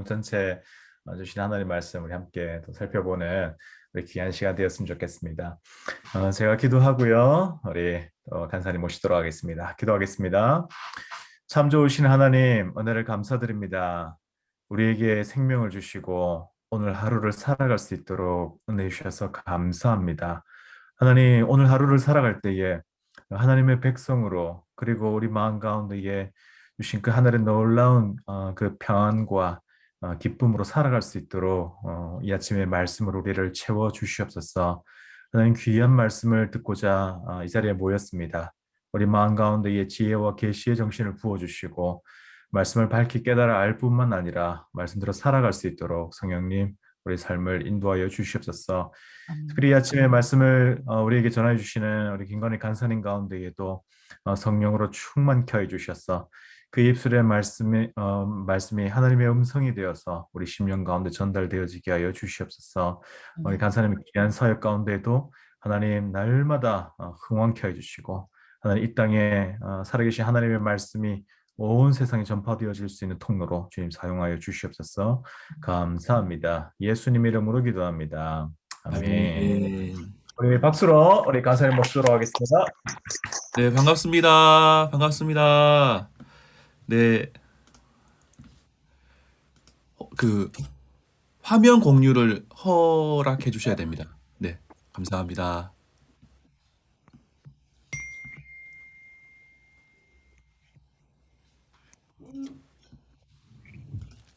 마음 전체 주신 하나님 말씀 우리 함께 또 살펴보는 우리 귀한 시간 되었으면 좋겠습니다. 제가 기도하고요. 우리 간사님 모시도록 하겠습니다. 기도하겠습니다. 참 좋으신 하나님, 은혜를 감사드립니다. 우리에게 생명을 주시고 오늘 하루를 살아갈 수 있도록 은혜 주셔서 감사합니다. 하나님, 오늘 하루를 살아갈 때에 하나님의 백성으로 그리고 우리 마음 가운데에 주신 그 하늘의 놀라운 그 평안과 기쁨으로 살아갈 수 있도록 이 아침의 말씀으로 우리를 채워 주시옵소서. 하나님 귀한 말씀을 듣고자 이 자리에 모였습니다. 우리 마음 가운데에 지혜와 계시의 정신을 부어주시고 말씀을 밝히 깨달아 알 뿐만 아니라 말씀대로 살아갈 수 있도록 성령님 우리 삶을 인도하여 주시옵소서. 특별히 이 아침에 말씀을 우리에게 전해 주시는 우리 김건희 간사님 가운데에도 성령으로 충만케 해 주셔서 그 입술의 말씀이 하나님의 음성이 되어서 우리 심령 가운데 전달되어지게 하여 주시옵소서. 우리 간사님의 귀한 사역 가운데에도 하나님 날마다 흥왕케 해 주시고 하나님 이 땅에 살아계신 하나님의 말씀이 온 세상에 전파되어질 수 있는 통로로 주님 사용하여 주시옵소서. 감사합니다. 예수님 이름으로 기도합니다. 아멘. 아멘. 우리 박수로 우리 간사님 모시도록 하겠습니다. 네, 반갑습니다. 반갑습니다. 네, 그 화면 공유를 허락해 주셔야 됩니다. 네, 감사합니다.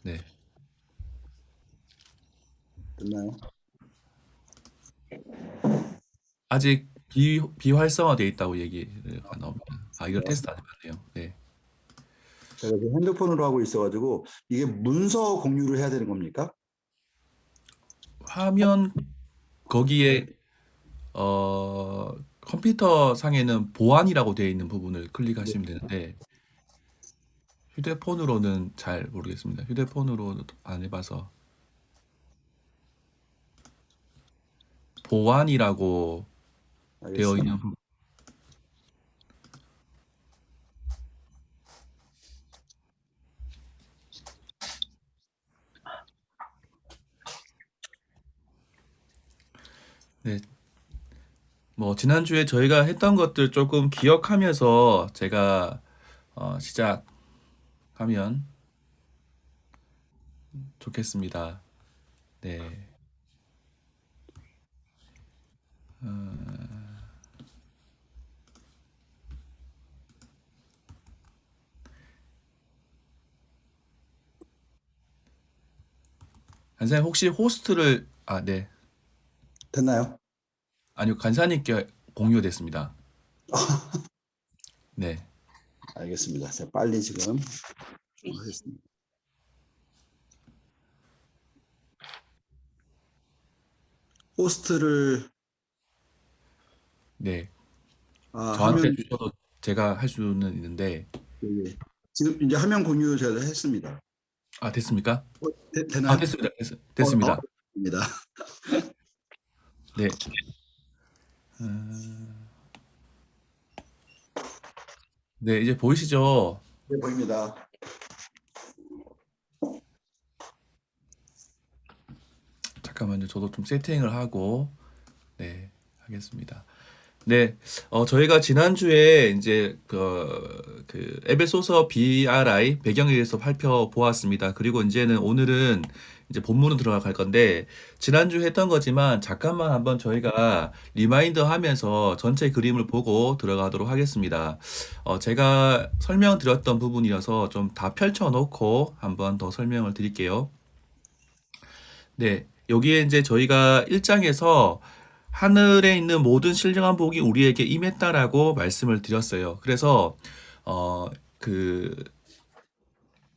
네, 됐나요? 아직 비활성화되어 있다고 얘기가 나옵니다. 아, 이걸 테스트 안 해봤네요. 네. 제가 지금 핸드폰으로 하고 있어가지고 이게 문서 공유를 해야 되는 겁니까? 화면 거기에 컴퓨터 상에는 보안이라고 되어 있는 부분을 클릭하시면 되는데 휴대폰으로는 잘 모르겠습니다. 휴대폰으로 안 해봐서 보안이라고 되어 알겠습니다. 있는 부분. 네, 뭐 지난주에 저희가 했던 것들 조금 기억하면서 제가 시작하면 좋겠습니다. 네. 간사님 혹시 호스트를 네. 됐나요? 아니요. 간사님께 공유됐습니다. 네. 알겠습니다. 제가 빨리 지금 하겠습니다. 호스트를 네. 화면 저한테 주셔도 제가 할 수는 있는데 예. 지금 이제 화면 공유 제가 했습니다. 됐습니까? 되나요? 됐습니다. 됐습니다. 입니다. 네. 네, 이제 보이시죠? 네, 보입니다. 잠깐만요. 저도 좀 세팅을 하고 네, 하겠습니다. 네, 저희가 지난주에 이제 그 에베소서 BRI 배경에 대해서 살펴보았습니다. 그리고 이제는 오늘은 이제 본문으로 들어갈 건데 지난주에 했던 거지만 잠깐만 한번 저희가 리마인드 하면서 전체 그림을 보고 들어가도록 하겠습니다. 제가 설명드렸던 부분이어서 좀 다 펼쳐놓고 한번 더 설명을 드릴게요. 네, 여기에 이제 저희가 1장에서 하늘에 있는 모든 신령한 복이 우리에게 임했다라고 말씀을 드렸어요. 그래서 그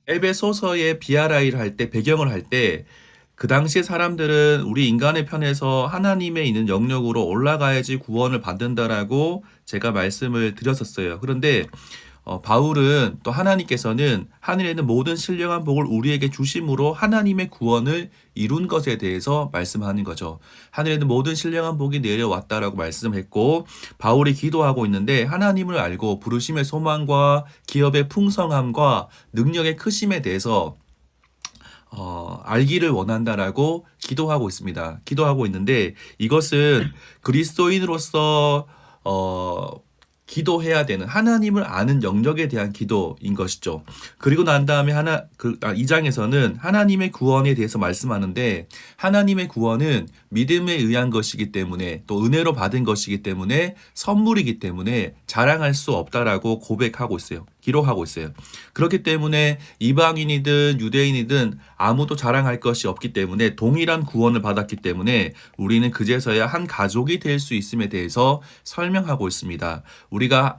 에베소서의 BRI를 할 때 배경을 할 때 그 당시에 사람들은 우리 인간의 편에서 하나님에 있는 영역으로 올라가야지 구원을 받는다라고 제가 말씀을 드렸었어요. 그런데 바울은 또 하나님께서는 하늘에 있는 모든 신령한 복을 우리에게 주심으로 하나님의 구원을 이룬 것에 대해서 말씀하는 거죠. 하늘에 있는 모든 신령한 복이 내려왔다라고 말씀했고 바울이 기도하고 있는데 하나님을 알고 부르심의 소망과 기업의 풍성함과 능력의 크심에 대해서 알기를 원한다라고 기도하고 있습니다. 기도하고 있는데 이것은 그리스도인으로서 기도해야 되는 하나님을 아는 영역에 대한 기도인 것이죠. 그리고 난 다음에 2장에서는 하나님의 구원에 대해서 말씀하는데 하나님의 구원은 믿음에 의한 것이기 때문에 또 은혜로 받은 것이기 때문에 선물이기 때문에 자랑할 수 없다라고 고백하고 있어요. 기록하고 있어요. 그렇기 때문에 이방인이든 유대인이든 아무도 자랑할 것이 없기 때문에 동일한 구원을 받았기 때문에 우리는 그제서야 한 가족이 될 수 있음에 대해서 설명하고 있습니다. 우리가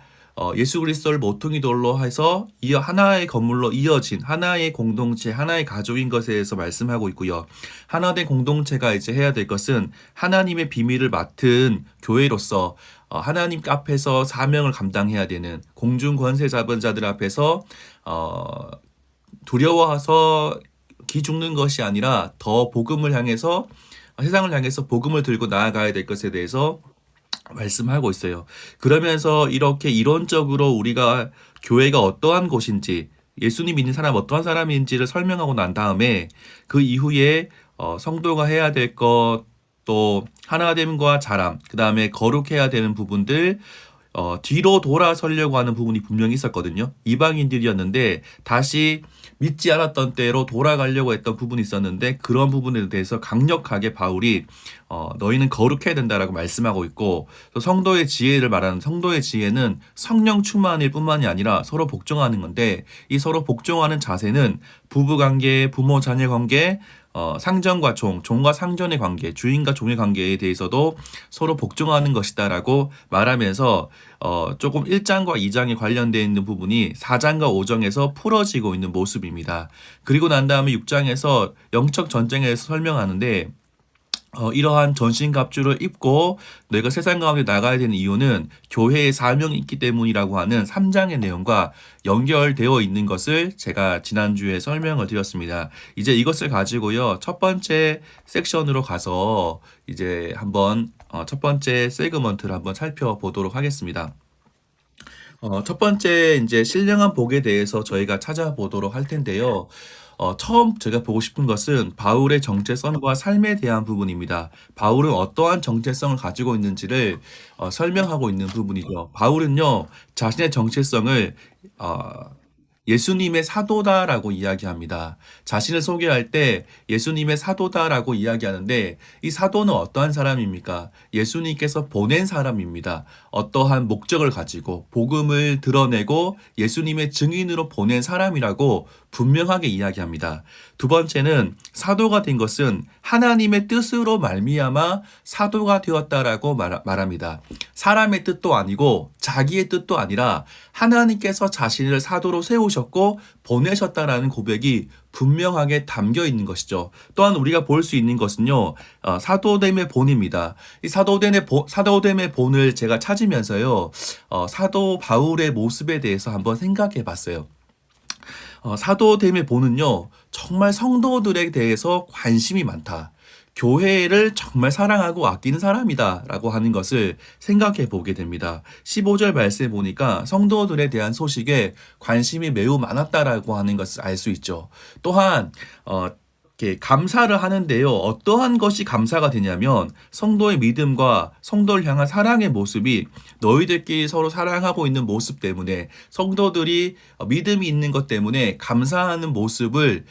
예수 그리스도를 모퉁이 돌로 해서 하나의 건물로 이어진 하나의 공동체, 하나의 가족인 것에 대해서 말씀하고 있고요. 하나된 공동체가 이제 해야 될 것은 하나님의 비밀을 맡은 교회로서 하나님 앞에서 사명을 감당해야 되는 공중 권세 잡은 자들 앞에서 두려워서 기 죽는 것이 아니라 더 복음을 향해서 세상을 향해서 복음을 들고 나아가야 될 것에 대해서 말씀하고 있어요. 그러면서 이렇게 이론적으로 우리가 교회가 어떠한 곳인지 예수님 믿는 사람 어떠한 사람인지를 설명하고 난 다음에 그 이후에 성도가 해야 될 것, 또 하나됨과 자람, 그 다음에 거룩해야 되는 부분들 뒤로 돌아서려고 하는 부분이 분명히 있었거든요. 이방인들이었는데 다시 믿지 않았던 때로 돌아가려고 했던 부분이 있었는데 그런 부분에 대해서 강력하게 바울이 너희는 거룩해야 된다라고 말씀하고 있고 또 성도의 지혜를 말하는 성도의 지혜는 성령 충만일 뿐만이 아니라 서로 복종하는 건데 이 서로 복종하는 자세는 부부관계, 부모 자녀 관계, 상전과 종과 상전의 관계, 주인과 종의 관계에 대해서도 서로 복종하는 것이다라고 말하면서 조금 1장과 2장에 관련되어 있는 부분이 4장과 5장에서 풀어지고 있는 모습입니다. 그리고 난 다음에 6장에서 영적 전쟁에 대해서 설명하는데 이러한 전신갑주를 입고 너희가 세상 가운데 나가야 되는 이유는 교회의 사명이 있기 때문이라고 하는 3장의 내용과 연결되어 있는 것을 제가 지난주에 설명을 드렸습니다. 이제 이것을 가지고요. 첫 번째 섹션으로 가서 이제 한번 첫 번째 세그먼트를 한번 살펴보도록 하겠습니다. 첫 번째 이제 신령한 복에 대해서 저희가 찾아보도록 할 텐데요. 처음 제가 보고 싶은 것은 바울의 정체성과 삶에 대한 부분입니다. 바울은 어떠한 정체성을 가지고 있는지를 설명하고 있는 부분이죠. 바울은요, 자신의 정체성을 예수님의 사도다라고 이야기합니다. 자신을 소개할 때 예수님의 사도다라고 이야기하는데 이 사도는 어떠한 사람입니까? 예수님께서 보낸 사람입니다. 어떠한 목적을 가지고 복음을 드러내고 예수님의 증인으로 보낸 사람이라고 분명하게 이야기합니다. 두 번째는 사도가 된 것은 하나님의 뜻으로 말미암아 사도가 되었다라고 말합니다. 사람의 뜻도 아니고 자기의 뜻도 아니라 하나님께서 자신을 사도로 세우셨고 보내셨다라는 고백이 분명하게 담겨 있는 것이죠. 또한 우리가 볼 수 있는 것은요, 사도됨의 본입니다. 이 사도됨의 본을 제가 찾으면서요, 사도 바울의 모습에 대해서 한번 생각해 봤어요. 사도됨의 본은요, 정말 성도들에 대해서 관심이 많다. 교회를 정말 사랑하고 아끼는 사람이다 라고 하는 것을 생각해 보게 됩니다. 15절 말씀에 보니까 성도들에 대한 소식에 관심이 매우 많았다라고 하는 것을 알 수 있죠. 또한 이렇게 감사를 하는데요. 어떠한 것이 감사가 되냐면 성도의 믿음과 성도를 향한 사랑의 모습이 너희들끼리 서로 사랑하고 있는 모습 때문에 성도들이 믿음이 있는 것 때문에 감사하는 모습을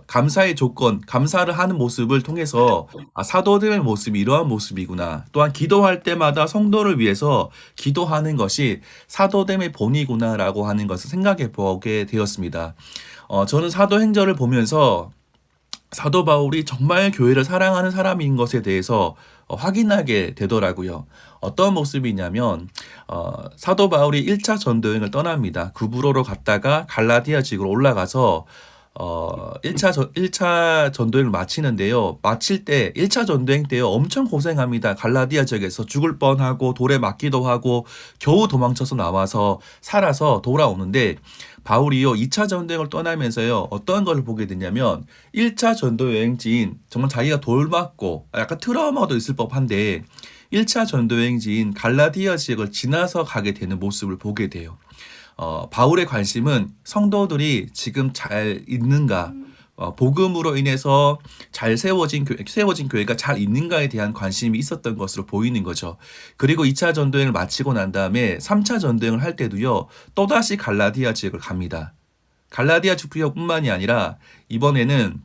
감사의 조건, 감사를 하는 모습을 통해서 사도들의 모습이 이러한 모습이구나. 또한 기도할 때마다 성도를 위해서 기도하는 것이 사도됨의 본이구나라고 하는 것을 생각해 보게 되었습니다. 저는 사도행전을 보면서 사도 바울이 정말 교회를 사랑하는 사람인 것에 대해서 확인하게 되더라고요. 어떤 모습이냐면 사도 바울이 1차 전도여행을 떠납니다. 구브로로 갔다가 갈라디아 지구로 올라가서 1차 전도행을 마치는데요. 마칠 때 1차 전도행 때요. 엄청 고생합니다. 갈라디아 지역에서 죽을 뻔하고 돌에 맞기도 하고 겨우 도망쳐서 나와서 살아서 돌아오는데 바울이요 2차 전도행을 떠나면서요 어떤 걸 보게 되냐면 1차 전도 여행지인 정말 자기가 돌 맞고 약간 트라우마도 있을 법한데 1차 전도 여행지인 갈라디아 지역을 지나서 가게 되는 모습을 보게 돼요. 바울의 관심은 성도들이 지금 잘 있는가, 복음으로 인해서 잘 세워진 교회가 잘 있는가에 대한 관심이 있었던 것으로 보이는 거죠. 그리고 2차 전도여행을 마치고 난 다음에 3차 전도여행을 할 때도요. 또다시 갈라디아 지역을 갑니다. 갈라디아 지역뿐만이 아니라 이번에는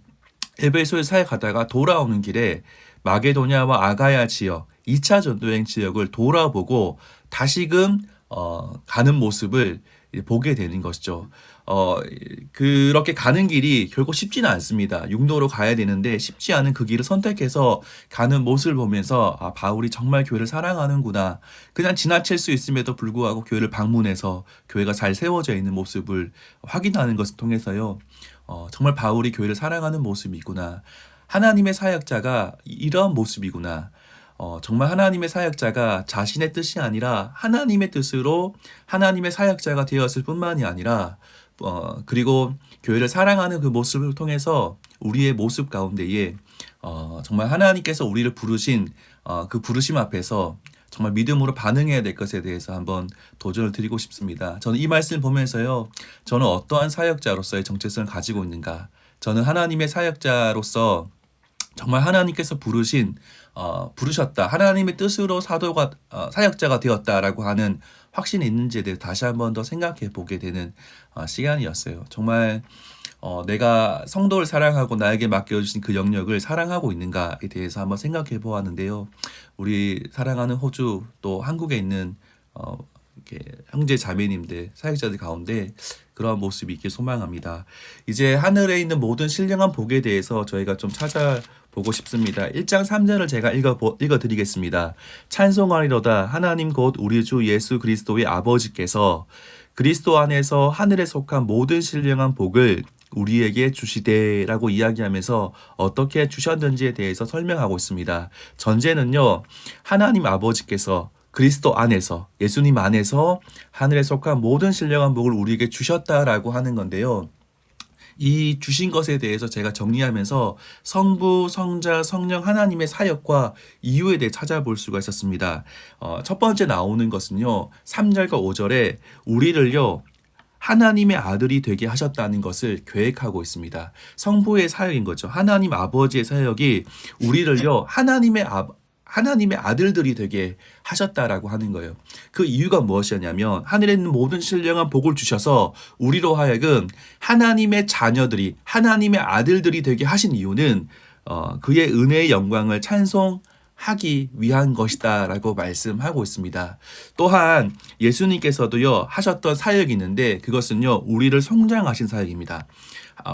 에베소에 사역하다가 돌아오는 길에 마게도냐와 아가야 지역, 2차 전도여행 지역을 돌아보고 다시금 가는 모습을 보게 되는 것이죠. 그렇게 가는 길이 결국 쉽지는 않습니다. 육로로 가야 되는데 쉽지 않은 그 길을 선택해서 가는 모습을 보면서 아, 바울이 정말 교회를 사랑하는구나. 그냥 지나칠 수 있음에도 불구하고 교회를 방문해서 교회가 잘 세워져 있는 모습을 확인하는 것을 통해서요. 정말 바울이 교회를 사랑하는 모습이구나. 하나님의 사역자가 이러한 모습이구나. 정말 하나님의 사역자가 자신의 뜻이 아니라 하나님의 뜻으로 하나님의 사역자가 되었을 뿐만이 아니라 그리고 교회를 사랑하는 그 모습을 통해서 우리의 모습 가운데에 정말 하나님께서 우리를 부르신 그 부르심 앞에서 정말 믿음으로 반응해야 될 것에 대해서 한번 도전을 드리고 싶습니다. 저는 이 말씀을 보면서요. 저는 어떠한 사역자로서의 정체성을 가지고 있는가. 저는 하나님의 사역자로서 정말 하나님께서 부르셨다. 하나님의 뜻으로 사역자가 되었다라고 하는 확신이 있는지에 대해 다시 한번 더 생각해 보게 되는 시간이었어요. 정말 내가 성도를 사랑하고 나에게 맡겨주신 그 영역을 사랑하고 있는가에 대해서 한번 생각해 보았는데요. 우리 사랑하는 호주 또 한국에 있는 이렇게 형제 자매님들 사역자들 가운데 그러한 모습이 있길 소망합니다. 이제 하늘에 있는 모든 신령한 복에 대해서 저희가 좀 찾아보고 싶습니다. 1장 3절을 제가 읽어드리겠습니다. 찬송하리로다 하나님 곧 우리 주 예수 그리스도의 아버지께서 그리스도 안에서 하늘에 속한 모든 신령한 복을 우리에게 주시되라고 이야기하면서 어떻게 주셨는지에 대해서 설명하고 있습니다. 전제는요. 하나님 아버지께서 그리스도 안에서 예수님 안에서 하늘에 속한 모든 신령한 복을 우리에게 주셨다라고 하는 건데요. 이 주신 것에 대해서 제가 정리하면서 성부, 성자, 성령 하나님의 사역과 이유에 대해 찾아볼 수가 있었습니다. 첫 번째 나오는 것은요. 3절과 5절에 우리를요. 하나님의 아들이 되게 하셨다는 것을 계획하고 있습니다. 성부의 사역인 거죠. 하나님 아버지의 사역이 우리를요. 하나님의 아들들이 되게 하셨다라고 하는 거예요. 그 이유가 무엇이었냐면 하늘에 있는 모든 신령한 복을 주셔서 우리로 하여금 하나님의 자녀들이 하나님의 아들들이 되게 하신 이유는 그의 은혜의 영광을 찬송하기 위한 것이다라고 말씀하고 있습니다. 또한 예수님께서도요 하셨던 사역이 있는데 그것은요 우리를 성장하신 사역입니다.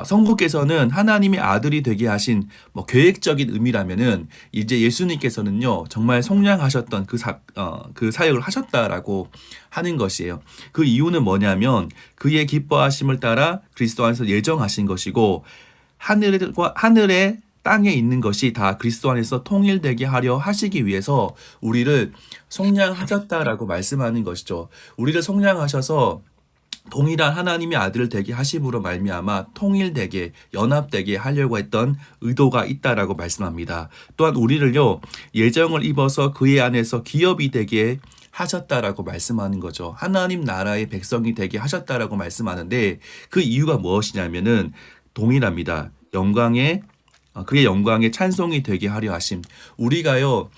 성부께서는 하나님의 아들이 되게 하신 계획적인 의미라면은 이제 예수님께서는요 정말 성장하셨던 그 사역을 하셨다라고 하는 것이에요. 그 이유는 뭐냐면 그의 기뻐하심을 따라 그리스도 안에서 예정하신 것이고 하늘에 땅에 있는 것이 다 그리스도 안에서 통일되게 하려 하시기 위해서 우리를 속량하셨다라고 말씀하는 것이죠. 우리를 속량하셔서 동일한 하나님의 아들을 되게 하심으로 말미암아 통일되게 연합되게 하려고 했던 의도가 있다라고 말씀합니다. 또한 우리를요 예정을 입어서 그의 안에서 기업이 되게 하셨다라고 말씀하는 거죠. 하나님 나라의 백성이 되게 하셨다라고 말씀하는데 그 이유가 무엇이냐면은 동일합니다. 그의 영광의 찬송이 되게 하려 하심. 우리가요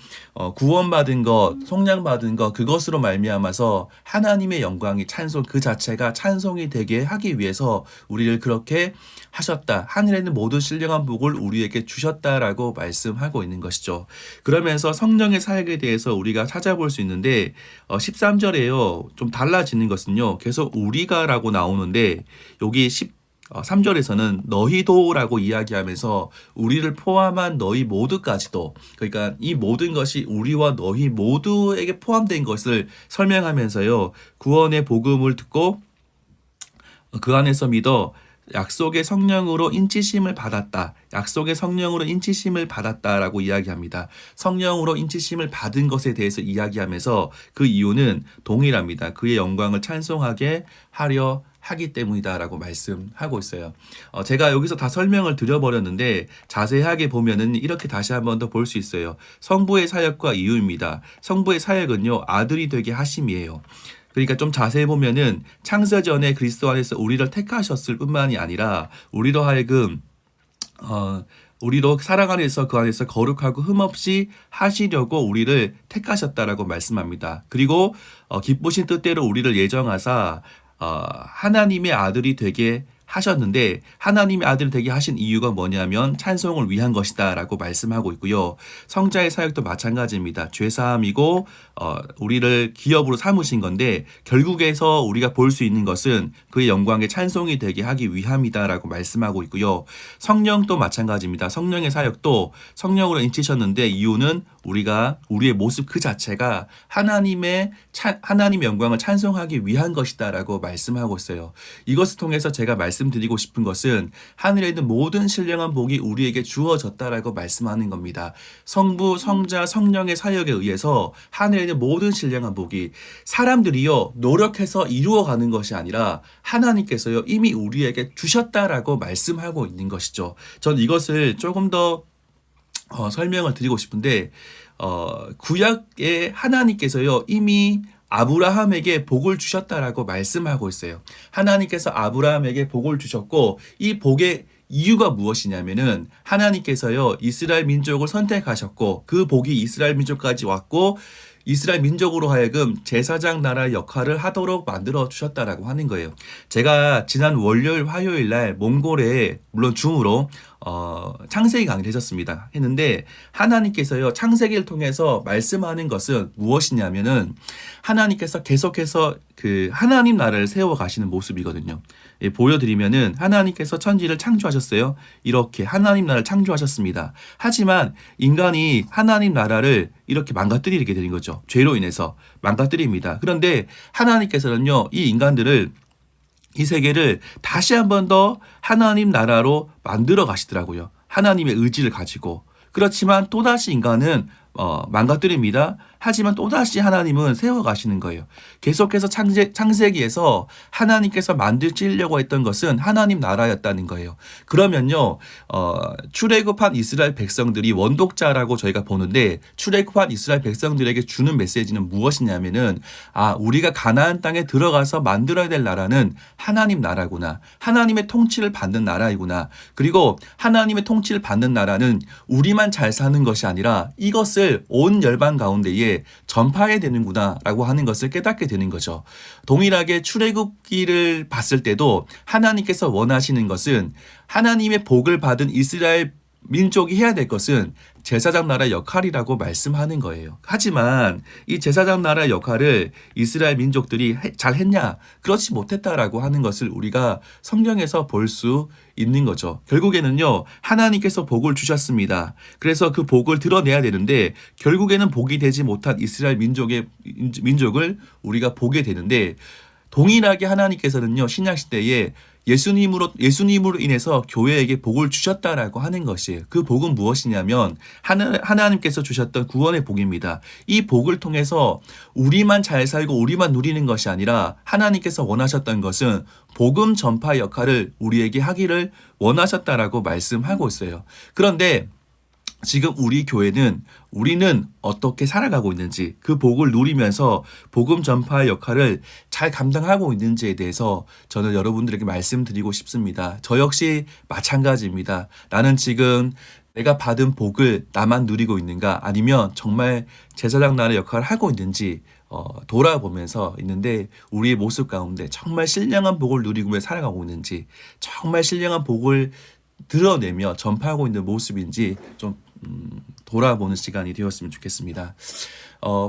구원받은 것, 속량받은 것 그것으로 말미암아서 하나님의 영광이 찬송 그 자체가 찬송이 되게 하기 위해서 우리를 그렇게 하셨다. 하늘에 있는 모든 신령한 복을 우리에게 주셨다라고 말씀하고 있는 것이죠. 그러면서 성령의 사역에 대해서 우리가 찾아볼 수 있는데 13절에요 좀 달라지는 것은요 계속 우리가라고 나오는데 여기 3절에서는 너희도라고 이야기하면서 우리를 포함한 너희 모두까지도 그러니까 이 모든 것이 우리와 너희 모두에게 포함된 것을 설명하면서요 구원의 복음을 듣고 그 안에서 믿어 약속의 성령으로 인치심을 받았다. 약속의 성령으로 인치심을 받았다라고 이야기합니다. 성령으로 인치심을 받은 것에 대해서 이야기하면서 그 이유는 동일합니다. 그의 영광을 찬송하게 하려 하기 때문이다라고 말씀하고 있어요. 제가 여기서 다 설명을 드려버렸는데 자세하게 보면은 이렇게 다시 한번 더 볼 수 있어요. 성부의 사역과 이유입니다. 성부의 사역은요 아들이 되게 하심이에요. 그러니까 좀 자세히 보면은 창세 전에 그리스도 안에서 우리를 택하셨을 뿐만이 아니라 우리로 하여금 우리로 사랑 안에서 그 안에서 거룩하고 흠없이 하시려고 우리를 택하셨다라고 말씀합니다. 그리고 기쁘신 뜻대로 우리를 예정하사 하나님의 아들이 되게 하셨는데 하나님의 아들이 되게 하신 이유가 뭐냐면 찬송을 위한 것이다라고 말씀하고 있고요. 성자의 사역도 마찬가지입니다. 죄사함이고 우리를 기업으로 삼으신 건데 결국에서 우리가 볼 수 있는 것은 그의 영광의 찬송이 되게 하기 위함이다라고 말씀하고 있고요. 성령도 마찬가지입니다. 성령의 사역도 성령으로 인치셨는데 이유는 우리가 우리의 모습 그 자체가 하나님의 영광을 찬송하기 위한 것이다라고 말씀하고 있어요. 이것을 통해서 제가 말씀드리고 싶은 것은 하늘에 있는 모든 신령한 복이 우리에게 주어졌다라고 말씀하는 겁니다. 성부, 성자, 성령의 사역에 의해서 하늘에 있는 모든 신령한 복이 사람들이요 노력해서 이루어가는 것이 아니라 하나님께서요 이미 우리에게 주셨다라고 말씀하고 있는 것이죠. 전 이것을 조금 더 설명을 드리고 싶은데 구약의 하나님께서요 이미 아브라함에게 복을 주셨다라고 말씀하고 있어요. 하나님께서 아브라함에게 복을 주셨고 이 복의 이유가 무엇이냐면은 하나님께서요 이스라엘 민족을 선택하셨고 그 복이 이스라엘 민족까지 왔고 이스라엘 민족으로 하여금 제사장 나라의 역할을 하도록 만들어 주셨다라고 하는 거예요. 제가 지난 월요일, 화요일 날 몽골에 물론 줌으로 창세기 강의를 했는데 하나님께서요 창세기를 통해서 말씀하는 것은 무엇이냐면은 하나님께서 계속해서 그 하나님 나라를 세워 가시는 모습이거든요. 예, 보여드리면은 하나님께서 천지를 창조하셨어요. 이렇게 하나님 나라를 창조하셨습니다. 하지만 인간이 하나님 나라를 이렇게 망가뜨리게 되는 거죠. 죄로 인해서 망가뜨립니다. 그런데 하나님께서는요 이 인간들을 이 세계를 다시 한 번 더 하나님 나라로 만들어 가시더라고요. 하나님의 의지를 가지고. 그렇지만 또다시 인간은 망가뜨립니다. 하지만 또다시 하나님은 세워가시는 거예요. 계속해서 창세기에서 하나님께서 만드시려고 했던 것은 하나님 나라였다는 거예요. 그러면요 출애굽한 이스라엘 백성들이 원독자라고 저희가 보는데 출애굽한 이스라엘 백성들에게 주는 메시지는 무엇이냐면은 우리가 가나안 땅에 들어가서 만들어야 될 나라는 하나님 나라구나. 하나님의 통치를 받는 나라이구나. 그리고 하나님의 통치를 받는 나라는 우리만 잘 사는 것이 아니라 이것을 온 열방 가운데에 전파해야 되는구나 라고 하는 것을 깨닫게 되는 거죠. 동일하게 출애굽기를 봤을 때도 하나님께서 원하시는 것은 하나님의 복을 받은 이스라엘 민족이 해야 될 것은 제사장 나라의 역할이라고 말씀하는 거예요. 하지만 이 제사장 나라의 역할을 이스라엘 민족들이 잘 했냐? 그렇지 못했다라고 하는 것을 우리가 성경에서 볼 수 있는 거죠. 결국에는요, 하나님께서 복을 주셨습니다. 그래서 그 복을 드러내야 되는데 결국에는 복이 되지 못한 이스라엘 민족을 우리가 보게 되는데 동일하게 하나님께서는요, 신약시대에 예수님으로 인해서 교회에게 복을 주셨다라고 하는 것이에요. 그 복은 무엇이냐면 하나님께서 주셨던 구원의 복입니다. 이 복을 통해서 우리만 잘 살고 우리만 누리는 것이 아니라 하나님께서 원하셨던 것은 복음 전파 역할을 우리에게 하기를 원하셨다라고 말씀하고 있어요. 그런데 지금 우리는 어떻게 살아가고 있는지 그 복을 누리면서 복음 전파의 역할을 잘 감당하고 있는지에 대해서 저는 여러분들에게 말씀드리고 싶습니다. 저 역시 마찬가지입니다. 나는 지금 내가 받은 복을 나만 누리고 있는가 아니면 정말 제사장 나라의 역할을 하고 있는지 돌아보면서 있는데 우리의 모습 가운데 정말 신령한 복을 누리고 살아가고 있는지 정말 신령한 복을 드러내며 전파하고 있는 모습인지 좀 돌아보는 시간이 되었으면 좋겠습니다.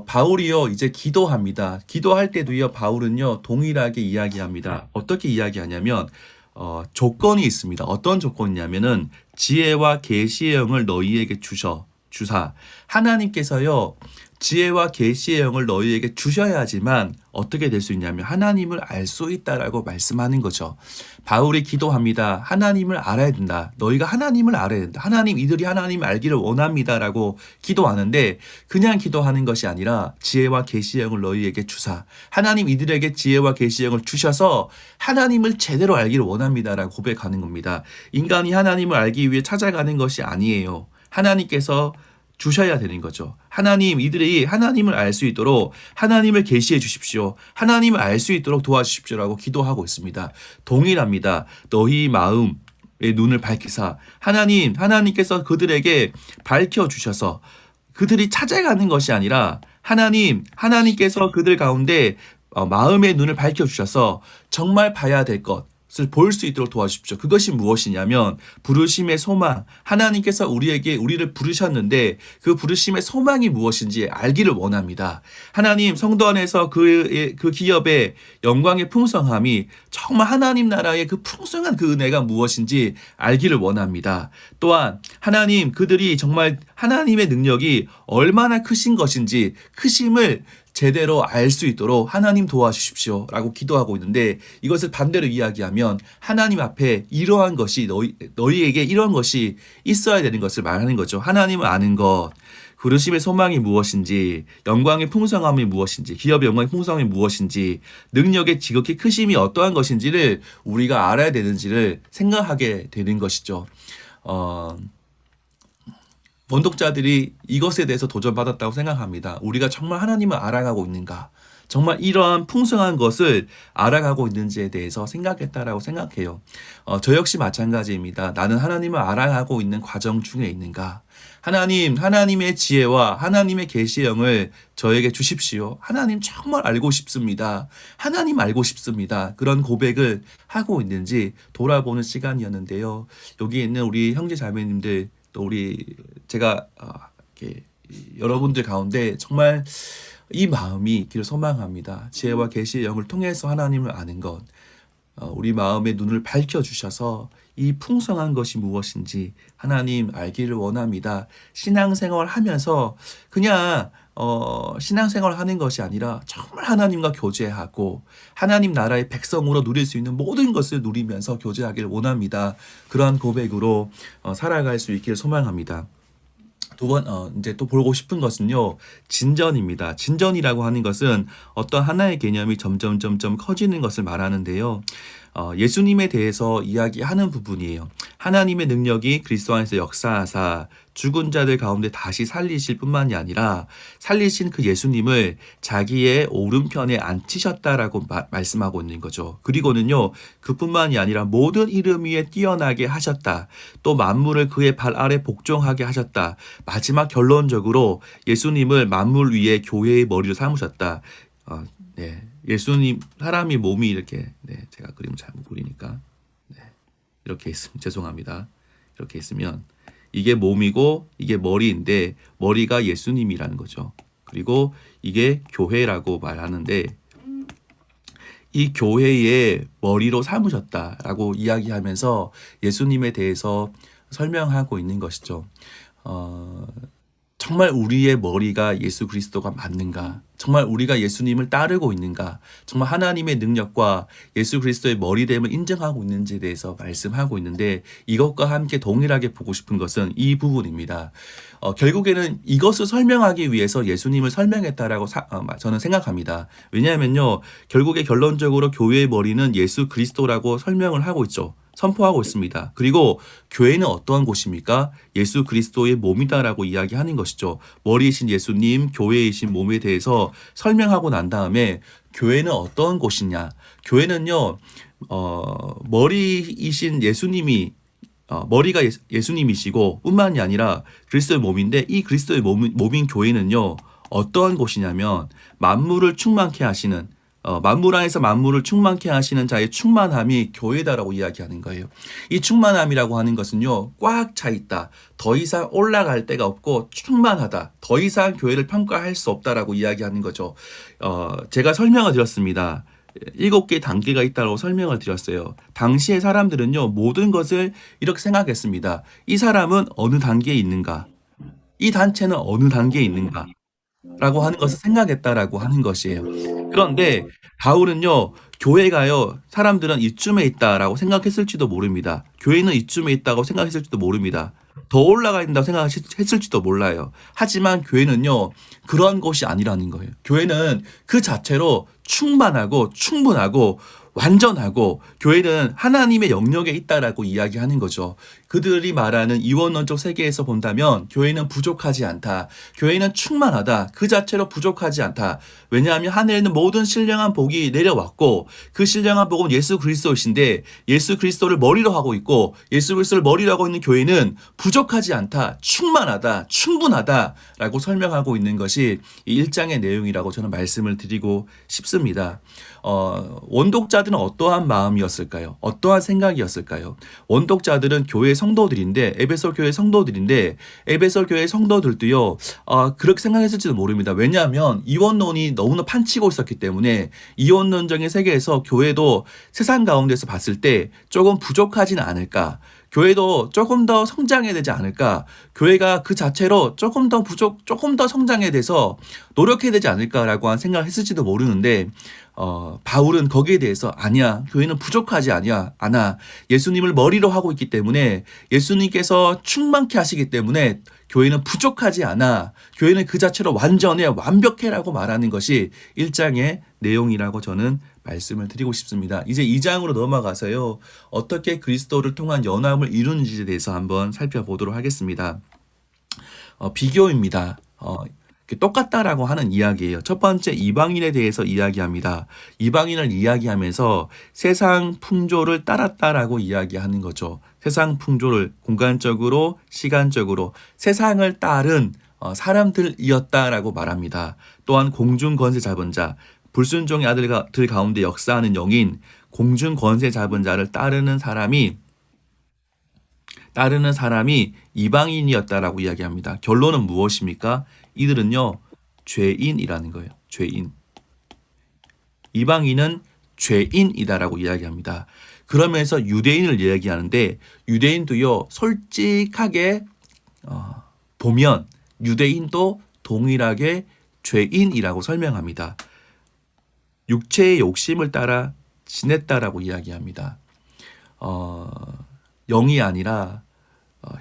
바울이요 이제 기도합니다. 기도할 때도요 바울은요 동일하게 이야기합니다. 어떻게 이야기하냐면 조건이 있습니다. 어떤 조건이냐면은 지혜와 계시의 영을 너희에게 주사 하나님께서요 지혜와 계시의 영을 너희에게 주셔야지만 어떻게 될 수 있냐면 하나님을 알 수 있다라고 말씀하는 거죠. 바울이 기도합니다. 하나님을 알아야 된다. 너희가 하나님을 알아야 된다. 이들이 하나님을 알기를 원합니다라고 기도하는데 그냥 기도하는 것이 아니라 지혜와 계시의 영을 너희에게 주사. 하나님 이들에게 지혜와 계시의 영을 주셔서 하나님을 제대로 알기를 원합니다라고 고백하는 겁니다. 인간이 하나님을 알기 위해 찾아가는 것이 아니에요. 하나님께서 주셔야 되는 거죠. 이들이 하나님을 알 수 있도록 하나님을 계시해 주십시오. 하나님을 알 수 있도록 도와주십시오라고 기도하고 있습니다. 동일합니다. 너희 마음, 눈을 밝히사 하나님께서 그들에게 밝혀주셔서 그들이 찾아가는 것이 아니라 하나님께서 그들 가운데 마음의 눈을 밝혀주셔서 정말 봐야 될 것을 볼 수 있도록 도와주십시오. 그것이 무엇이냐면 부르심의 소망. 하나님께서 우리를 부르셨는데 그 부르심의 소망이 무엇인지 알기를 원합니다. 하나님 성도 안에서 그 기업의 영광의 풍성함이 정말 하나님 나라의 그 풍성한 그 은혜가 무엇인지 알기를 원합니다. 또한 하나님 그들이 정말 하나님의 능력이 얼마나 크신 것인지 크심을 제대로 알 수 있도록 하나님 도와주십시오 라고 기도하고 있는데, 이것을 반대로 이야기하면 하나님 앞에 이러한 것이 너희에게 이러한 것이 있어야 되는 것을 말하는 거죠. 하나님을 아는 것, 부르심의 소망이 무엇인지, 영광의 풍성함이 무엇인지, 기업의 영광의 풍성함이 무엇인지, 능력의 지극히 크심이 어떠한 것인지를 우리가 알아야 되는지를 생각하게 되는 것이죠. 원독자들이 이것에 대해서 도전받았다고 생각합니다. 우리가 정말 하나님을 알아가고 있는가? 정말 이러한 풍성한 것을 알아가고 있는지에 대해서 생각했다라고 생각해요. 저 역시 마찬가지입니다. 나는 하나님을 알아가고 있는 과정 중에 있는가? 하나님의 지혜와 하나님의 계시의 영을 저에게 주십시오. 하나님 정말 알고 싶습니다. 하나님 알고 싶습니다. 그런 고백을 하고 있는지 돌아보는 시간이었는데요. 여기 있는 우리 형제 자매님들, 또 제가 이렇게 여러분들 가운데 정말 이 마음이 있기를 소망합니다. 지혜와 계시의 영을 통해서 하나님을 아는 것, 우리 마음의 눈을 밝혀주셔서 이 풍성한 것이 무엇인지 하나님 알기를 원합니다. 신앙생활 하면서 그냥 신앙생활 하는 것이 아니라 정말 하나님과 교제하고 하나님 나라의 백성으로 누릴 수 있는 모든 것을 누리면서 교제하기를 원합니다. 그러한 고백으로 살아갈 수 있기를 소망합니다. 두 번, 이제 또 보고 싶은 것은요, 진전입니다. 진전이라고 하는 것은 어떤 하나의 개념이 점점 커지는 것을 말하는데요. 예수님에 대해서 이야기하는 부분이에요. 하나님의 능력이 그리스도 안에서 역사하사 죽은 자들 가운데 다시 살리실 뿐만이 아니라 살리신 그 예수님을 자기의 오른편에 앉히셨다라고 말씀하고 있는 거죠. 그리고는요, 그뿐만이 아니라 모든 이름 위에 뛰어나게 하셨다. 또 만물을 그의 발 아래 복종하게 하셨다. 마지막 결론적으로 예수님을 만물 위에 교회의 머리로 삼으셨다. 네. 예수님, 사람이 몸이 이렇게, 네, 제가 그림을 잘못 그리니까, 네, 이렇게 있으면, 죄송합니다. 이렇게 있으면, 이게 몸이고, 이게 머리인데, 머리가 예수님이라는 거죠. 그리고 이게 교회라고 말하는데, 이 교회의 머리로 삼으셨다라고 이야기하면서 예수님에 대해서 설명하고 있는 것이죠. 정말 우리의 머리가 예수 그리스도가 맞는가? 정말 우리가 예수님을 따르고 있는가? 정말 하나님의 능력과 예수 그리스도의 머리됨을 인정하고 있는지에 대해서 말씀하고 있는데, 이것과 함께 동일하게 보고 싶은 것은 이 부분입니다. 결국에는 이것을 설명하기 위해서 예수님을 설명했다라고 저는 생각합니다. 왜냐하면요, 결국에 결론적으로 교회의 머리는 예수 그리스도라고 설명을 하고 있죠. 선포하고 있습니다. 그리고 교회는 어떠한 곳입니까? 예수 그리스도의 몸이다라고 이야기하는 것이죠. 머리이신 예수님, 교회이신 몸에 대해서 설명하고 난 다음에 교회는 어떠한 곳이냐? 교회는요, 머리이신 예수님이 머리가 예수님이시고 뿐만이 아니라 그리스도의 몸인데, 이 그리스도의 몸인 교회는요, 어떠한 곳이냐면 만물을 충만케 하시는, 만물 안에서 만물을 충만케 하시는 자의 충만함이 교회다라고 이야기하는 거예요. 이 충만함이라고 하는 것은요, 꽉 차 있다. 더 이상 올라갈 데가 없고 충만하다. 더 이상 교회를 평가할 수 없다라고 이야기하는 거죠. 제가 설명을 드렸습니다. 7개의 단계가 있다고 설명을 드렸어요. 당시의 사람들은요, 모든 것을 이렇게 생각했습니다. 이 사람은 어느 단계에 있는가? 이 단체는 어느 단계에 있는가? 라고 하는 것을 생각했다라고 하는 것이에요. 그런데 바울은요, 교회가요, 사람들은 이쯤에 있다라고 생각했을지도 모릅니다. 교회는 이쯤에 있다고 생각했을지도 모릅니다. 더 올라가 있다고 생각했을지도 몰라요. 하지만 교회는요, 그런 것이 아니라는 거예요. 교회는 그 자체로 충만하고 충분하고 완전하고 교회는 하나님의 영역에 있다라고 이야기하는 거죠. 그들이 말하는 이원론적 세계에서 본다면 교회는 부족하지 않다. 교회는 충만하다. 그 자체로 부족하지 않다. 왜냐하면 하늘에는 모든 신령한 복이 내려왔고 그 신령한 복은 예수 그리스도이신데 예수 그리스도를 머리로 하고 있고 예수 그리스도를 머리로 하고 있는 교회는 부족하지 않다. 충만하다. 충분하다라고 설명하고 있는 것이 이 1장의 내용이라고 저는 말씀을 드리고 싶습니다. 원독자들은 어떠한 마음이었을까요? 어떠한 생각이었을까요? 원독자들은 교회 성도들인데 에베소 교회 성도들인데 에베소 교회 성도들도요 그렇게 생각했을지도 모릅니다. 왜냐하면 이원론이 너무나 판치고 있었기 때문에 이원론적인 세계에서 교회도 세상 가운데서 봤을 때 조금 부족하지는 않을까. 교회도 조금 더 성장해야 되지 않을까? 교회가 그 자체로 조금 더 성장에 대해서 노력해야 되지 않을까라고 한 생각을 했을지도 모르는데, 바울은 거기에 대해서 아니야. 교회는 부족하지 않아. 예수님을 머리로 하고 있기 때문에 예수님께서 충만케 하시기 때문에 교회는 부족하지 않아. 교회는 그 자체로 완전해, 완벽해라고 말하는 것이 1장의 내용이라고 저는 말씀을 드리고 싶습니다. 이제 2장으로 넘어가서요. 어떻게 그리스도를 통한 연합을 이루는지에 대해서 한번 살펴보도록 하겠습니다. 비교입니다. 똑같다라고 하는 이야기예요. 첫 번째 이방인에 대해서 이야기합니다. 이방인을 이야기하면서 세상 풍조를 따랐다라고 이야기하는 거죠. 세상 풍조를 공간적으로 시간적으로 세상을 따른 사람들이었다라고 말합니다. 또한 공중 권세 잡은 자, 불순종의 아들들 가운데 역사하는 영인 공중 권세 잡은 자를 따르는 사람이 이방인이었다라고 이야기합니다. 결론은 무엇입니까? 이들은요 죄인이라는 거예요. 죄인. 이방인은 죄인이다라고 이야기합니다. 그러면서 유대인을 이야기하는데 유대인도요 솔직하게 보면 유대인도 동일하게 죄인이라고 설명합니다. 육체의 욕심을 따라 지냈다라고 이야기합니다. 영이 아니라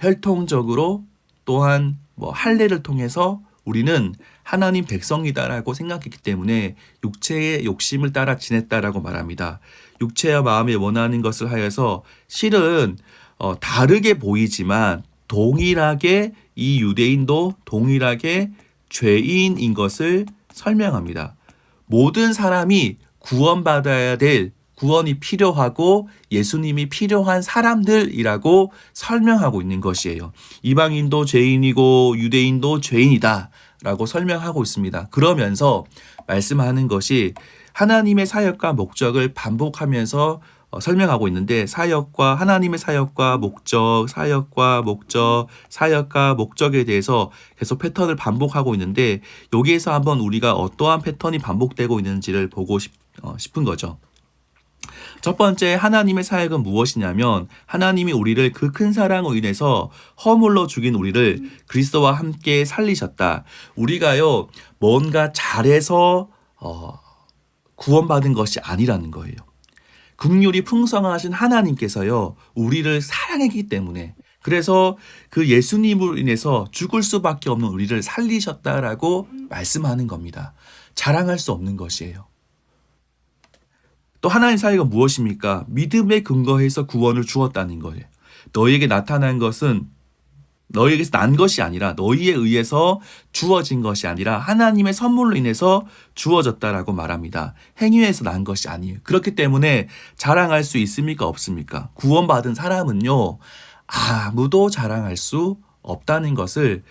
혈통적으로 또한 할례를 통해서 우리는 하나님 백성이다라고 생각했기 때문에 육체의 욕심을 따라 지냈다라고 말합니다. 육체와 마음에 원하는 것을 하여서 실은 다르게 보이지만 동일하게 이 유대인도 동일하게 죄인인 것을 설명합니다. 모든 사람이 구원받아야 될 구원이 필요하고 예수님이 필요한 사람들이라고 설명하고 있는 것이에요. 이방인도 죄인이고 유대인도 죄인이다 라고 설명하고 있습니다. 그러면서 말씀하는 것이 하나님의 사역과 목적을 반복하면서 설명하고 있는데 하나님의 사역과 목적에 대해서 계속 패턴을 반복하고 있는데 여기에서 한번 우리가 어떠한 패턴이 반복되고 있는지를 보고 싶은 거죠. 첫 번째 하나님의 사역은 무엇이냐면 하나님이 우리를 그 큰 사랑으로 인해서 허물로 죽인 우리를 그리스도와 함께 살리셨다. 우리가요 뭔가 잘해서 구원받은 것이 아니라는 거예요. 긍휼이 풍성하신 하나님께서요 우리를 사랑했기 때문에 그래서 그 예수님으로 인해서 죽을 수밖에 없는 우리를 살리셨다라고 말씀하는 겁니다. 자랑할 수 없는 것이에요. 또 하나님 사역은 무엇입니까? 믿음에 근거해서 구원을 주었다는 거예요. 너희에게 나타난 것은 너희에게서 난 것이 아니라 너희에 의해서 주어진 것이 아니라 하나님의 선물로 인해서 주어졌다라고 말합니다. 행위에서 난 것이 아니에요. 그렇기 때문에 자랑할 수 있습니까? 없습니까? 구원받은 사람은요 아무도 자랑할 수 없다는 것을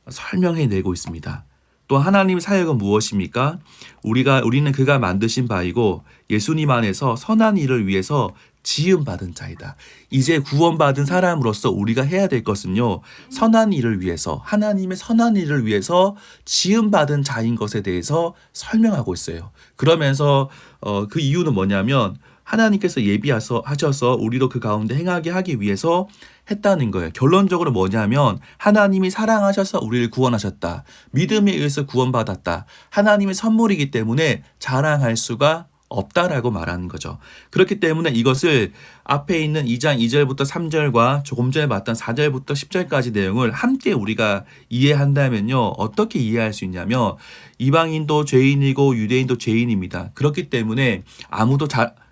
설명해내고 있습니다. 또 하나님의 사역은 무엇입니까? 우리는 그가 만드신 바이고 예수님 안에서 선한 일을 위해서 지음받은 자이다. 이제 구원받은 사람으로서 우리가 해야 될 것은요. 선한 일을 위해서 하나님의 선한 일을 위해서 지음받은 자인 것에 대해서 설명하고 있어요. 그러면서 그 이유는 뭐냐면 하나님께서 예비하셔서 우리도 그 가운데 행하게 하기 위해서 했다는 거예요. 결론적으로 뭐냐면 하나님이 사랑하셔서 우리를 구원하셨다. 믿음에 의해서 구원받았다. 하나님의 선물이기 때문에 자랑할 수가 없다라고 말하는 거죠. 그렇기 때문에 이것을 앞에 있는 2장 2절부터 3절과 조금 전에 봤던 4절부터 10절까지 내용을 함께 우리가 이해한다면요. 어떻게 이해할 수 있냐면 이방인도 죄인이고 유대인도 죄인입니다. 그렇기 때문에 아무도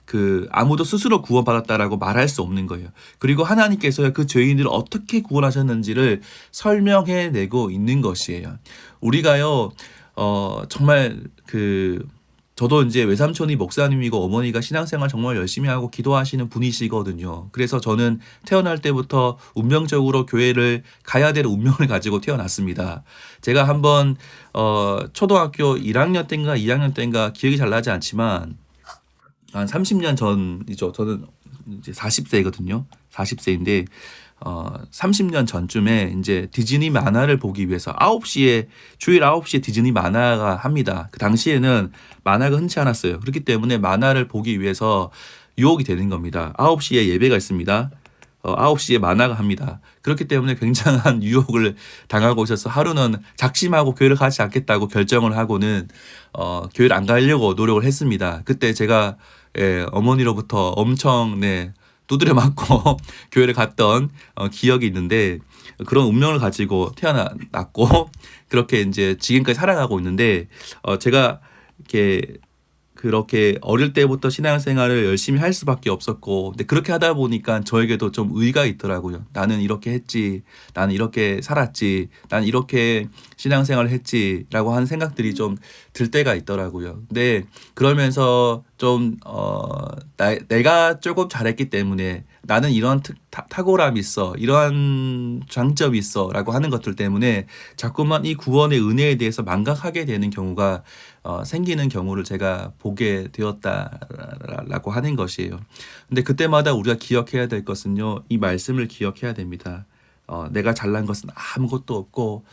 그 아무도 스스로 구원받았다라고 말할 수 없는 거예요. 그리고 하나님께서 그 죄인들을 어떻게 구원하셨는지를 설명해내고 있는 것이에요. 우리가요, 정말 저도 이제 외삼촌이 목사님이고 어머니가 신앙생활 정말 열심히 하고 기도하시는 분이시거든요. 그래서 저는 태어날 때부터 운명적으로 교회를 가야 될 운명을 가지고 태어났습니다. 제가 한번 초등학교 1학년 때인가 2학년 때인가 기억이 잘 나지 않지만 한 30년 전이죠. 저는 이제 40세거든요. 40세인데 30년 전쯤에 이제 디즈니 만화를 보기 위해서 주일 9시에 디즈니 만화가 합니다. 그 당시에는 만화가 흔치 않았어요. 그렇기 때문에 만화를 보기 위해서 유혹이 되는 겁니다. 9시에 예배가 있습니다. 9시에 만화가 합니다. 그렇기 때문에 굉장한 유혹을 당하고 있어서 하루는 작심하고 교회를 가지 않겠다고 결정을 하고는 교회를 안 가려고 노력을 했습니다. 그때 제가 어머니로부터 엄청 두드려 맞고 교회를 갔던 기억이 있는데 그런 운명을 가지고 태어났고 그렇게 이제 지금까지 살아가고 있는데 제가 그렇게 어릴 때부터 신앙생활을 열심히 할 수밖에 없었고 근데 그렇게 하다 보니까 저에게도 좀 의의가 있더라고요. 나는 이렇게 했지, 나는 이렇게 살았지, 나는 이렇게 신앙생활을 했지라고 하는 생각들이 좀 들 때가 있더라고요. 근데 그러면서 좀 내가 조금 잘했기 때문에 나는 이런 탁월함이 있어, 이러한 장점이 있어라고 하는 것들 때문에 자꾸만 이 구원의 은혜에 대해서 망각하게 되는 경우가 생기는 경우를 제가 보게 되었다라고 하는 것이에요. 근데 그때마다 우리가 기억해야 될 것은요, 이 말씀을 기억해야 됩니다. 내가 잘난 것은 아무것도 없고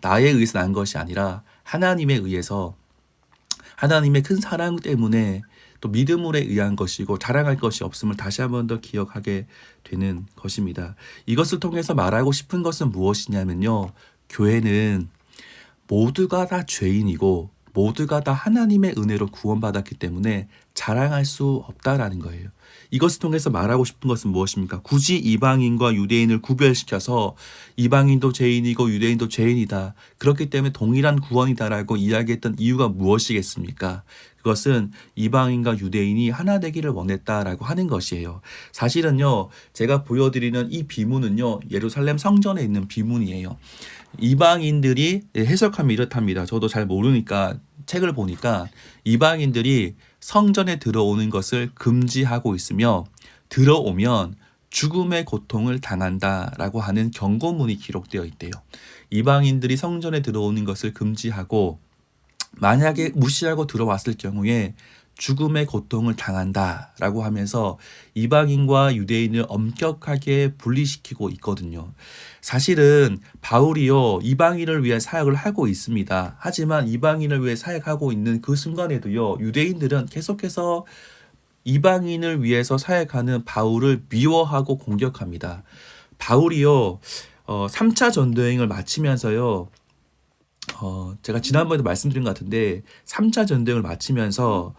나에 의해서 난 것이 아니라 하나님에 의해서 하나님의 큰 사랑 때문에 또 믿음으로 의한 것이고 자랑할 것이 없음을 다시 한 번 더 기억하게 되는 것입니다. 이것을 통해서 말하고 싶은 것은 무엇이냐면요. 교회는 모두가 다 죄인이고 모두가 다 하나님의 은혜로 구원받았기 때문에 자랑할 수 없다라는 거예요. 이것을 통해서 말하고 싶은 것은 무엇입니까? 굳이 이방인과 유대인을 구별시켜서 이방인도 죄인이고 유대인도 죄인이다. 그렇기 때문에 동일한 구원이다라고 이야기했던 이유가 무엇이겠습니까? 그것은 이방인과 유대인이 하나 되기를 원했다라고 하는 것이에요. 사실은요, 제가 보여드리는 이 비문은요, 예루살렘 성전에 있는 비문이에요. 이방인들이 해석하면 이렇답니다. 저도 잘 모르니까 책을 보니까 이방인들이 성전에 들어오는 것을 금지하고 있으며 들어오면 죽음의 고통을 당한다라고 하는 경고문이 기록되어 있대요. 이방인들이 성전에 들어오는 것을 금지하고 만약에 무시하고 들어왔을 경우에 죽음의 고통을 당한다라고 하면서 이방인과 유대인을 엄격하게 분리시키고 있거든요. 사실은 바울이요, 이방인을 위해 사역을 하고 있습니다. 하지만 이방인을 위해 사역하고 있는 그 순간에도요, 유대인들은 계속해서 이방인을 위해서 사역하는 바울을 미워하고 공격합니다. 바울이요, 3차 전도여행을 마치면서요, 제가 지난번에도 말씀드린 것 같은데 3차 전쟁을 마치면서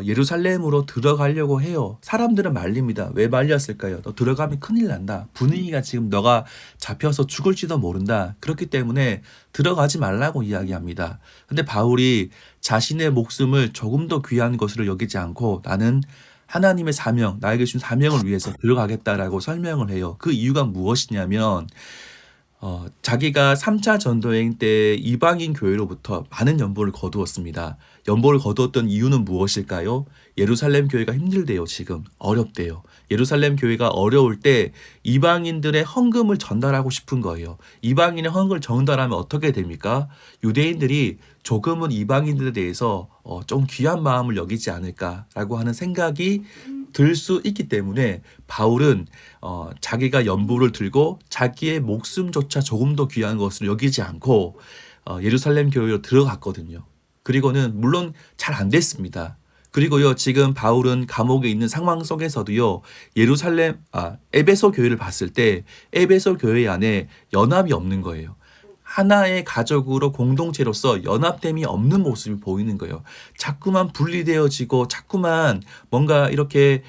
예루살렘으로 들어가려고 해요. 사람들은 말립니다. 왜 말렸을까요? 너 들어가면 큰일 난다. 분위기가 지금 너가 잡혀서 죽을지도 모른다. 그렇기 때문에 들어가지 말라고 이야기합니다. 근데 바울이 자신의 목숨을 조금도 귀한 것으로 여기지 않고 나는 하나님의 사명, 나에게 주신 사명을 위해서 들어가겠다라고 설명을 해요. 그 이유가 무엇이냐면 자기가 3차 전도여행 때 이방인 교회로부터 많은 연보를 거두었습니다. 연보를 거두었던 이유는 무엇일까요? 예루살렘 교회가 힘들대요. 지금 어렵대요. 예루살렘 교회가 어려울 때 이방인들의 헌금을 전달하고 싶은 거예요. 이방인의 헌금을 전달하면 어떻게 됩니까? 유대인들이 조금은 이방인들에 대해서 좀 귀한 마음을 여기지 않을까라고 하는 생각이 들 수 있기 때문에 바울은 자기가 연보를 들고 자기의 목숨조차 조금 더 귀한 것을 여기지 않고 예루살렘 교회로 들어갔거든요. 그리고는 물론 잘 안 됐습니다. 그리고요, 지금 바울은 감옥에 있는 상황 속에서도요, 에베소 교회를 봤을 때 에베소 교회 안에 연합이 없는 거예요. 하나의 가족으로 공동체로서 연합됨이 없는 모습이 보이는 거예요. 자꾸만 분리되어지고 자꾸만 뭔가 이렇게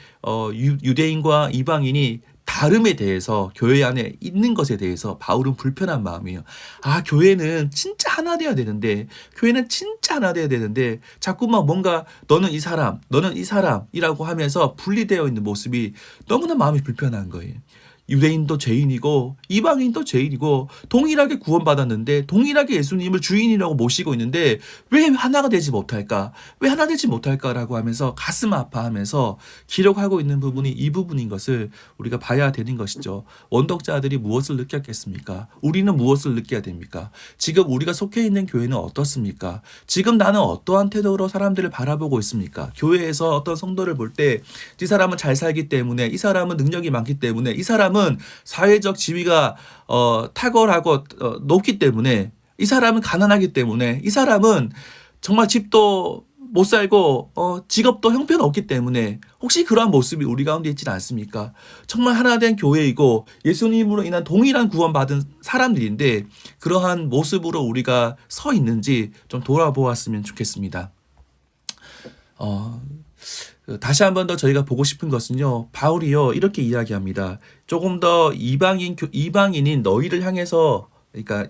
유대인과 이방인이 다름에 대해서 교회 안에 있는 것에 대해서 바울은 불편한 마음이에요. 아, 교회는 진짜 하나 돼야 되는데, 교회는 진짜 하나 돼야 되는데, 자꾸만 뭔가 너는 이 사람, 너는 이 사람이라고 하면서 분리되어 있는 모습이 너무나 마음이 불편한 거예요. 유대인도 죄인이고 이방인도 죄인이고 동일하게 구원받았는데 동일하게 예수님을 주인이라고 모시고 있는데 왜 하나가 되지 못할까? 왜 하나 되지 못할까라고 하면서 가슴 아파하면서 기록하고 있는 부분이 이 부분인 것을 우리가 봐야 되는 것이죠. 원독자들이 무엇을 느꼈겠습니까? 우리는 무엇을 느껴야 됩니까? 지금 우리가 속해 있는 교회는 어떻습니까? 지금 나는 어떠한 태도로 사람들을 바라보고 있습니까? 교회에서 어떤 성도를 볼 때 이 사람은 잘 살기 때문에, 이 사람은 능력이 많기 때문에, 이 사람은 사회적 지위가 탁월하고 높기 때문에, 이 사람은 가난하기 때문에, 이 사람은 정말 집도 못 살고 직업도 형편없기 때문에 혹시 그러한 모습이 우리 가운데 있지는 않습니까? 정말 하나된 교회이고 예수님으로 인한 동일한 구원받은 사람들인데 그러한 모습으로 우리가 서 있는지 좀 돌아보았으면 좋겠습니다. 다시 한 번 더 저희가 보고 싶은 것은요, 바울이요 이렇게 이야기합니다. 조금 더 이방인인 너희를 향해서, 그러니까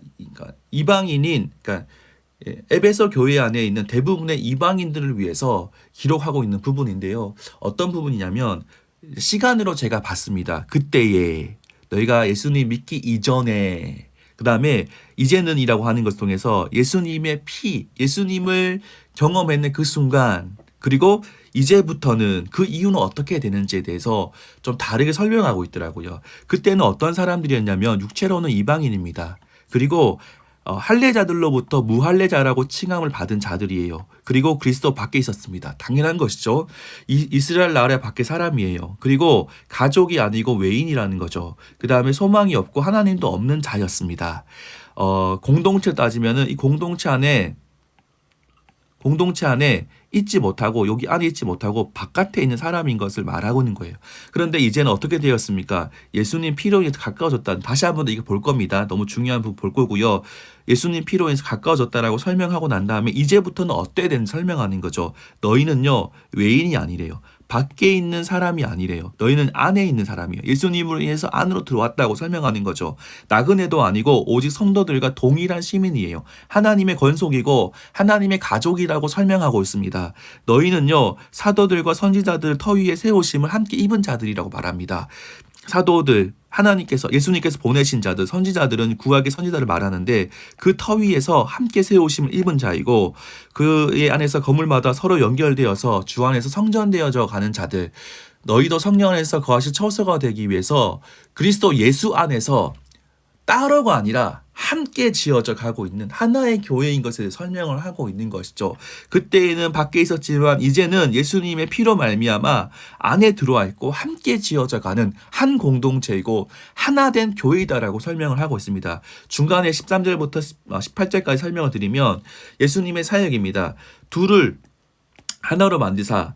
이방인인, 그러니까 에베소 교회 안에 있는 대부분의 이방인들을 위해서 기록하고 있는 부분인데요. 어떤 부분이냐면 시간으로 제가 봤습니다. 그때에 너희가 예수님 믿기 이전에, 그 다음에 이제는이라고 하는 것을 통해서 예수님의 피, 예수님을 경험했는 그 순간, 그리고 이제부터는 그 이유는 어떻게 되는지에 대해서 좀 다르게 설명하고 있더라고요. 그때는 어떤 사람들이었냐면 육체로는 이방인입니다. 그리고 할례자들로부터 무할례자라고 칭함을 받은 자들이에요. 그리고 그리스도 밖에 있었습니다. 당연한 것이죠. 이스라엘 나라 밖에 사람이에요. 그리고 가족이 아니고 외인이라는 거죠. 그 다음에 소망이 없고 하나님도 없는 자였습니다. 공동체 따지면은 이 공동체 안에 있지 못하고, 여기 안에 있지 못하고 바깥에 있는 사람인 것을 말하고 있는 거예요. 그런데 이제는 어떻게 되었습니까? 예수님 피로 인해서 가까워졌다. 다시 한 번 더 이거 볼 겁니다. 너무 중요한 부분 볼 거고요. 예수님 피로 인해서 가까워졌다라고 설명하고 난 다음에 이제부터는 어때야 되는지 설명하는 거죠. 너희는요 외인이 아니래요. 밖에 있는 사람이 아니래요. 너희는 안에 있는 사람이에요. 예수님으로 인해서 안으로 들어왔다고 설명하는 거죠. 나그네도 아니고 오직 성도들과 동일한 시민이에요. 하나님의 권속이고 하나님의 가족이라고 설명하고 있습니다. 너희는요 사도들과 선지자들 터 위에 세우심을 함께 입은 자들이라고 말합니다. 사도들, 하나님께서, 예수님께서 보내신 자들, 선지자들은 구약의 선지자를 말하는데 그 터 위에서 함께 세우심을 입은 자이고 그의 안에서 건물마다 서로 연결되어서 주 안에서 성전되어져 가는 자들, 너희도 성령 안에서 거하실 처소가 되기 위해서 그리스도 예수 안에서 따로가 아니라 함께 지어져 가고 있는 하나의 교회인 것에 대해 설명을 하고 있는 것이죠. 그때에는 밖에 있었지만 이제는 예수님의 피로 말미암아 안에 들어와 있고 함께 지어져 가는 한 공동체이고 하나된 교회이다라고 설명을 하고 있습니다. 중간에 13절부터 18절까지 설명을 드리면 예수님의 사역입니다. 둘을 하나로 만드사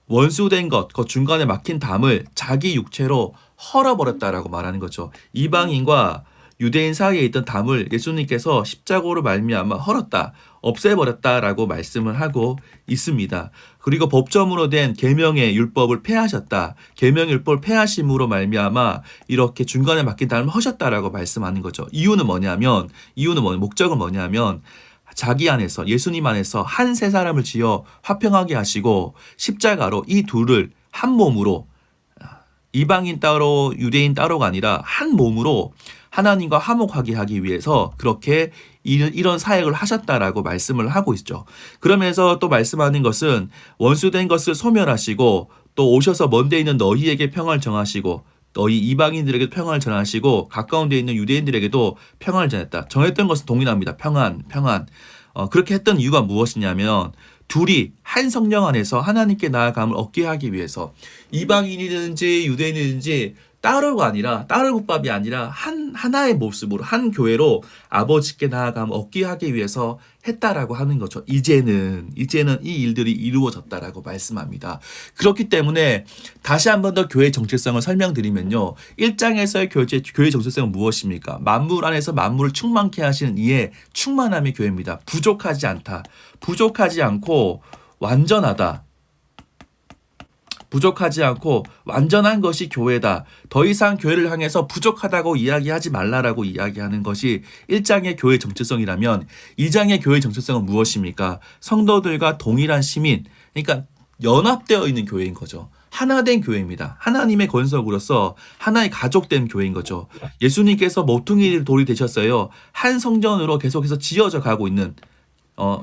원수된 것, 그 중간에 막힌 담을 자기 육체로 헐어버렸다라고 말하는 거죠. 이방인과 유대인 사이에 있던 담을 예수님께서 십자가로 말미암아 헐었다, 없애버렸다라고 말씀을 하고 있습니다. 그리고 법점으로 된 계명의 율법을 폐하셨다. 계명의 율법을 폐하심으로 말미암아 이렇게 중간에 막힌 담을 허셨다라고 말씀하는 거죠. 이유는 목적은 뭐냐면 자기 안에서, 예수님 안에서 한 세 사람을 지어 화평하게 하시고 십자가로 이 둘을 한 몸으로, 이방인 따로 유대인 따로가 아니라 한 몸으로 하나님과 화목하게 하기 위해서 그렇게 이런 사역을 하셨다라고 말씀을 하고 있죠. 그러면서 또 말씀하는 것은 원수된 것을 소멸하시고 또 오셔서 먼데 있는 너희에게 평화를 정하시고 너희 이방인들에게 평화를 전하시고 가까운 데 있는 유대인들에게도 평화를 전했다. 정했던 것은 동일합니다. 평안. 그렇게 했던 이유가 무엇이냐면 둘이 한 성령 안에서 하나님께 나아감을 얻게 하기 위해서, 이방인이든지 유대인이든지 따로 국밥이 아니라 하나의 모습으로 한 교회로 아버지께 나아감을 얻게 하기 위해서 했다라고 하는 거죠. 이제는 이 일들이 이루어졌다라고 말씀합니다. 그렇기 때문에 다시 한 번 더 교회의 정체성을 설명드리면요. 1장에서의 교회의 정체성은 무엇입니까? 만물 안에서 만물을 충만케 하시는 이의 충만함의 교회입니다. 부족하지 않다. 부족하지 않고 완전하다. 부족하지 않고 완전한 것이 교회다. 더 이상 교회를 향해서 부족하다고 이야기하지 말라라고 이야기하는 것이 1장의 교회 정체성이라면 2장의 교회 정체성은 무엇입니까? 성도들과 동일한 시민, 그러니까 연합되어 있는 교회인 거죠. 하나된 교회입니다. 하나님의 권속으로서 하나의 가족된 교회인 거죠. 예수님께서 모퉁이 돌이 되셨어요. 한 성전으로 계속해서 지어져 가고 있는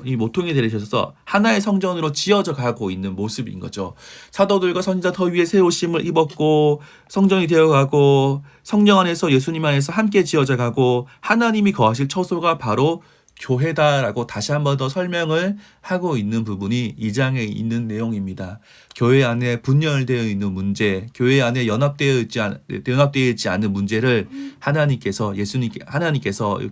이 모퉁이 되셔서 하나의 성전으로 지어져 가고 있는 모습인 거죠. 사도들과 선지자 더 위에 새 옷임을 입었고 성전이 되어가고 성령 안에서 예수님 안에서 함께 지어져 가고 하나님이 거하실 처소가 바로 교회다라고 다시 한 번 더 설명을 하고 있는 부분이 2장에 있는 내용입니다. 교회 안에 분열되어 있는 문제, 교회 안에 연합되어 있지 않은 문제를 하나님께서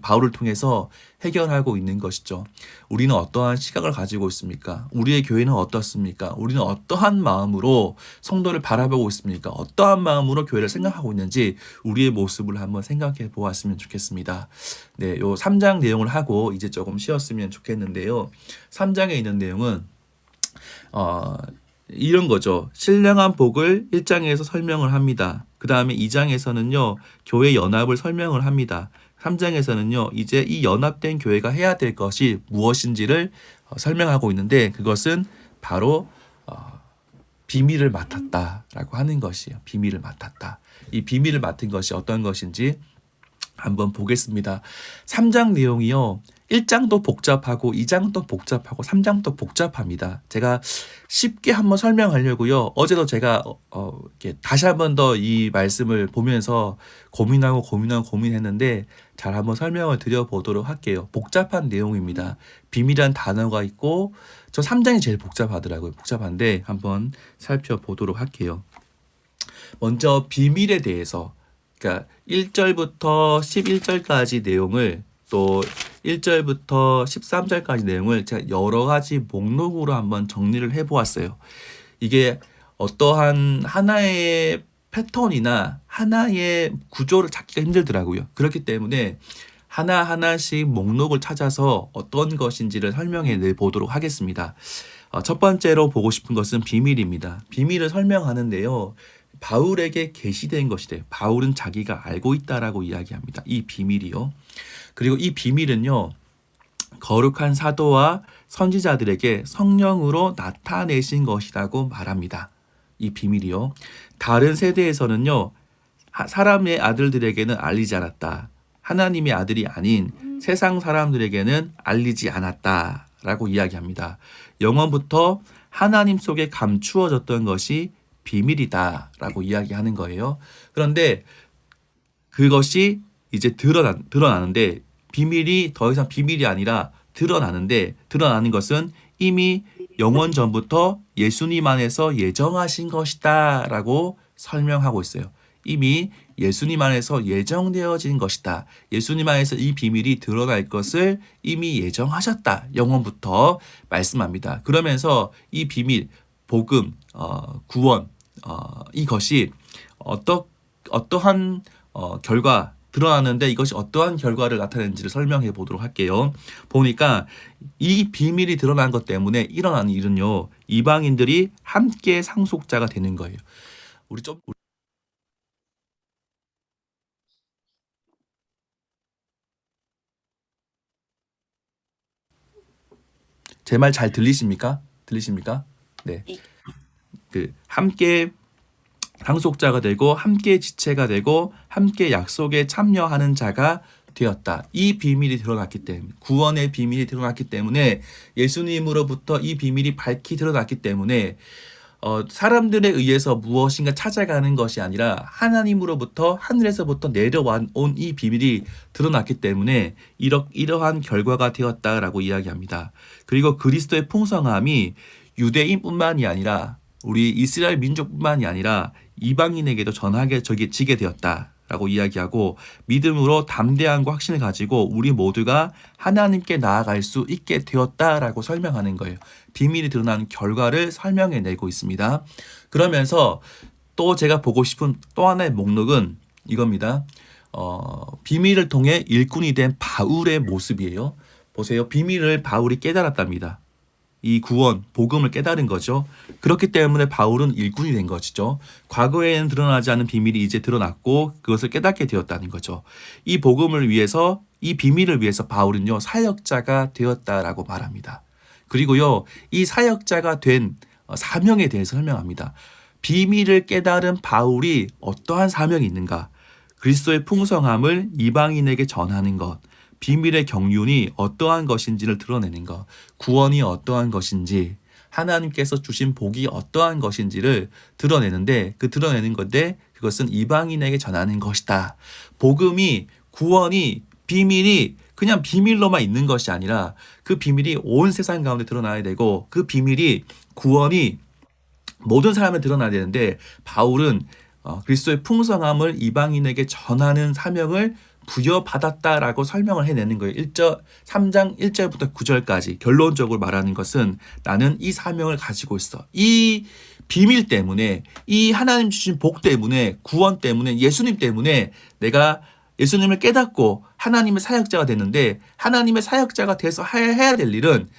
바울을 통해서 해결하고 있는 것이죠. 우리는 어떠한 시각을 가지고 있습니까? 우리의 교회는 어떻습니까? 우리는 어떠한 마음으로 성도를 바라보고 있습니까? 어떠한 마음으로 교회를 생각하고 있는지 우리의 모습을 한번 생각해 보았으면 좋겠습니다. 네, 요 3장 내용을 하고 이제 조금 쉬었으면 좋겠는데요. 3장에 있는 내용은 이런 거죠. 신령한 복을 1장에서 설명을 합니다. 그 다음에 2장에서는요, 교회 연합을 설명을 합니다. 3장에서는요, 이제 이 연합된 교회가 해야 될 것이 무엇인지를 설명하고 있는데 그것은 바로 비밀을 맡았다라고 하는 것이에요. 비밀을 맡았다. 이 비밀을 맡은 것이 어떤 것인지 한번 보겠습니다. 3장 내용이요. 1장도 복잡하고 2장도 복잡하고 3장도 복잡합니다. 제가 쉽게 한번 설명하려고요. 어제도 제가 이렇게 다시 한번 더 이 말씀을 보면서 고민했는데 잘 한번 설명을 드려보도록 할게요. 복잡한 내용입니다. 비밀이란 단어가 있고 저 3장이 제일 복잡하더라고요. 복잡한데 한번 살펴보도록 할게요. 먼저 비밀에 대해서 그러니까 1절부터 11절까지 내용을 또 1절부터 13절까지 내용을 제가 여러 가지 목록으로 한번 정리를 해보았어요. 이게 어떠한 하나의 패턴이나 하나의 구조를 찾기가 힘들더라고요. 그렇기 때문에 하나하나씩 목록을 찾아서 어떤 것인지를 설명해 내보도록 하겠습니다. 첫 번째로 보고 싶은 것은 비밀입니다. 비밀을 설명하는데요. 바울에게 계시된 것이래요. 바울은 자기가 알고 있다라고 이야기합니다. 이 비밀이요. 그리고 이 비밀은요. 거룩한 사도와 선지자들에게 성령으로 나타내신 것이라고 말합니다. 이 비밀이요. 다른 세대에서는요. 사람의 아들들에게는 알리지 않았다. 하나님의 아들이 아닌 세상 사람들에게는 알리지 않았다라고 이야기합니다. 영원부터 하나님 속에 감추어졌던 것이 비밀이다라고 이야기하는 거예요. 그런데 그것이 이제 드러나는데 비밀이 더 이상 비밀이 아니라 드러나는 것은 이미 영원 전부터 예수님 안에서 예정하신 것이다라고 설명하고 있어요. 이미 예수님 안에서 예정되어진 것이다. 예수님 안에서 이 비밀이 드러날 것을 이미 예정하셨다. 영원부터 말씀합니다. 그러면서 이 비밀, 복음, 구원, 이것이 어떠한 결과 드러나는데 이것이 어떠한 결과를 나타내는지를 설명해 보도록 할게요. 보니까 이 비밀이 드러난 것 때문에 일어나는 일은요. 이방인들이 함께 상속자가 되는 거예요. 제 말 잘 들리십니까? 네. 함께 상속자가 되고 함께 지체가 되고 함께 약속에 참여하는 자가 되었다. 이 비밀이 드러났기 때문에 구원의 비밀이 드러났기 때문에 예수님으로부터 이 비밀이 밝히 드러났기 때문에 사람들에 의해서 무엇인가 찾아가는 것이 아니라 하나님으로부터 하늘에서부터 내려온 이 비밀이 드러났기 때문에 이러한 결과가 되었다라고 이야기합니다. 그리고 그리스도의 풍성함이 유대인뿐만이 아니라 우리 이스라엘 민족뿐만이 아니라 이방인에게도 전하게 지게 되었다라고 이야기하고 믿음으로 담대함과 확신을 가지고 우리 모두가 하나님께 나아갈 수 있게 되었다라고 설명하는 거예요. 비밀이 드러난 결과를 설명해 내고 있습니다. 그러면서 또 제가 보고 싶은 또 하나의 목록은 이겁니다. 비밀을 통해 일꾼이 된 바울의 모습이에요. 보세요. 비밀을 바울이 깨달았답니다. 이 구원, 복음을 깨달은 거죠. 그렇기 때문에 바울은 일꾼이 된 것이죠. 과거에는 드러나지 않은 비밀이 이제 드러났고 그것을 깨닫게 되었다는 거죠. 이 복음을 위해서, 이 비밀을 위해서 바울은요, 사역자가 되었다라고 말합니다. 그리고요, 이 사역자가 된 사명에 대해서 설명합니다. 비밀을 깨달은 바울이 어떠한 사명이 있는가? 그리스도의 풍성함을 이방인에게 전하는 것, 비밀의 경륜이 어떠한 것인지를 드러내는 것, 구원이 어떠한 것인지, 하나님께서 주신 복이 어떠한 것인지를 드러내는데, 그 드러내는 건데 그것은 이방인에게 전하는 것이다. 복음이, 구원이, 비밀이 그냥 비밀로만 있는 것이 아니라 그 비밀이 온 세상 가운데 드러나야 되고, 그 비밀이, 구원이 모든 사람에 드러나야 되는데, 바울은 그리스도의 풍성함을 이방인에게 전하는 사명을 부여받았다라고 설명을 해내는 거예요. 3장 1절부터 9절까지 결론적으로 말하는 것은 나는 이 사명을 가지고 있어. 이 비밀 때문에, 이 하나님 주신 복 때문에, 구원 때문에, 예수님 때문에 내가 예수님을 깨닫고 하나님의 사역자가 됐는데, 하나님의 사역자가 돼서 해야 될 일은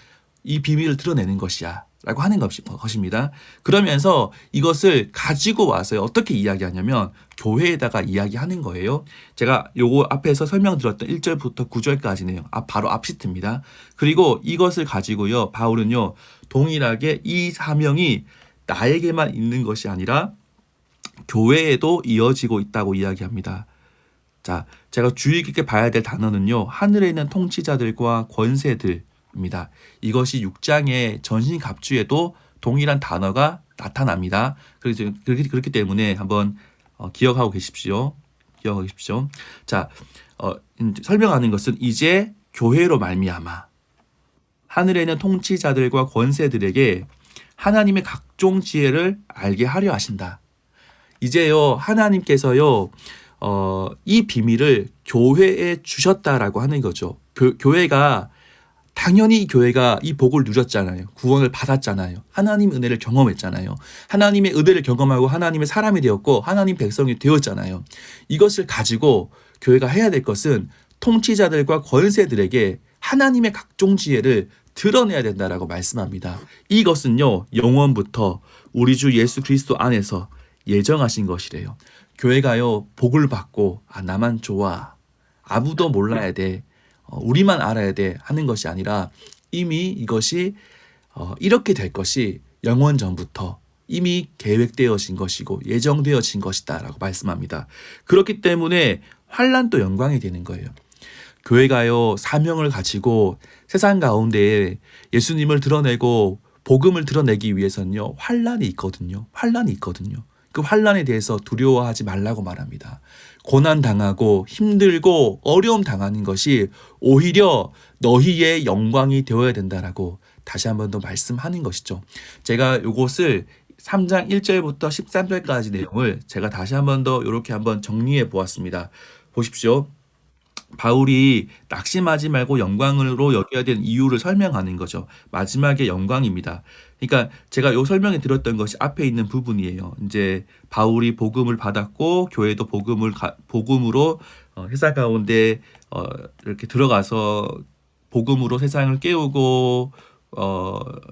이 비밀을 드러내는 것이야 라고 하는 것입니다. 그러면서 이것을 가지고 와서 어떻게 이야기하냐면 교회에다가 이야기하는 거예요. 제가 요거 앞에서 설명드렸던 1절부터 9절까지네요. 바로 앞시트입니다. 그리고 이것을 가지고요, 바울은요, 동일하게 이 사명이 나에게만 있는 것이 아니라 교회에도 이어지고 있다고 이야기합니다. 자, 제가 주의 깊게 봐야 될 단어는요, 하늘에 있는 통치자들과 권세들입니다. 이것이 6장의 전신갑주에도 동일한 단어가 나타납니다. 그렇기 때문에 한번 기억하고 계십시오. 자, 설명하는 것은 이제 교회로 말미암아 하늘에 있는 통치자들과 권세들에게 하나님의 각종 지혜를 알게 하려 하신다. 이제요, 하나님께서요, 이 비밀을 교회에 주셨다라고 하는 거죠. 교회가, 당연히 교회가 이 복을 누렸잖아요. 구원을 받았잖아요. 하나님 은혜를 경험했잖아요. 하나님의 은혜를 경험하고 하나님의 사람이 되었고 하나님 백성이 되었잖아요. 이것을 가지고 교회가 해야 될 것은 통치자들과 권세들에게 하나님의 각종 지혜를 드러내야 된다라고 말씀합니다. 이것은요, 영원부터 우리 주 예수 그리스도 안에서 예정하신 것이래요. 교회가요, 복을 받고 나만 좋아, 아무도 몰라야 돼, 우리만 알아야 돼 하는 것이 아니라 이미 이것이 이렇게 될 것이 영원 전부터 이미 계획되어진 것이고 예정되어진 것이다 라고 말씀합니다. 그렇기 때문에 환난도 영광이 되는 거예요. 교회가요, 사명을 가지고 세상 가운데 예수님을 드러내고 복음을 드러내기 위해서는요, 환난이 있거든요. 그 환난에 대해서 두려워하지 말라고 말합니다. 고난 당하고 힘들고 어려움 당하는 것이 오히려 너희의 영광이 되어야 된다라고 다시 한 번 더 말씀하는 것이죠. 제가 요것을 3장 1절부터 13절까지 내용을 제가 다시 한 번 더 이렇게 한번 정리해 보았습니다. 보십시오. 바울이 낙심하지 말고 영광으로 여겨야 되는 이유를 설명하는 거죠. 마지막에 영광입니다. 그러니까 제가 요 설명에 들었던 것이 앞에 있는 부분이에요. 이제 바울이 복음을 받았고 교회도 복음으로 세상 가운데 이렇게 들어가서 복음으로 세상을 깨우고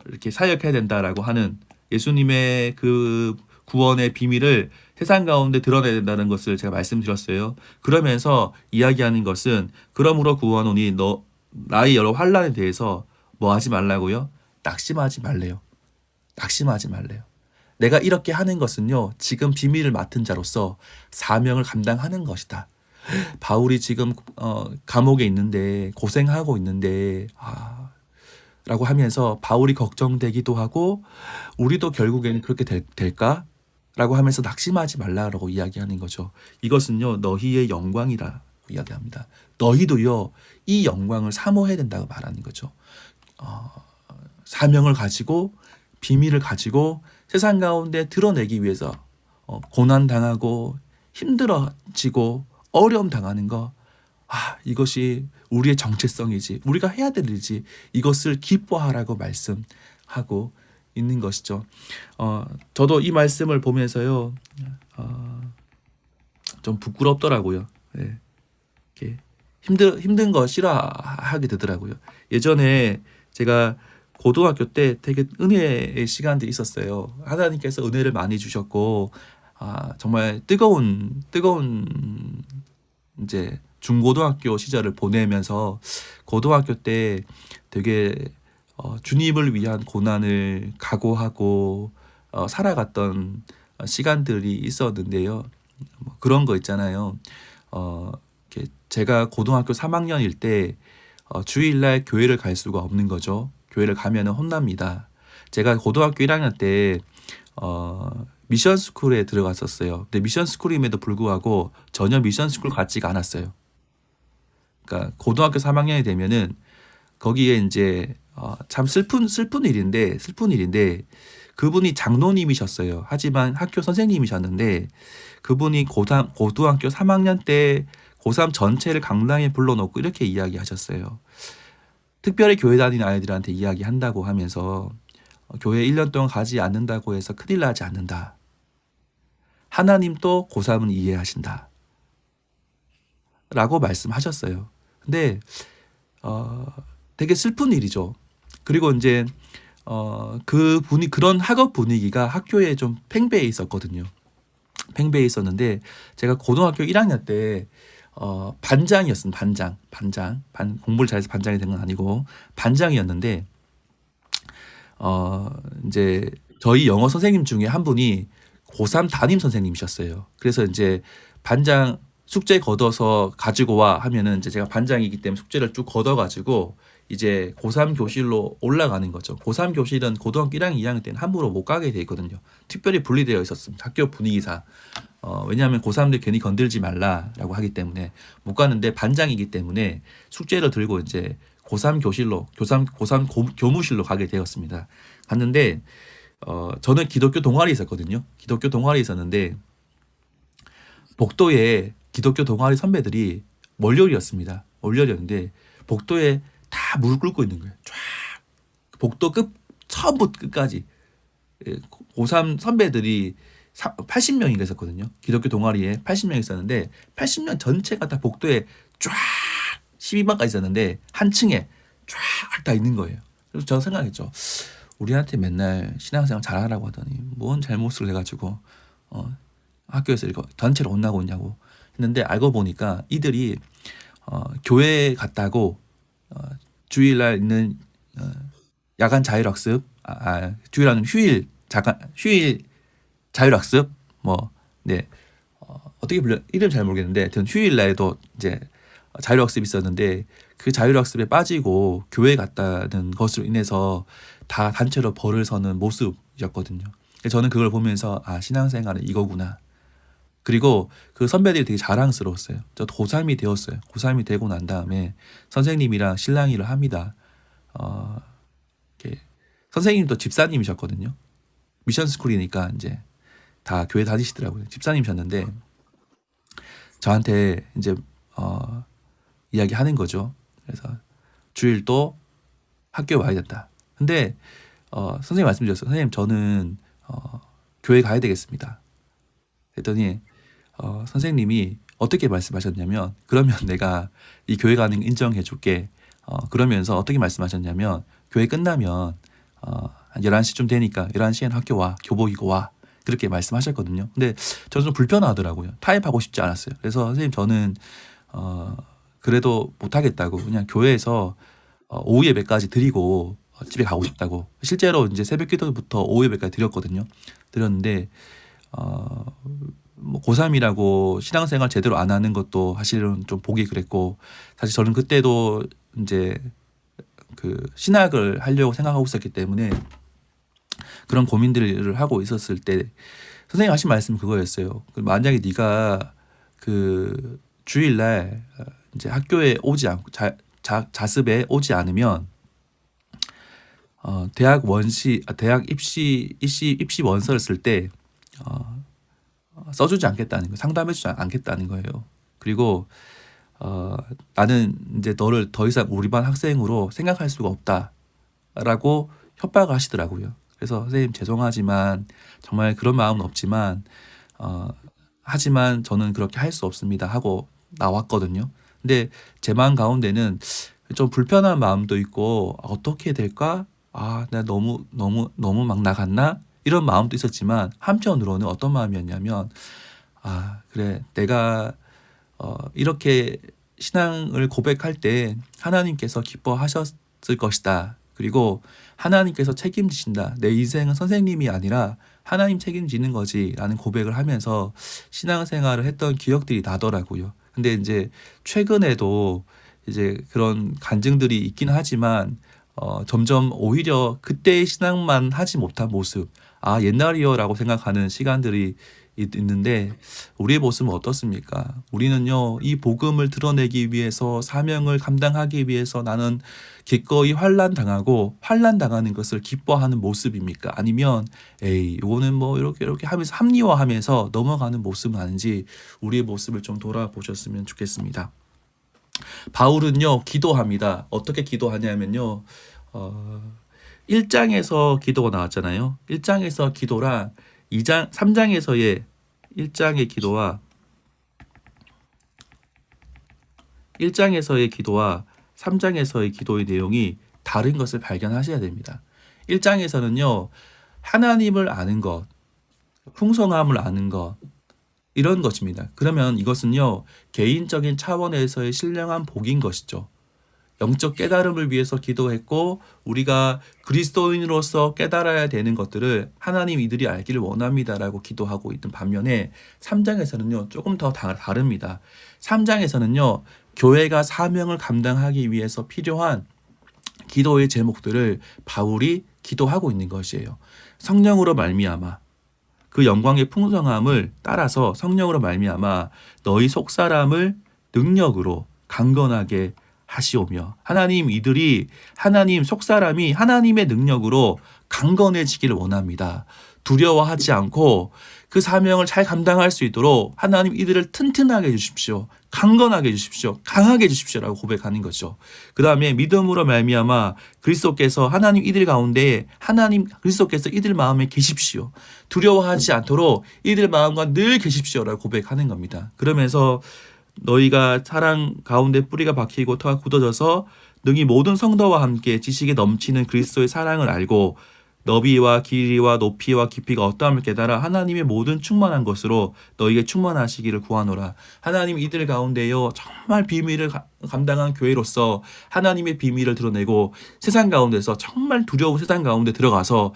이렇게 사역해야 된다라고 하는 예수님의 그 구원의 비밀을 세상 가운데 드러내야 된다는 것을 제가 말씀드렸어요. 그러면서 이야기하는 것은 그러므로 구원오니 나의 여러 환난에 대해서 뭐 하지 말라고요? 낙심하지 말래요. 내가 이렇게 하는 것은요, 지금 비밀을 맡은 자로서 사명을 감당하는 것이다. 바울이 지금 감옥에 있는데 고생하고 있는데 라고 하면서 바울이 걱정되기도 하고 우리도 결국에는 그렇게 될까? 라고 하면서 낙심하지 말라라고 이야기하는 거죠. 이것은요, 너희의 영광이라 이야기합니다. 너희도요, 이 영광을 사모해야 된다고 말하는 거죠. 사명을 가지고 비밀을 가지고 세상 가운데 드러내기 위해서 고난당하고 힘들어지고 어려움 당하는 거, 이것이 우리의 정체성이지, 우리가 해야 될 일이지, 이것을 기뻐하라고 말씀하고 있는 것이죠. 저도 이 말씀을 보면서요, 좀 부끄럽더라고요. 네. 이렇게 힘든 거 싫어하게 되더라고요. 예전에 제가 고등학교 때 되게 은혜의 시간들이 있었어요. 하나님께서 은혜를 많이 주셨고, 정말 뜨거운 이제 중고등학교 시절을 보내면서 고등학교 때 되게 주님을 위한 고난을 각오하고 살아갔던 시간들이 있었는데요. 뭐 그런 거 있잖아요. 이렇게 제가 고등학교 3학년일 때 주일날 교회를 갈 수가 없는 거죠. 교회를 가면은 혼납니다. 제가 고등학교 1학년 때 미션 스쿨에 들어갔었어요. 근데 미션 스쿨임에도 불구하고 전혀 미션 스쿨 같지가 않았어요. 그러니까 고등학교 3학년이 되면은 거기에 이제 참 슬픈 일인데 그분이 장로님이셨어요. 하지만 학교 선생님이셨는데 그분이 고등학교 3학년 때 고3 전체를 강당에 불러놓고 이렇게 이야기하셨어요. 특별히 교회 다니는 아이들한테 이야기한다고 하면서 교회 1년 동안 가지 않는다고 해서 큰일 나지 않는다. 하나님도 고3은 이해하신다. 라고 말씀하셨어요. 근데 되게 슬픈 일이죠. 그리고 이제 그런 학업 분위기가 학교에 좀 팽배해 있었거든요. 팽배해 있었는데 제가 고등학교 1학년 때 반장이었습니다. 공부를 잘해서 반장이 된 건 아니고 반장이었는데 이제 저희 영어 선생님 중에 한 분이 고3 담임 선생님이셨어요. 그래서 이제 반장 숙제 걷어서 가지고 와 하면은 이제 제가 반장이기 때문에 숙제를 쭉 걷어가지고 이제 고3 교실로 올라가는 거죠. 고3 교실은 고등학교 1학년, 2학년 때는 함부로 못 가게 돼 있거든요. 특별히 분리되어 있었습니다. 학교 분위기상. 왜냐하면 고3들 괜히 건들지 말라라고 하기 때문에 못 가는데 반장이기 때문에 숙제를 들고 이제 고3 교실로, 교무실로 가게 되었습니다. 갔는데, 저는 기독교 동아리 있었거든요. 기독교 동아리 있었는데, 복도에 기독교 동아리 선배들이 월요일이었습니다. 월요일이었는데, 복도에 다 무릎 꿇고 있는 거예요. 쫙. 복도 처음부터 끝까지. 고3 선배들이 80명이 있었거든요. 기독교 동아리에 80명 있었는데, 80명 전체가 다 복도에 쫙 12반까지 있었는데, 한 층에 쫙 다 있는 거예요. 그래서 저 생각했죠. 우리한테 맨날 신앙생활 잘하라고 하더니, 뭔 잘못을 해가지고, 학교에서 이거 전체로 혼나고 있냐고 했는데, 알고 보니까 이들이, 교회 갔다고, 주일날 있는, 야간 자율학습, 주일날 휴일 자율학습, 네, 어떻게 이름 잘 모르겠는데, 하여튼 휴일날에도 이제 자율학습이 있었는데, 그 자율학습에 빠지고 교회 갔다는 것으로 인해서 다 단체로 벌을 서는 모습이었거든요. 저는 그걸 보면서, 신앙생활은 이거구나. 그리고 그 선배들이 되게 자랑스러웠어요. 저 고3이 되었어요. 고3이 되고 난 다음에 선생님이랑 실랑이를 합니다. 이렇게 선생님도 집사님이셨거든요. 미션 스쿨이니까 이제 다 교회 다니시더라고요. 집사님이셨는데 저한테 이제 이야기하는 거죠. 그래서 주일도 학교에 와야 된다. 근데 선생님 말씀드렸어요. 선생님 저는 교회 가야 되겠습니다. 그랬더니 선생님이 어떻게 말씀하셨냐면, 그러면 내가 이 교회 가는 거 인정해 줄게. 그러면서 어떻게 말씀하셨냐면, 교회 끝나면 한 11시쯤 되니까 11시에는 학교 와. 교복 입고 와. 그렇게 말씀하셨거든요. 근데 저는 좀 불편하더라고요. 타협하고 싶지 않았어요. 그래서 선생님 저는 그래도 못하겠다고, 그냥 교회에서 오후 예배까지 드리고 집에 가고 싶다고. 실제로 이제 새벽 기도부터 오후 예배까지 드렸거든요. 드렸는데 뭐 고3이라고 신앙생활 제대로 안 하는 것도 사실은 좀 보기 그랬고, 사실 저는 그때도 이제 그 신학을 하려고 생각하고 있었기 때문에 그런 고민들을 하고 있었을 때 선생님 하신 말씀 그거였어요. 만약에 네가 그 주일날 이제 학교에 오지 않고 자습에 오지 않으면 대학 입시 원서를 쓸 때 써주지 않겠다는 거예요. 상담해주지 않겠다는 거예요. 그리고 나는 이제 너를 더 이상 우리 반 학생으로 생각할 수가 없다라고 협박을 하시더라고요. 그래서 선생님 죄송하지만 정말 그런 마음은 없지만 하지만 저는 그렇게 할 수 없습니다 하고 나왔거든요. 근데 제 마음 가운데는 좀 불편한 마음도 있고 어떻게 될까? 아, 내가 너무 막 나갔나? 이런 마음도 있었지만 한편으로는 어떤 마음이었냐면 아, 그래. 내가 이렇게 신앙을 고백할 때 하나님께서 기뻐하셨을 것이다. 그리고 하나님께서 책임지신다. 내 인생은 선생님이 아니라 하나님 책임지는 거지. 라는 고백을 하면서 신앙생활을 했던 기억들이 나더라고요. 근데 이제 최근에도 이제 그런 간증들이 있긴 하지만 점점 오히려 그때의 신앙만 하지 못한 모습, 아, 옛날이요라고 생각하는 시간들이 있는데 우리의 모습은 어떻습니까? 우리는요, 이 복음을 드러내기 위해서 사명을 감당하기 위해서 나는 기꺼이 환난 당하고 환난 당하는 것을 기뻐하는 모습입니까? 아니면 에이, 이거는 뭐 이렇게 하면서 합리화하면서 넘어가는 모습은 아닌지 우리의 모습을 좀 돌아보셨으면 좋겠습니다. 바울은요, 기도합니다. 어떻게 기도하냐면요, 1장에서 기도가 나왔잖아요. 1장에서 기도랑 3장에서의 1장의 기도와 1장에서의 기도와 3장에서의 기도의 내용이 다른 것을 발견하셔야 됩니다. 1장에서는요, 하나님을 아는 것, 풍성함을 아는 것, 이런 것입니다. 그러면 이것은요, 개인적인 차원에서의 신령한 복인 것이죠. 영적 깨달음을 위해서 기도했고 우리가 그리스도인으로서 깨달아야 되는 것들을 하나님 이들이 알기를 원합니다라고 기도하고 있는 반면에 3장에서는요, 조금 더 다릅니다. 3장에서는요, 교회가 사명을 감당하기 위해서 필요한 기도의 제목들을 바울이 기도하고 있는 것이에요. 성령으로 말미암아 그 영광의 풍성함을 따라서 성령으로 말미암아 너희 속사람을 능력으로 강건하게 하시오며, 하나님 이들이 하나님 속사람이 하나님의 능력으로 강건해지기를 원합니다. 두려워하지 않고 그 사명을 잘 감당할 수 있도록 하나님 이들을 튼튼하게 해주십시오. 강건하게 해주십시오. 강하게 해주십시오라고 고백하는 거죠. 그 다음에 믿음으로 말미암아 그리스도께서 하나님 이들 가운데 하나님 그리스도께서 이들 마음에 계십시오. 두려워하지 않도록 이들 마음과 늘 계십시오라고 고백하는 겁니다. 그러면서 너희가 사랑 가운데 뿌리가 박히고 터가 굳어져서 능히 모든 성도와 함께 지식에 넘치는 그리스도의 사랑을 알고 너비와 길이와 높이와 깊이가 어떠함을 깨달아 하나님의 모든 충만한 것으로 너희에게 충만하시기를 구하노라. 하나님 이들 가운데요, 정말 비밀을 감당한 교회로서 하나님의 비밀을 드러내고 세상 가운데서 정말 두려운 세상 가운데 들어가서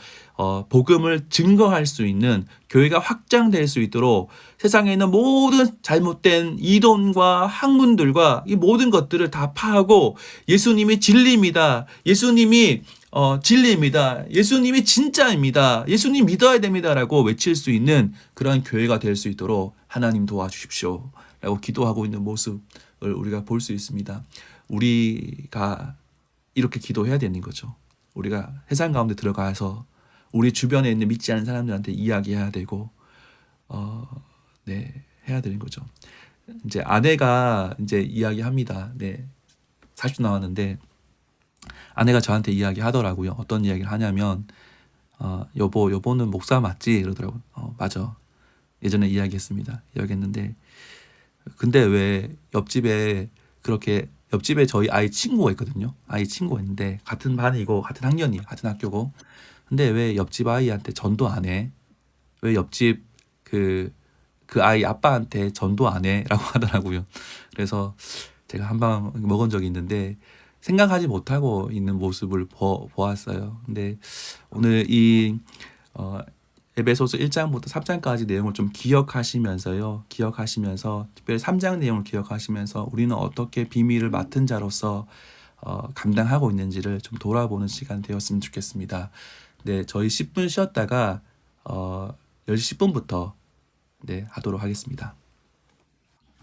복음을 증거할 수 있는 교회가 확장될 수 있도록 세상에 있는 모든 잘못된 이론과 학문들과 이 모든 것들을 다 파하고 예수님이 진리입니다. 예수님이 진리입니다. 예수님이 진짜입니다. 예수님 믿어야 됩니다라고 외칠 수 있는 그런 교회가 될 수 있도록 하나님 도와주십시오 라고 기도하고 있는 모습을 우리가 볼 수 있습니다. 우리가 이렇게 기도해야 되는 거죠. 우리가 세상 가운데 들어가서 우리 주변에 있는 믿지 않는 사람들한테 이야기해야 되고 해야 되는 거죠. 이제 아내가 이제 이야기합니다. 40분 나왔는데 아내가 저한테 이야기하더라고요. 어떤 이야기를 하냐면 여보는 목사 맞지? 이러더라고요. 맞아. 예전에 이야기했는데 근데 왜 옆집에 저희 아이 친구가 있거든요. 아이 친구가 있는데 같은 반이고 같은 학년이에요. 같은 학교고. 근데 왜 옆집 아이한테 전도 안 해? 왜 옆집 그 아이 아빠한테 전도 안 해? 라고 하더라고요. 그래서 제가 한 방 먹은 적이 있는데 생각하지 못하고 있는 모습을 보았어요. 근데 오늘 이 에베소서 1장부터 3장까지 내용을 좀 기억하시면서 특별히 3장 내용을 기억하시면서 우리는 어떻게 비밀을 맡은 자로서 감당하고 있는지를 좀 돌아보는 시간 되었으면 좋겠습니다. 저희 10분 쉬었다가 10시 10분부터 하도록 하겠습니다.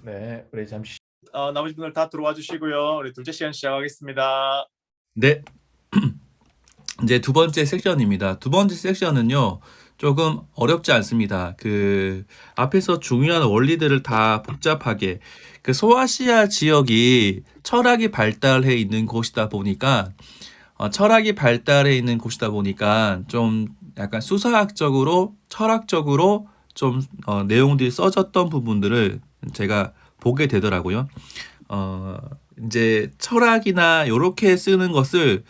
네, 우리 잠시 나머지 분들 다 들어와 주시고요. 우리 둘째 시간 시작하겠습니다. 네. 이제 두 번째 섹션입니다. 두 번째 섹션은요, 조금 어렵지 않습니다. 앞에서 중요한 원리들을 다 복잡하게, 소아시아 지역이 철학이 발달해 있는 곳이다 보니까, 좀 약간 수사학적으로, 철학적으로 좀 내용들이 써졌던 부분들을 제가 보게 되더라고요. 이제 철학이나 요렇게 쓰는 것을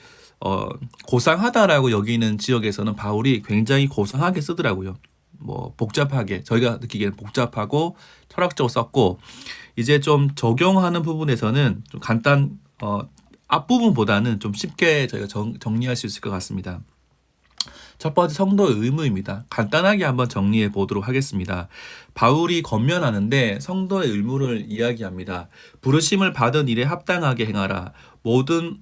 고상하다라고 여기는 지역에서는 바울이 굉장히 고상하게 쓰더라고요. 뭐 복잡하게 저희가 느끼기에는 복잡하고 철학적으로 썼고 이제 좀 적용하는 부분에서는 좀 앞부분보다는 좀 쉽게 저희가 정리할 수 있을 것 같습니다. 첫 번째 성도의 의무입니다. 간단하게 한번 정리해 보도록 하겠습니다. 바울이 권면하는데 성도의 의무를 이야기합니다. 부르심을 받은 일에 합당하게 행하라. 모든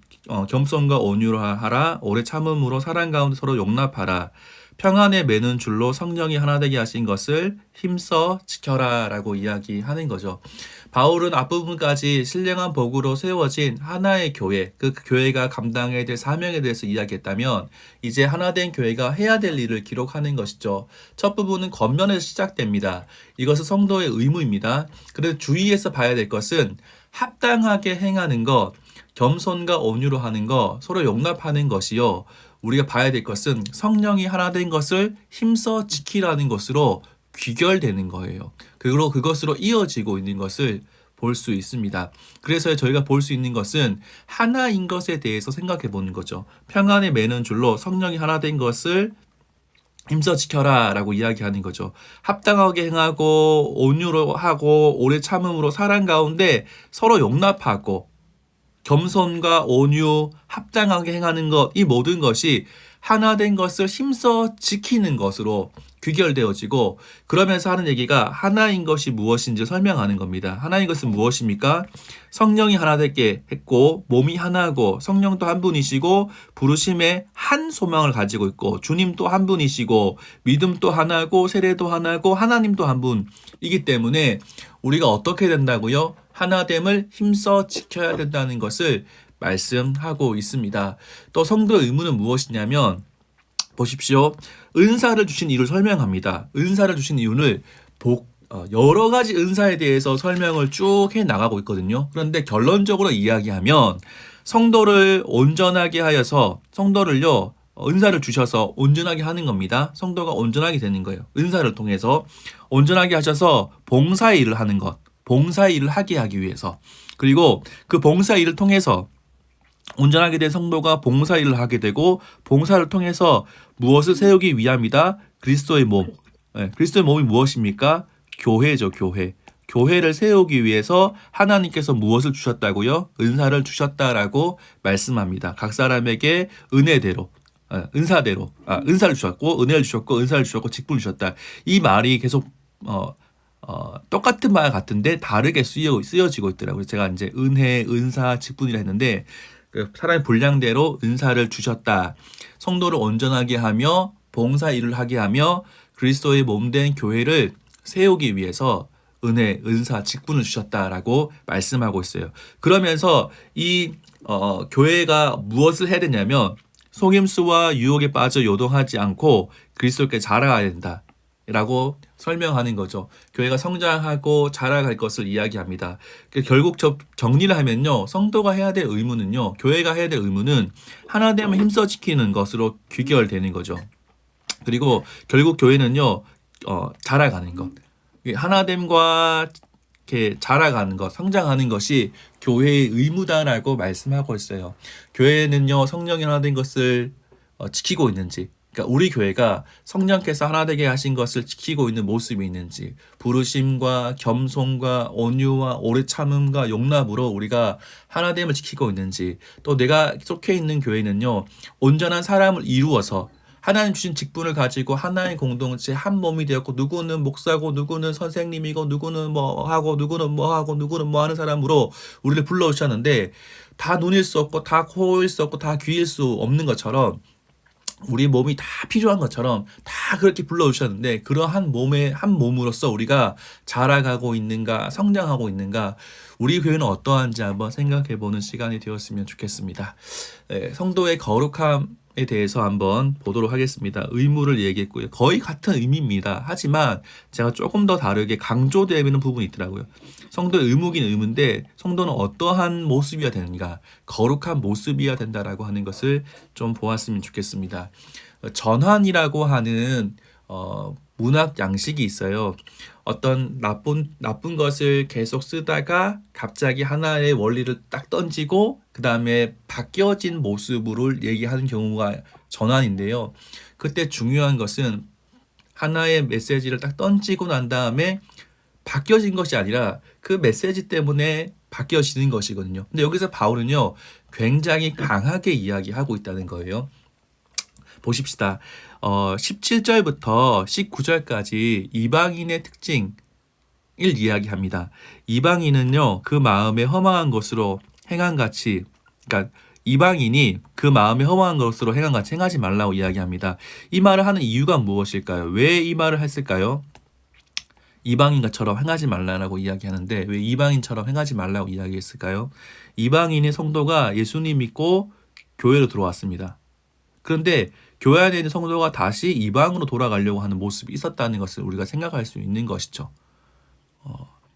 겸손과 온유로 하라. 오래 참음으로 사랑 가운데 서로 용납하라. 평안에 매는 줄로 성령이 하나 되게 하신 것을 힘써 지켜라 라고 이야기하는 거죠. 바울은 앞부분까지 신령한 복으로 세워진 하나의 교회, 그 교회가 감당해야 될 사명에 대해서 이야기했다면 이제 하나된 교회가 해야 될 일을 기록하는 것이죠. 첫 부분은 권면에서 시작됩니다. 이것은 성도의 의무입니다. 그래서 주의해서 봐야 될 것은 합당하게 행하는 것, 겸손과 온유로 하는 것, 서로 용납하는 것이요. 우리가 봐야 될 것은 성령이 하나 된 것을 힘써 지키라는 것으로 귀결되는 거예요. 그것으로 이어지고 있는 것을 볼 수 있습니다. 그래서 저희가 볼 수 있는 것은 하나인 것에 대해서 생각해 보는 거죠. 평안에 매는 줄로 성령이 하나 된 것을 힘써 지켜라 라고 이야기하는 거죠. 합당하게 행하고 온유로 하고 오래 참음으로 사랑 가운데 서로 용납하고 겸손과 온유, 합당하게 행하는 것, 이 모든 것이 하나 된 것을 힘써 지키는 것으로 귀결되어지고 그러면서 하는 얘기가 하나인 것이 무엇인지 설명하는 겁니다. 하나인 것은 무엇입니까? 성령이 하나 되게 했고 몸이 하나고 성령도 한 분이시고 부르심에 한 소망을 가지고 있고 주님도 한 분이시고 믿음도 하나고 세례도 하나고 하나님도 한 분이기 때문에 우리가 어떻게 된다고요? 하나됨을 힘써 지켜야 된다는 것을 말씀하고 있습니다. 또 성도의 의무는 무엇이냐면 보십시오. 은사를 주신 이유를 설명합니다. 은사를 주신 이유를 여러 가지 은사에 대해서 설명을 쭉 해 나가고 있거든요. 그런데 결론적으로 이야기하면 성도를 온전하게 하여서 성도를요 은사를 주셔서 온전하게 하는 겁니다. 성도가 온전하게 되는 거예요. 은사를 통해서 온전하게 하셔서 봉사의 일을 하는 것, 봉사의 일을 하게 하기 위해서 그리고 그 봉사의 일을 통해서 온전하게 된 성도가 봉사 일을 하게 되고 봉사를 통해서 무엇을 세우기 위함이다? 그리스도의 몸. 그리스도의 몸이 무엇입니까? 교회죠, 교회. 교회를 세우기 위해서 하나님께서 무엇을 주셨다고요? 은사를 주셨다라고 말씀합니다. 각 사람에게 은혜대로, 은사대로, 은사를 주셨고, 은혜를 주셨고, 은사를 주셨고, 직분을 주셨다. 이 말이 계속 똑같은 말 같은데 다르게 쓰여지고 있더라고요. 제가 이제 은혜, 은사, 직분이라 했는데 사람의 분량대로 은사를 주셨다. 성도를 온전하게 하며 봉사 일을 하게 하며 그리스도의 몸된 교회를 세우기 위해서 은혜, 은사, 직분을 주셨다라고 말씀하고 있어요. 그러면서 이 교회가 무엇을 해야 되냐면 속임수와 유혹에 빠져 요동하지 않고 그리스도께 자라가야 된다. 라고 설명하는 거죠. 교회가 성장하고 자라갈 것을 이야기합니다. 결국 정리를 하면요. 성도가 해야 될 의무는요. 교회가 해야 될 의무는 하나됨을 힘써 지키는 것으로 귀결되는 거죠. 그리고 결국 교회는요. 자라가는 것. 하나됨과 이렇게 자라가는 것, 성장하는 것이 교회의 의무다라고 말씀하고 있어요. 교회는요. 성령이 하나 된 것을 지키고 있는지 그러니까 우리 교회가 성령께서 하나 되게 하신 것을 지키고 있는 모습이 있는지 부르심과 겸손과 온유와 오래 참음과 용납으로 우리가 하나됨을 지키고 있는지 또 내가 속해 있는 교회는요 온전한 사람을 이루어서 하나님 주신 직분을 가지고 하나의 공동체 한 몸이 되었고 누구는 목사고 누구는 선생님이고 누구는 뭐 하고 누구는 뭐 하고 누구는 뭐 하는 사람으로 우리를 불러오셨는데 다 눈일 수 없고 다 코일 수 없고 다 귀일 수 없는 것처럼 우리 몸이 다 필요한 것처럼 다 그렇게 불러주셨는데 그러한 몸의 한 몸으로서 우리가 자라가고 있는가 성장하고 있는가 우리 교회는 어떠한지 한번 생각해보는 시간이 되었으면 좋겠습니다. 성도의 거룩함에 대해서 한번 보도록 하겠습니다. 의무를 얘기했고요. 거의 같은 의미입니다. 하지만 제가 조금 더 다르게 강조되는 부분이 있더라고요. 성도의 의무긴 의무인데 성도는 어떠한 모습이어야 되는가 거룩한 모습이어야 된다라고 하는 것을 좀 보았으면 좋겠습니다. 전환이라고 하는 문학 양식이 있어요. 어떤 나쁜 것을 계속 쓰다가 갑자기 하나의 원리를 딱 던지고 그 다음에 바뀌어진 모습으로 얘기하는 경우가 전환인데요. 그때 중요한 것은 하나의 메시지를 딱 던지고 난 다음에 바뀌어진 것이 아니라 그 메시지 때문에 바뀌어지는 것이거든요. 근데 여기서 바울은요, 굉장히 강하게 이야기하고 있다는 거예요. 보십시다. 17절부터 19절까지 이방인의 특징을 이야기합니다. 이방인은요, 그 마음에 허망한 것으로 행한 같이, 그러니까 이방인이 그 마음에 허망한 것으로 행한 같이 행하지 말라고 이야기합니다. 이 말을 하는 이유가 무엇일까요? 왜 이 말을 했을까요? 이방인처럼 행하지 말라고 이야기하는데 왜 이방인처럼 행하지 말라고 이야기했을까요? 이방인의 성도가 예수님 믿고 교회로 들어왔습니다. 그런데 교회 안에 있는 성도가 다시 이방으로 돌아가려고 하는 모습이 있었다는 것을 우리가 생각할 수 있는 것이죠.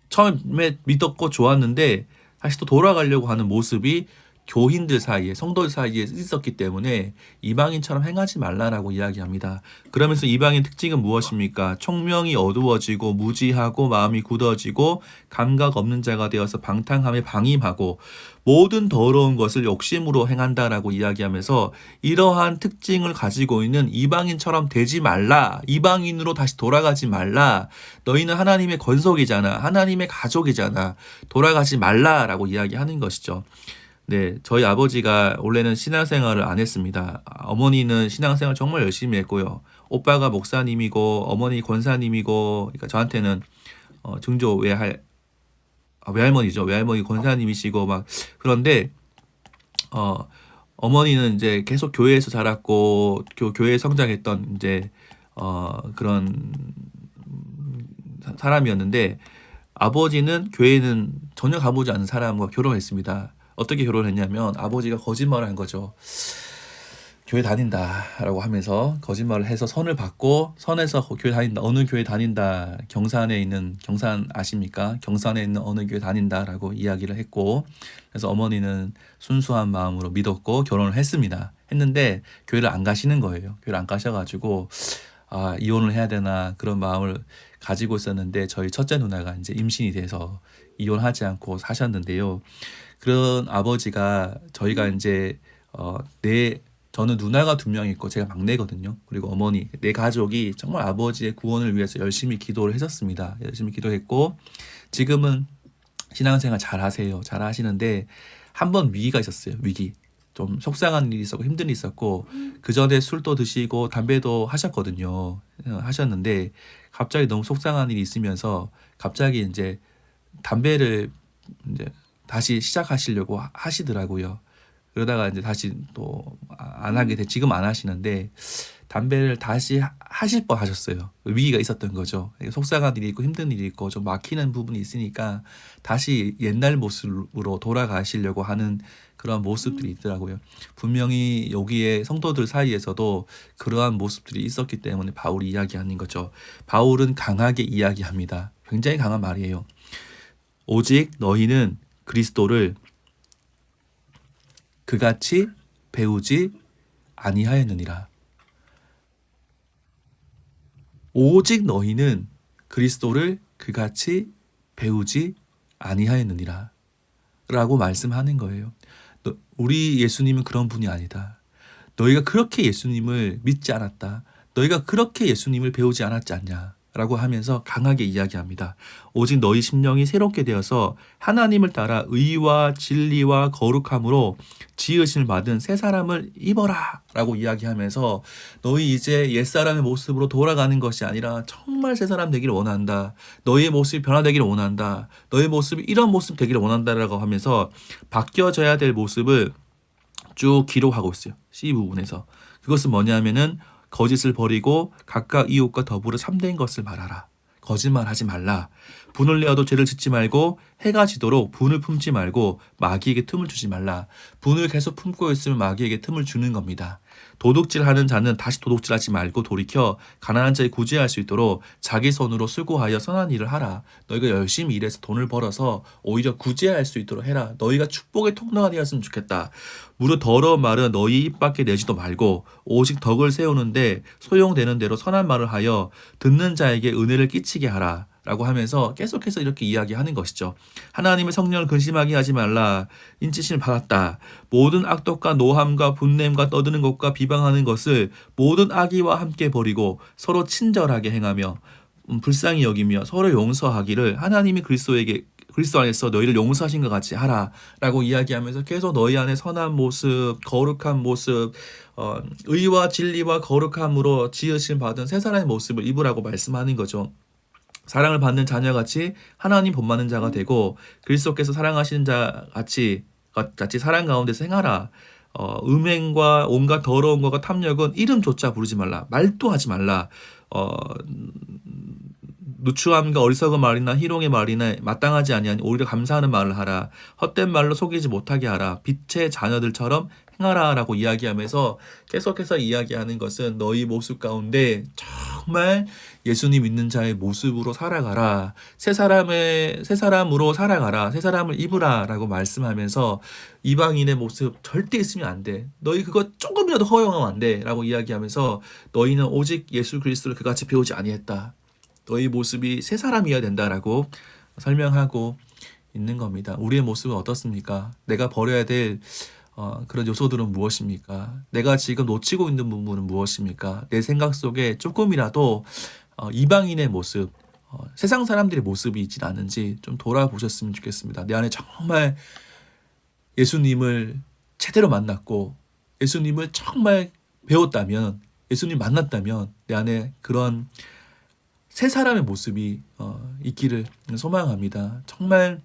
처음에 믿었고 좋았는데 다시 또 돌아가려고 하는 모습이 교인들 사이에, 성도들 사이에 있었기 때문에 이방인처럼 행하지 말라라고 이야기합니다. 그러면서 이방인 특징은 무엇입니까? 총명이 어두워지고 무지하고 마음이 굳어지고 감각 없는 자가 되어서 방탕함에 방임하고 모든 더러운 것을 욕심으로 행한다라고 이야기하면서 이러한 특징을 가지고 있는 이방인처럼 되지 말라. 이방인으로 다시 돌아가지 말라. 너희는 하나님의 권속이잖아. 하나님의 가족이잖아. 돌아가지 말라라고 이야기하는 것이죠. 네, 저희 아버지가 원래는 신앙생활을 안 했습니다. 어머니는 신앙생활 정말 열심히 했고요. 오빠가 목사님이고 어머니 권사님이고, 그러니까 저한테는 증조 외할머니죠. 외할머니 권사님이시고 막 그런데 어머니는 이제 계속 교회에서 자랐고 교회에 성장했던 이제 그런 사람이었는데 아버지는 교회는 전혀 가보지 않은 사람과 결혼했습니다. 어떻게 결혼했냐면 아버지가 거짓말을 한 거죠. 교회 다닌다라고 하면서 거짓말을 해서 선을 받고 선에서 교회 다닌다. 어느 교회 다닌다. 경산에 있는 경산 아십니까? 경산에 있는 어느 교회 다닌다라고 이야기를 했고 그래서 어머니는 순수한 마음으로 믿었고 결혼을 했습니다. 했는데 교회를 안 가시는 거예요. 교회를 안 가셔가지고 이혼을 해야 되나 그런 마음을 가지고 있었는데 저희 첫째 누나가 이제 임신이 돼서 이혼하지 않고 사셨는데요. 그런 아버지가 저희가 이제 저는 누나가 2명 있고 제가 막내거든요. 그리고 어머니, 내 가족이 정말 아버지의 구원을 위해서 열심히 기도를 했었습니다. 열심히 기도했고 지금은 신앙생활 잘 하세요. 잘 하시는데 한 번 위기가 있었어요. 위기. 좀 속상한 일이 있었고 힘든 일이 있었고 그 전에 술도 드시고 담배도 하셨거든요. 하셨는데 갑자기 너무 속상한 일이 있으면서 갑자기 이제 담배를 이제 다시 시작하시려고 하시더라고요. 그러다가 이제 다시 또 안 하게 돼. 지금 안 하시는데 담배를 다시 하실 뻔 하셨어요. 위기가 있었던 거죠. 속상한 일이 있고 힘든 일이 있고 좀 막히는 부분이 있으니까 다시 옛날 모습으로 돌아가시려고 하는 그런 모습들이 있더라고요. 분명히 여기에 성도들 사이에서도 그러한 모습들이 있었기 때문에 바울이 이야기하는 거죠. 바울은 강하게 이야기합니다. 굉장히 강한 말이에요. 오직 너희는 그리스도를 그같이 배우지 아니하였느니라. 오직 너희는 그리스도를 그같이 배우지 아니하였느니라 라고 말씀하는 거예요. 우리 예수님은 그런 분이 아니다. 너희가 그렇게 예수님을 믿지 않았다. 너희가 그렇게 예수님을 배우지 않았지 않냐 라고 하면서 강하게 이야기합니다. 오직 너희 심령이 새롭게 되어서 하나님을 따라 의와 진리와 거룩함으로 지으심을 받은 새 사람을 입어라 라고 이야기하면서 너희 이제 옛사람의 모습으로 돌아가는 것이 아니라 정말 새 사람 되기를 원한다. 너희의 모습이 변화되기를 원한다. 너희 모습이 이런 모습 되기를 원한다라고 하면서 바뀌어져야 될 모습을 쭉 기록하고 있어요. C 부분에서. 그것은 뭐냐면은 거짓을 버리고 각각 이웃과 더불어 참된 것을 말하라. 거짓말하지 말라. 분을 내어도 죄를 짓지 말고 해가 지도록 분을 품지 말고 마귀에게 틈을 주지 말라. 분을 계속 품고 있으면 마귀에게 틈을 주는 겁니다. 도둑질하는 자는 다시 도둑질하지 말고 돌이켜 가난한 자에 구제할 수 있도록 자기 손으로 수고하여 선한 일을 하라. 너희가 열심히 일해서 돈을 벌어서 오히려 구제할 수 있도록 해라. 너희가 축복의 통로가 되었으면 좋겠다. 무릇 더러운 말은 너희 입 밖에 내지도 말고 오직 덕을 세우는데 소용되는 대로 선한 말을 하여 듣는 자에게 은혜를 끼치게 하라. 라고 하면서 계속해서 이렇게 이야기하는 것이죠. 하나님의 성령을 근심하게 하지 말라. 인치심을 받았다. 모든 악독과 노함과 분냄과 떠드는 것과 비방하는 것을 모든 악의와 함께 버리고 서로 친절하게 행하며 불쌍히 여기며 서로 용서하기를 하나님이 그리스도 안에서 너희를 용서하신 것 같이 하라라고 이야기하면서 계속 너희 안에 선한 모습, 거룩한 모습, 의와 진리와 거룩함으로 지으심 받은 새 사람의 모습을 입으라고 말씀하는 거죠. 사랑을 받는 자녀같이 하나님 본받는 자가 되고 그리스도께서 사랑하시는 자 같이 사랑 가운데서 행하라. 음행과 온갖 더러운 것과 탐욕은 이름조차 부르지 말라. 말도 하지 말라. 누추함과 어리석은 말이나 희롱의 말이나 마땅하지 아니하니 오히려 감사하는 말을 하라. 헛된 말로 속이지 못하게 하라. 빛의 자녀들처럼 행하라라고 이야기하면서 계속해서 이야기하는 것은 너희 모습 가운데 정말 예수님 믿는 자의 모습으로 살아가라. 새 사람으로 살아가라. 새 사람을 입으라라고 말씀하면서 이방인의 모습 절대 있으면 안 돼. 너희 그거 조금이라도 허용하면 안 돼라고 이야기하면서 너희는 오직 예수 그리스도를 그같이 배우지 아니했다. 너희 모습이 새 사람이어야 된다라고 설명하고 있는 겁니다. 우리의 모습은 어떻습니까? 내가 버려야 될 그런 요소들은 무엇입니까? 내가 지금 놓치고 있는 부분은 무엇입니까? 내 생각 속에 조금이라도 이방인의 모습, 세상 사람들의 모습이 있진 않은지 좀 돌아보셨으면 좋겠습니다. 내 안에 정말 예수님을 제대로 만났고 예수님을 정말 배웠다면, 예수님 만났다면 내 안에 그런 새 사람의 모습이 있기를 소망합니다. 정말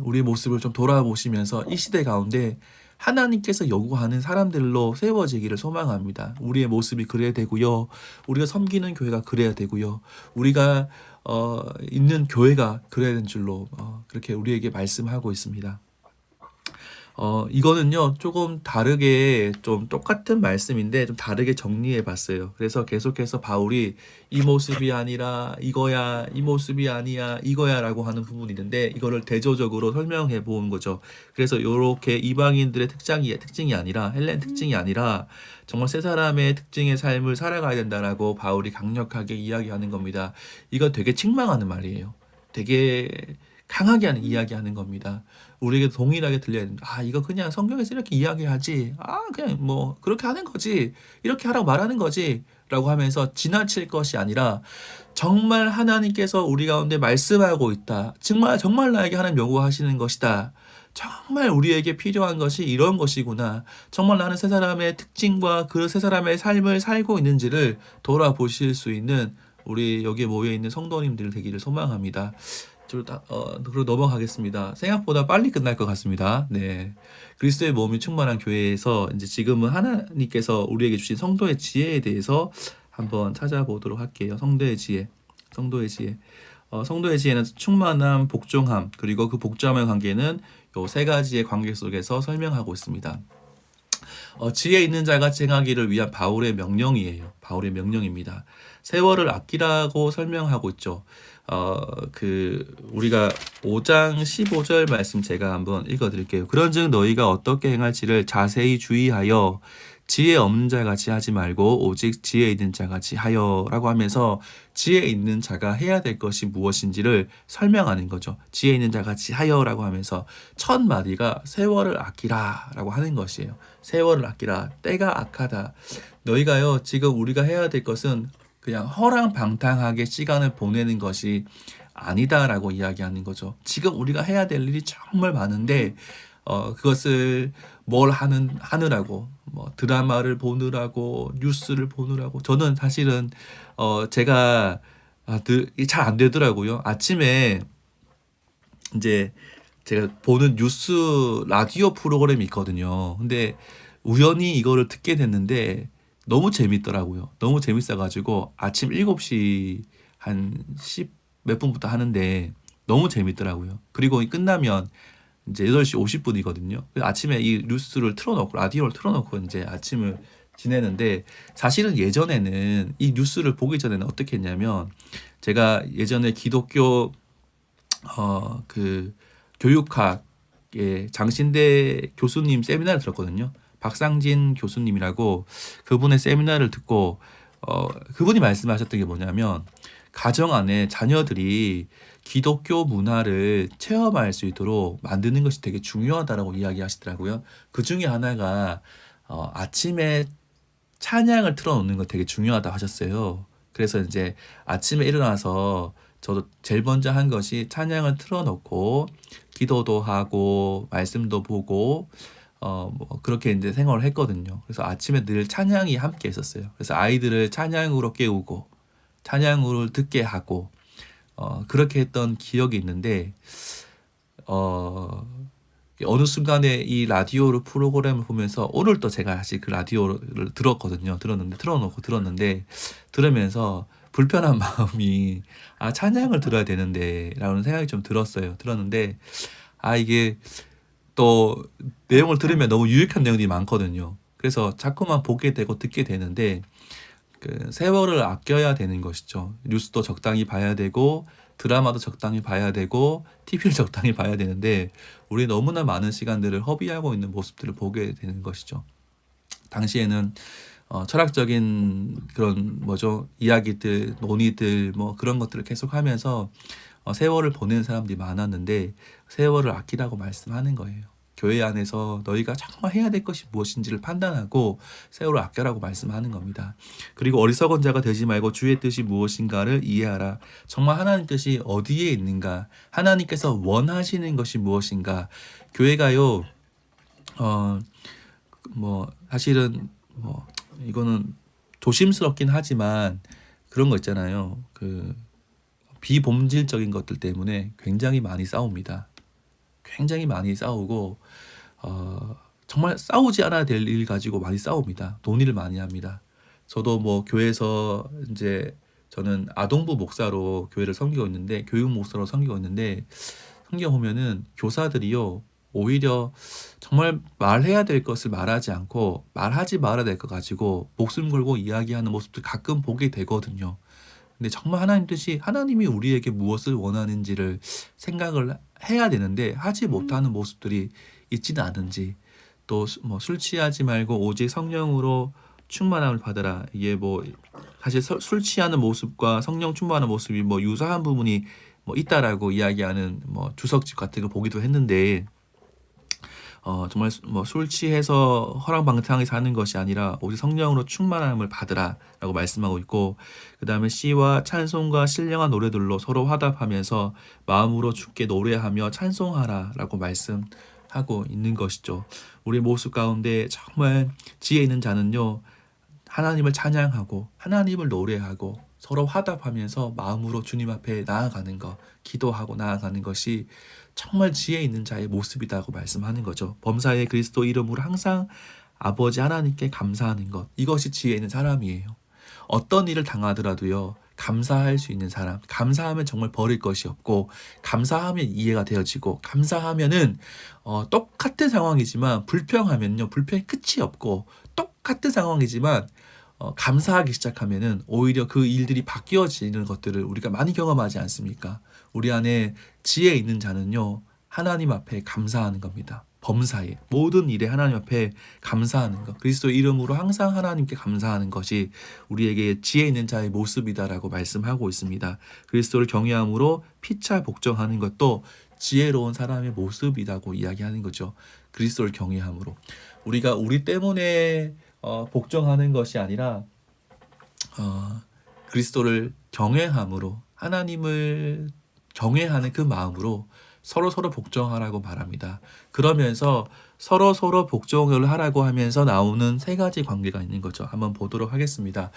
우리의 모습을 좀 돌아보시면서 이 시대 가운데 하나님께서 요구하는 사람들로 세워지기를 소망합니다. 우리의 모습이 그래야 되고요. 우리가 섬기는 교회가 그래야 되고요. 우리가 있는 교회가 그래야 되는 줄로 그렇게 우리에게 말씀하고 있습니다. 이거는요, 조금 다르게, 좀 똑같은 말씀인데, 좀 다르게 정리해 봤어요. 그래서 계속해서 바울이 이 모습이 아니라 이거야, 이 모습이 아니야, 이거야 라고 하는 부분이 있는데, 이거를 대조적으로 설명해 본 거죠. 그래서 이렇게 이방인들의 특징이 아니라, 헬렌 특징이 아니라, 정말 세 사람의 특징의 삶을 살아가야 된다라고 바울이 강력하게 이야기하는 겁니다. 이거 되게 책망하는 말이에요. 되게 강하게 이야기하는 겁니다. 우리에게 동일하게 들려야 된다. 이거 그냥 성경에서 이렇게 이야기하지. 그냥 뭐 그렇게 하는 거지. 이렇게 하라고 말하는 거지. 라고 하면서 지나칠 것이 아니라 정말 하나님께서 우리 가운데 말씀하고 있다. 정말 나에게 하나님 요구하시는 것이다. 정말 우리에게 필요한 것이 이런 것이구나. 정말 나는 세 사람의 특징과 그 세 사람의 삶을 살고 있는지를 돌아보실 수 있는 우리 여기에 모여 있는 성도님들 되기를 소망합니다. 그리고 넘어가겠습니다. 생각보다 빨리 끝날 것 같습니다. 네. 그리스도의 몸이 충만한 교회에서 이제 지금은 하나님께서 우리에게 주신 성도의 지혜에 대해서 한번 찾아보도록 할게요. 성도의 지혜. 성도의 지혜는 충만함, 복종함, 그리고 그 복종함의 관계는 요 세 가지의 관계 속에서 설명하고 있습니다. 지혜 있는 자가 행하기를 위한 바울의 명령이에요. 바울의 명령입니다. 세월을 아끼라고 설명하고 있죠. 우리가 5장 15절 말씀 제가 한번 읽어드릴게요. 그런즉 너희가 어떻게 행할지를 자세히 주의하여 지혜 없는 자같이 하지 말고 오직 지혜 있는 자같이 하여라고 하면서 지혜 있는 자가 해야 될 것이 무엇인지를 설명하는 거죠. 지혜 있는 자같이 하여라고 하면서 첫 마디가 세월을 아끼라라고 하는 것이에요. 세월을 아끼라. 때가 악하다. 너희가요, 지금 우리가 해야 될 것은 그냥 허랑방탕하게 시간을 보내는 것이 아니다라고 이야기하는 거죠. 지금 우리가 해야 될 일이 정말 많은데 그것을 뭘 하느라고 뭐 드라마를 보느라고 뉴스를 보느라고 저는 사실은 제가 잘 안 되더라고요. 아침에 이제 제가 보는 뉴스 라디오 프로그램이 있거든요. 근데 우연히 이거를 듣게 됐는데 너무 재밌더라고요. 너무 재밌어가지고 아침 7시 한 10 몇 분부터 하는데 너무 재밌더라고요. 그리고 끝나면 이제 8시 50분이거든요. 아침에 이 뉴스를 틀어놓고 라디오를 틀어놓고 이제 아침을 지내는데 사실은 예전에는 이 뉴스를 보기 전에는 어떻게 했냐면 제가 예전에 기독교 교육학의 장신대 교수님 세미나를 들었거든요. 박상진 교수님이라고 그분의 세미나를 듣고 그분이 말씀하셨던 게 뭐냐면 가정 안에 자녀들이 기독교 문화를 체험할 수 있도록 만드는 것이 되게 중요하다라고 이야기하시더라고요. 그 중에 하나가 아침에 찬양을 틀어놓는 거 되게 중요하다 하셨어요. 그래서 이제 아침에 일어나서 저도 제일 먼저 한 것이 찬양을 틀어놓고 기도도 하고 말씀도 보고 뭐 그렇게 이제 생활을 했거든요. 그래서 아침에 늘 찬양이 함께 있었어요. 그래서 아이들을 찬양으로 깨우고 찬양으로 듣게 하고 그렇게 했던 기억이 있는데 어느 순간에 이 라디오를 프로그램을 보면서 오늘 또 제가 사실 그 라디오를 틀어놓고 들었는데 들으면서 불편한 마음이 찬양을 들어야 되는데 라는 생각이 좀 들었는데 이게 또 내용을 들으면 너무 유익한 내용들이 많거든요. 그래서 자꾸만 보게 되고 듣게 되는데 그 세월을 아껴야 되는 것이죠. 뉴스도 적당히 봐야 되고 드라마도 적당히 봐야 되고 TV를 적당히 봐야 되는데 우리 너무나 많은 시간들을 허비하고 있는 모습들을 보게 되는 것이죠. 당시에는 철학적인 그런 이야기들, 논의들 뭐 그런 것들을 계속하면서 세월을 보내는 사람들이 많았는데 세월을 아끼라고 말씀하는 거예요. 교회 안에서 너희가 정말 해야 될 것이 무엇인지를 판단하고 세월을 아껴라고 말씀하는 겁니다. 그리고 어리석은 자가 되지 말고 주의 뜻이 무엇인가를 이해하라. 정말 하나님 뜻이 어디에 있는가? 하나님께서 원하시는 것이 무엇인가? 교회가요, 사실은 이거는 조심스럽긴 하지만 그런 거 있잖아요. 그 비본질적인 것들 때문에 굉장히 많이 싸웁니다. 굉장히 많이 싸우고 정말 싸우지 않아야 될 일 가지고 많이 싸웁니다. 논의를 많이 합니다. 저도 뭐 교회에서 이제 저는 아동부 목사로 교회를 섬기고 있는데 교육 목사로 섬기고 있는데 성경 보면은 교사들이요 오히려 정말 말해야 될 것을 말하지 않고 말하지 말아야 될 것 가지고 목숨 걸고 이야기하는 모습들 가끔 보게 되거든요. 근데 정말 하나님 뜻이 하나님이 우리에게 무엇을 원하는지를 생각을 해야 되는데 하지 못하는 모습들이 있지는 않은지 또 뭐 술 취하지 말고 오직 성령으로 충만함을 받으라. 이게 뭐 사실 술 취하는 모습과 성령 충만한 모습이 뭐 유사한 부분이 뭐 있다라고 이야기하는 뭐 주석집 같은 거 보기도 했는데 정말 뭐 술 취해서 허랑방탕하게 사는 것이 아니라 오직 성령으로 충만함을 받으라라고 말씀하고 있고 그 다음에 시와 찬송과 신령한 노래들로 서로 화답하면서 마음으로 주께 노래하며 찬송하라라고 말씀하고 있는 것이죠. 우리 모습 가운데 정말 지혜 있는 자는요 하나님을 찬양하고 하나님을 노래하고 서로 화답하면서 마음으로 주님 앞에 나아가는 것, 기도하고 나아가는 것이 정말 지혜 있는 자의 모습이다고 말씀하는 거죠. 범사의 그리스도 이름으로 항상 아버지 하나님께 감사하는 것, 이것이 지혜 있는 사람이에요. 어떤 일을 당하더라도요 감사할 수 있는 사람, 감사하면 정말 버릴 것이 없고 감사하면 이해가 되어지고 감사하면은 똑같은 상황이지만 불평하면요 불평이 끝이 없고 똑같은 상황이지만 감사하기 시작하면은 오히려 그 일들이 바뀌어지는 것들을 우리가 많이 경험하지 않습니까? 우리 안에 지혜 있는 자는요 하나님 앞에 감사하는 겁니다. 범사에 모든 일에 하나님 앞에 감사하는 것, 그리스도 이름으로 항상 하나님께 감사하는 것이 우리에게 지혜 있는 자의 모습이다라고 말씀하고 있습니다. 그리스도를 경외함으로 피차 복종하는 것도 지혜로운 사람의 모습이라고 이야기하는 거죠. 그리스도를 경외함으로 우리가 우리 때문에 복종하는 것이 아니라 그리스도를 경외함으로 하나님을 경외하는 그 마음으로 서로 복종하라고 말합니다. 그러면서 서로 복종을 하라고 하면서 나오는 세 가지 관계가 있는 거죠. 한번 보도록 하겠습니다.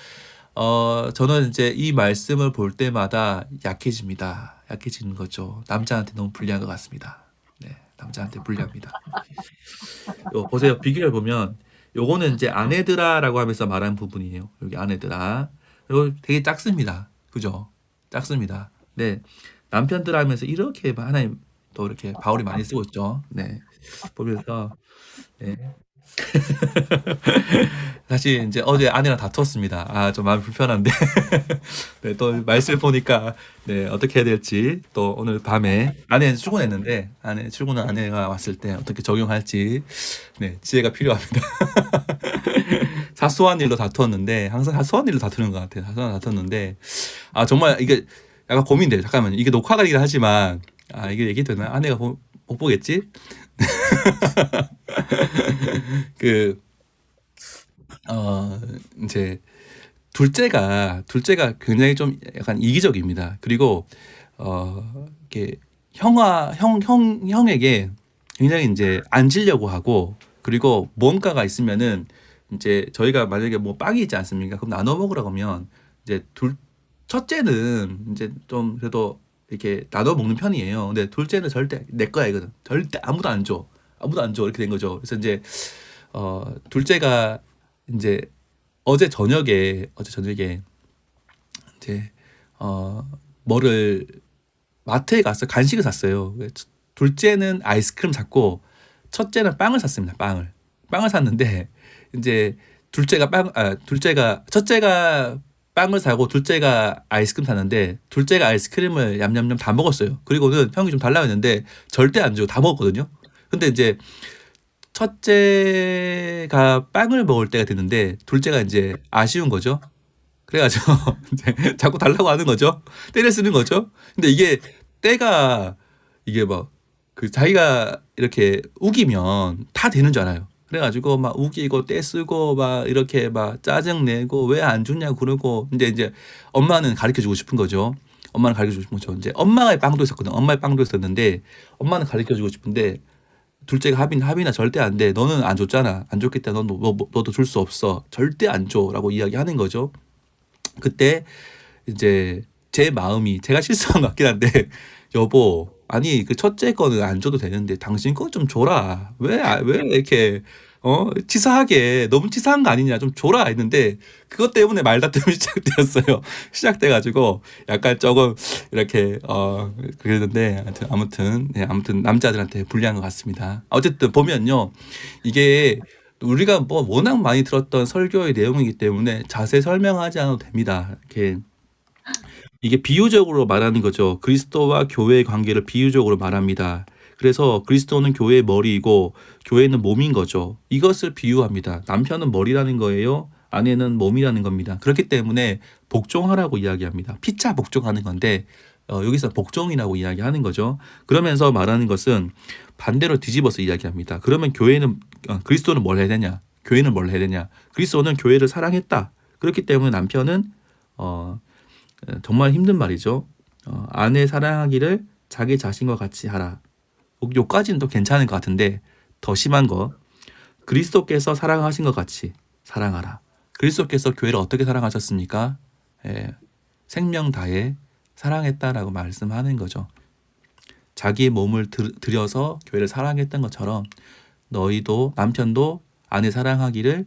저는 이제 이 말씀을 볼 때마다 약해집니다. 약해지는 거죠. 남자한테 너무 불리한 것 같습니다. 네, 남자한테 불리합니다. 보세요. 비교를 보면 요거는 이제 아내들아라고 하면서 말한 부분이에요. 여기 아내들아. 이거 되게 작습니다. 그죠? 작습니다. 네. 남편들 하면서 이렇게 하나님 또 이렇게 바울이 많이 쓰고 있죠. 네. 보면서 네. 사실 이제 어제 아내랑 다투었습니다. 좀 마음이 불편한데 네, 또 말씀을 보니까 네, 어떻게 해야 될지 또 오늘 밤에 아내는 출근했는데 출근한 아내가 왔을 때 어떻게 적용할지 네, 지혜가 필요합니다. 사소한 일로 다투었는데 항상 사소한 일로 다투는 것 같아요. 사소한 다투었는데 아 정말 이게 약간 고민돼요. 잠깐만요. 이게 녹화가 되긴 하지만 이게 얘기 되나? 아내가 못 보겠지? 그 이제 둘째가 굉장히 좀 약간 이기적입니다. 그리고 이렇게 형에게 굉장히 이제 앉으려고 하고, 그리고 뭔가가 있으면은 이제 저희가 만약에 뭐 빵이 있지 않습니까? 그럼 나눠 먹으라고 하면 이제 첫째는 이제 좀 그래도 이렇게 나눠 먹는 편이에요. 근데 둘째는 절대 내 거야 이거는 절대 아무도 안 줘. 아무도 안 줘. 이렇게 된 거죠. 그래서 이제 둘째가 이제 어제 저녁에 이제 뭐를 마트에 가서 간식을 샀어요. 둘째는 아이스크림 샀고 첫째는 빵을 샀습니다. 빵을 샀는데 이제 첫째가 빵을 사고 둘째가 아이스크림 샀는데 둘째가 아이스크림을 얌얌얌 다 먹었어요. 그리고는 형이 좀 달라고 했는데 절대 안 주고 다 먹었거든요. 근데 이제 첫째가 빵을 먹을 때가 됐는데 둘째가 이제 아쉬운 거죠. 그래가지고 이제 자꾸 달라고 하는 거죠. 때려 쓰는 거죠. 근데 때가 이게 막 그 자기가 이렇게 우기면 다 되는 줄 알아요. 그래가지고 막 우기고 떼 쓰고 막 이렇게 막 짜증 내고 왜 안 주냐고 그러고, 근데 이제 엄마는 가르쳐 주고 싶은 거죠. 엄마는 가르쳐 주고 싶은 거죠. 이제 엄마의 빵도 있었거든. 엄마의 빵도 있었는데 엄마는 가르쳐 주고 싶은데 둘째가 합의나 절대 안 돼. 너는 안 줬잖아. 안 줬기 때문에 너도 줄 수 없어. 절대 안 줘라고 이야기하는 거죠. 그때 이제 제 마음이, 제가 실수한 것 같긴 한데 여보, 아니 그 첫째 거는 안 줘도 되는데 당신 거 좀 줘라. 왜 이렇게 치사하게, 너무 치사한 거 아니냐, 좀 줘라 했는데 그것 때문에 말다툼이 시작되었어요. 시작돼가지고 약간 조금 이렇게 그랬는데 아무튼 남자들한테 불리한 것 같습니다. 어쨌든 보면요, 이게 우리가 뭐 워낙 많이 들었던 설교의 내용이기 때문에 자세히 설명하지 않아도 됩니다. 이게 비유적으로 말하는 거죠. 그리스도와 교회의 관계를 비유적으로 말합니다. 그래서 그리스도는 교회의 머리이고 교회는 몸인 거죠. 이것을 비유합니다. 남편은 머리라는 거예요. 아내는 몸이라는 겁니다. 그렇기 때문에 복종하라고 이야기합니다. 피차 복종하는 건데 여기서 복종이라고 이야기하는 거죠. 그러면서 말하는 것은 반대로 뒤집어서 이야기합니다. 그러면 그리스도는 뭘 해야 되냐? 교회는 뭘 해야 되냐? 그리스도는 교회를 사랑했다. 그렇기 때문에 남편은 정말 힘든 말이죠. 아내 사랑하기를 자기 자신과 같이 하라. 요까지는 또 괜찮은 것 같은데 더 심한 거, 그리스도께서 사랑하신 것 같이 사랑하라. 그리스도께서 교회를 어떻게 사랑하셨습니까? 생명 다해 사랑했다라고 말씀하는 거죠. 자기의 몸을 들여서 교회를 사랑했던 것처럼 너희도, 남편도 아내 사랑하기를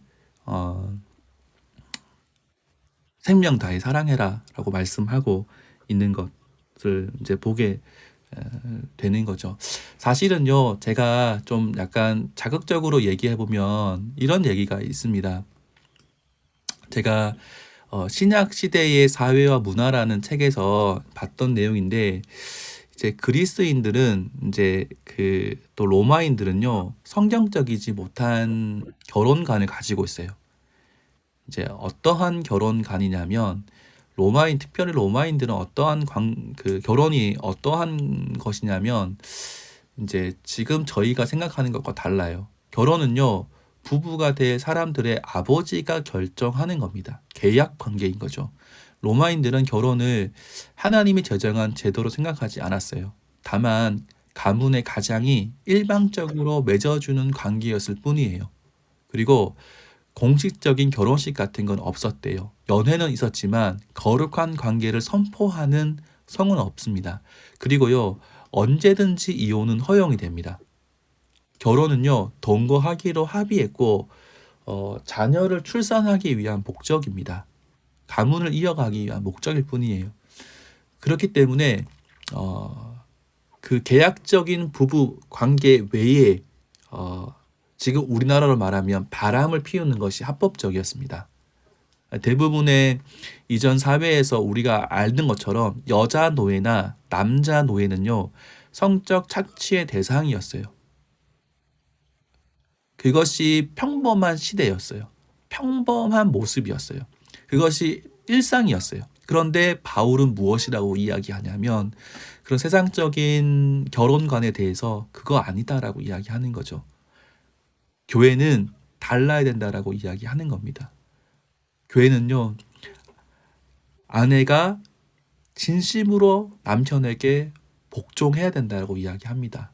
생명 다해 사랑해라라고 말씀하고 있는 것을 이제 보게 되는 거죠. 사실은요, 제가 좀 약간 자극적으로 얘기해 보면 이런 얘기가 있습니다. 제가 신약 시대의 사회와 문화라는 책에서 봤던 내용인데, 이제 그리스인들은 이제 또 로마인들은요, 성경적이지 못한 결혼관을 가지고 있어요. 이제 어떠한 결혼관이냐면, 특별히 로마인들은 어떠한 결혼이 어떠한 것이냐면, 이제 지금 저희가 생각하는 것과 달라요. 결혼은요, 부부가 될 사람들의 아버지가 결정하는 겁니다. 계약 관계인 거죠. 로마인들은 결혼을 하나님이 제정한 제도로 생각하지 않았어요. 다만 가문의 가장이 일방적으로 맺어주는 관계였을 뿐이에요. 그리고 공식적인 결혼식 같은 건 없었대요. 연애는 있었지만 거룩한 관계를 선포하는 성은 없습니다. 그리고요, 언제든지 이혼은 허용이 됩니다. 결혼은요, 동거하기로 합의했고 자녀를 출산하기 위한 목적입니다. 가문을 이어가기 위한 목적일 뿐이에요. 그렇기 때문에 그 계약적인 부부 관계 외에 지금 우리나라로 말하면 바람을 피우는 것이 합법적이었습니다. 대부분의 이전 사회에서 우리가 알는 것처럼 여자 노예나 남자 노예는요, 성적 착취의 대상이었어요. 그것이 평범한 시대였어요. 평범한 모습이었어요. 그것이 일상이었어요. 그런데 바울은 무엇이라고 이야기하냐면 그런 세상적인 결혼관에 대해서 그거 아니다라고 이야기하는 거죠. 교회는 달라야 된다라고 이야기하는 겁니다. 교회는요, 아내가 진심으로 남편에게 복종해야 된다고 이야기합니다.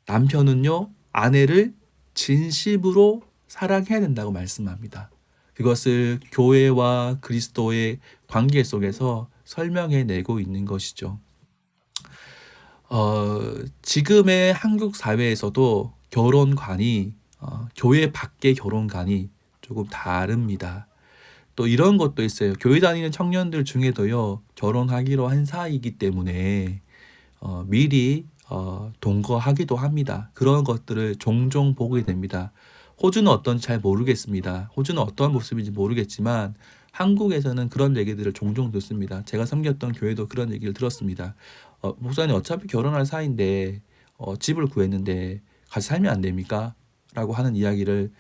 남편은요, 아내를 진심으로 사랑해야 된다고 말씀합니다. 그것을 교회와 그리스도의 관계 속에서 설명해 내고 있는 것이죠. 지금의 한국 사회에서도 결혼관이 교회 밖의 결혼관이 조금 다릅니다. 또 이런 것도 있어요. 교회 다니는 청년들 중에도요, 결혼하기로 한 사이이기 때문에 미리 동거하기도 합니다. 그런 것들을 종종 보게 됩니다. 호주는 어떤지 잘 모르겠습니다. 호주는 어떠한 모습인지 모르겠지만 한국에서는 그런 얘기들을 종종 듣습니다. 제가 섬겼던 교회도 그런 얘기를 들었습니다. 목사님 어차피 결혼할 사이인데 집을 구했는데 같이 살면 안 됩니까? 라고 하는 이야기를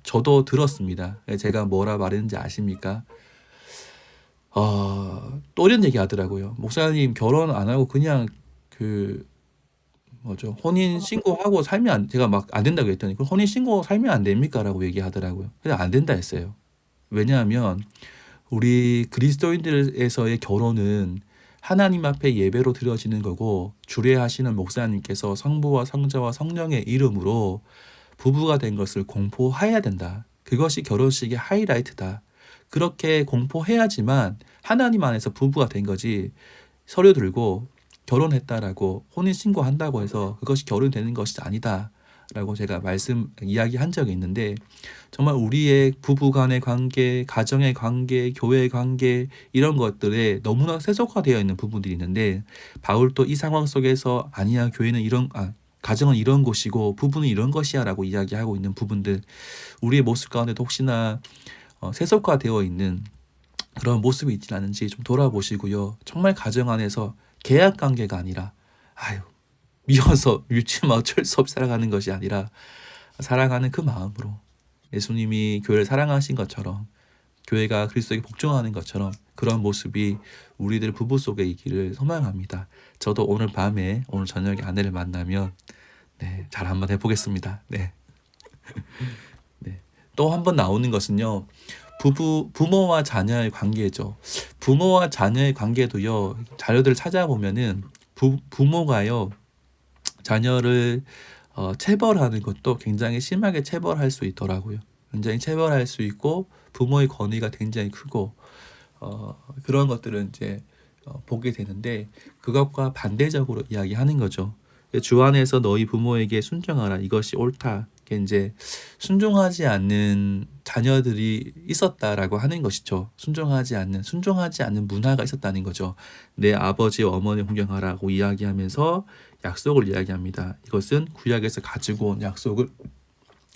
저도 들었습니다. 제가 뭐라 말했는지 아십니까? 또 이런 얘기 하더라고요. 목사님 결혼 안 하고 그냥 그 뭐죠? 혼인 신고하고 살면 제가 막 안 된다고 했더니 그 혼인 신고 살면 안 됩니까? 라고 얘기하더라고요. 그냥 안 된다 했어요. 왜냐하면 우리 그리스도인들에서의 결혼은 하나님 앞에 예배로 드려지는 거고 주례하시는 목사님께서 성부와 성자와 성령의 이름으로 부부가 된 것을 공포해야 된다. 그것이 결혼식의 하이라이트다. 그렇게 공포해야지만 하나님 안에서 부부가 된 거지 서류 들고 결혼했다라고 혼인신고한다고 해서 그것이 결혼이 되는 것이 아니다. 라고 제가 이야기한 적이 있는데 정말 우리의 부부 간의 관계, 가정의 관계, 교회의 관계 이런 것들에 너무나 세속화되어 있는 부분들이 있는데 바울도 이 상황 속에서 아니야 교회는 가정은 이런 곳이고 부부는 이런 것이야 라고 이야기하고 있는 부분들 우리의 모습 가운데도 혹시나 세속화되어 있는 그런 모습이 있지 않은지 좀 돌아보시고요. 정말 가정 안에서 계약 관계가 아니라 미워서 밉지만 어쩔 수 없이 살아가는 것이 아니라 사랑하는 그 마음으로 예수님이 교회를 사랑하신 것처럼 교회가 그리스도에게 복종하는 것처럼 그런 모습이 우리들 부부 속에 있기를 소망합니다. 저도 오늘 저녁에 아내를 만나면 잘 한번 해보겠습니다. 네. 또 한 번 나오는 것은요. 부모와 자녀의 관계죠. 부모와 자녀의 관계도요. 자료들을 찾아보면은 부모가요. 자녀를 체벌하는 것도 굉장히 심하게 체벌할 수 있더라고요. 굉장히 체벌할 수 있고 부모의 권위가 굉장히 크고 그런 것들을 이제 보게 되는데 그것과 반대적으로 이야기하는 거죠. 주 안에서 너희 부모에게 순종하라. 이것이 옳다. 이제 순종하지 않는 자녀들이 있었다라고 하는 것이죠. 순종하지 않는 문화가 있었다는 거죠. 내 아버지와 어머니 존경하라고 이야기하면서 약속을 이야기합니다. 이것은 구약에서 가지고 온 약속을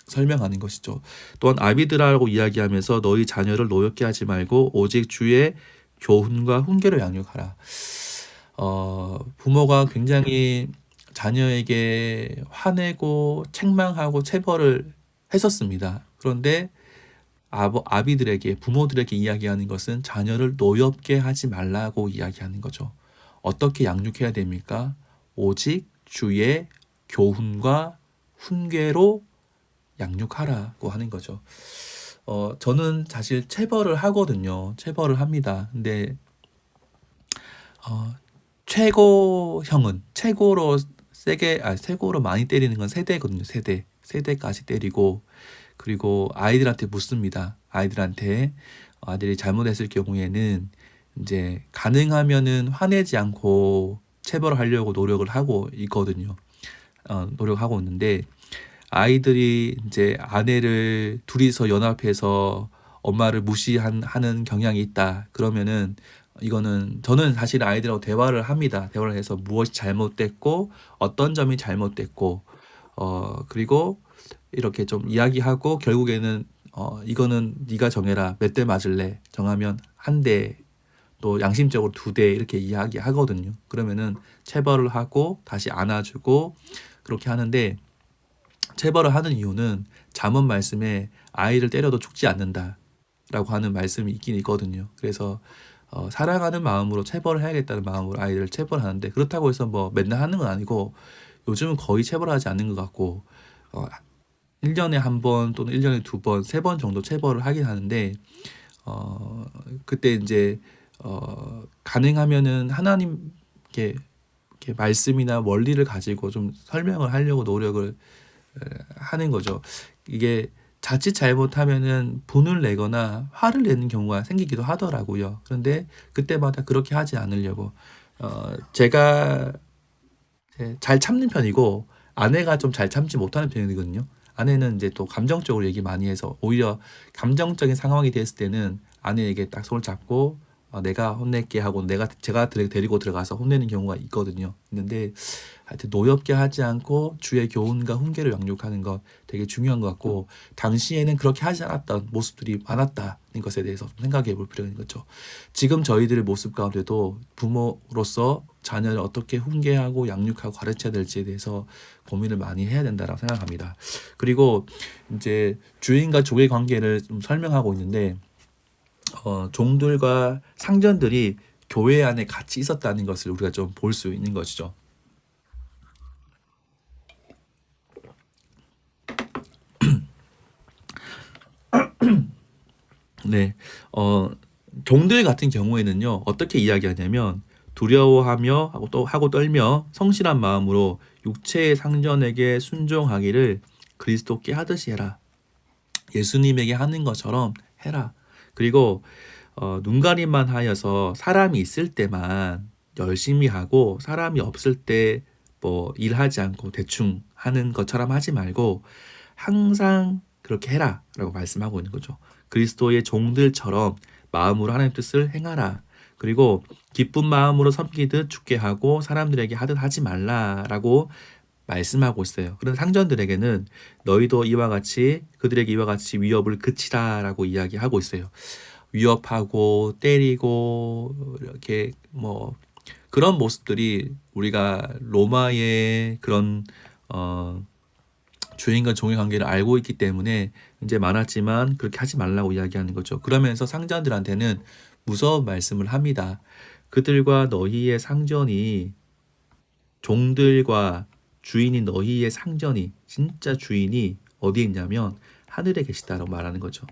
설명하는 것이죠. 또한 아비들아라고 이야기하면서 너희 자녀를 노엽게 하지 말고 오직 주의 교훈과 훈계로 양육하라. 부모가 굉장히 자녀에게 화내고 책망하고 체벌을 했었습니다. 그런데 아비들에게 부모들에게 이야기하는 것은 자녀를 노엽게 하지 말라고 이야기하는 거죠. 어떻게 양육해야 됩니까? 오직 주의 교훈과 훈계로 양육하라고 하는 거죠. 저는 사실 체벌을 하거든요. 체벌을 합니다. 근데 최고형은 최고로 최고로 많이 때리는 건 세대거든요. 세대까지 때리고 그리고 아이들한테 묻습니다. 아이들이 잘못했을 경우에는 이제 가능하면은 화내지 않고 체벌을 하려고 노력을 하고 있거든요. 노력하고 있는데 아이들이 이제 아내를 둘이서 연합해서 엄마를 무시하는 경향이 있다. 그러면은 이거는 저는 사실 아이들하고 대화를 합니다. 대화를 해서 무엇이 잘못됐고 어떤 점이 잘못됐고 그리고 이렇게 좀 이야기하고 결국에는 이거는 네가 정해라. 몇 대 맞을래? 정하면 한 대, 또 양심적으로 2대 이렇게 이야기하거든요. 그러면은 체벌을 하고 다시 안아주고 그렇게 하는데 체벌을 하는 이유는 잠언 말씀에 아이를 때려도 죽지 않는다라고 하는 말씀이 있긴 있거든요. 그래서 사랑하는 마음으로 체벌을 해야겠다는 마음으로 아이를 체벌하는데 그렇다고 해서 뭐 맨날 하는 건 아니고 요즘은 거의 체벌하지 않는 것 같고 1년에 한 번 또는 1년에 두 번, 세 번 정도 체벌을 하긴 하는데 그때 이제 가능하면은 하나님께 이렇게 말씀이나 원리를 가지고 좀 설명을 하려고 노력을 하는 거죠. 이게 자칫 잘못하면은 분을 내거나 화를 내는 경우가 생기기도 하더라고요. 그런데 그때마다 그렇게 하지 않으려고 제가 잘 참는 편이고 아내가 좀 잘 참지 못하는 편이거든요. 아내는 이제 또 감정적으로 얘기 많이 해서 오히려 감정적인 상황이 됐을 때는 아내에게 딱 손을 잡고 내가 혼낼게 하고 제가 데리고 들어가서 혼내는 경우가 있거든요. 있는데 하여튼 노엽게 하지 않고 주의 교훈과 훈계를 양육하는 것 되게 중요한 것 같고 당시에는 그렇게 하지 않았던 모습들이 많았다는 것에 대해서 좀 생각해 볼 필요가 있는 거죠. 지금 저희들의 모습 가운데도 부모로서 자녀를 어떻게 훈계하고 양육하고 가르쳐야 될지에 대해서 고민을 많이 해야 된다고 생각합니다. 그리고 이제 주인과 종의 관계를 좀 설명하고 있는데 종들과 상전들이 교회 안에 같이 있었다는 것을 우리가 좀 볼 수 있는 것이죠. 네, 종들 같은 경우에는요 어떻게 이야기하냐면 두려워하며 하고 떨며 성실한 마음으로 육체의 상전에게 순종하기를 그리스도께 하듯이 해라. 예수님에게 하는 것처럼 해라. 그리고 눈가림만 하여서 사람이 있을 때만 열심히 하고 사람이 없을 때 뭐 일하지 않고 대충 하는 것처럼 하지 말고 항상 그렇게 해라라고 말씀하고 있는 거죠. 그리스도의 종들처럼 마음으로 하나님 뜻을 행하라. 그리고 기쁜 마음으로 섬기듯 죽게 하고 사람들에게 하듯 하지 말라라고 말씀하고 있어요. 그런 상전들에게는 너희도 그들에게 이와 같이 위협을 그치라라고 이야기하고 있어요. 위협하고 때리고 이렇게 뭐 그런 모습들이 우리가 로마의 그런 주인과 종의 관계를 알고 있기 때문에 이제 많았지만 그렇게 하지 말라고 이야기하는 거죠. 그러면서 상전들한테는 무서운 말씀을 합니다. 그들과 너희의 상전이 종들과 주인이 너희의 상전이 진짜 주인이 어디에 있냐면 하늘에 계시다라고 말하는 거죠.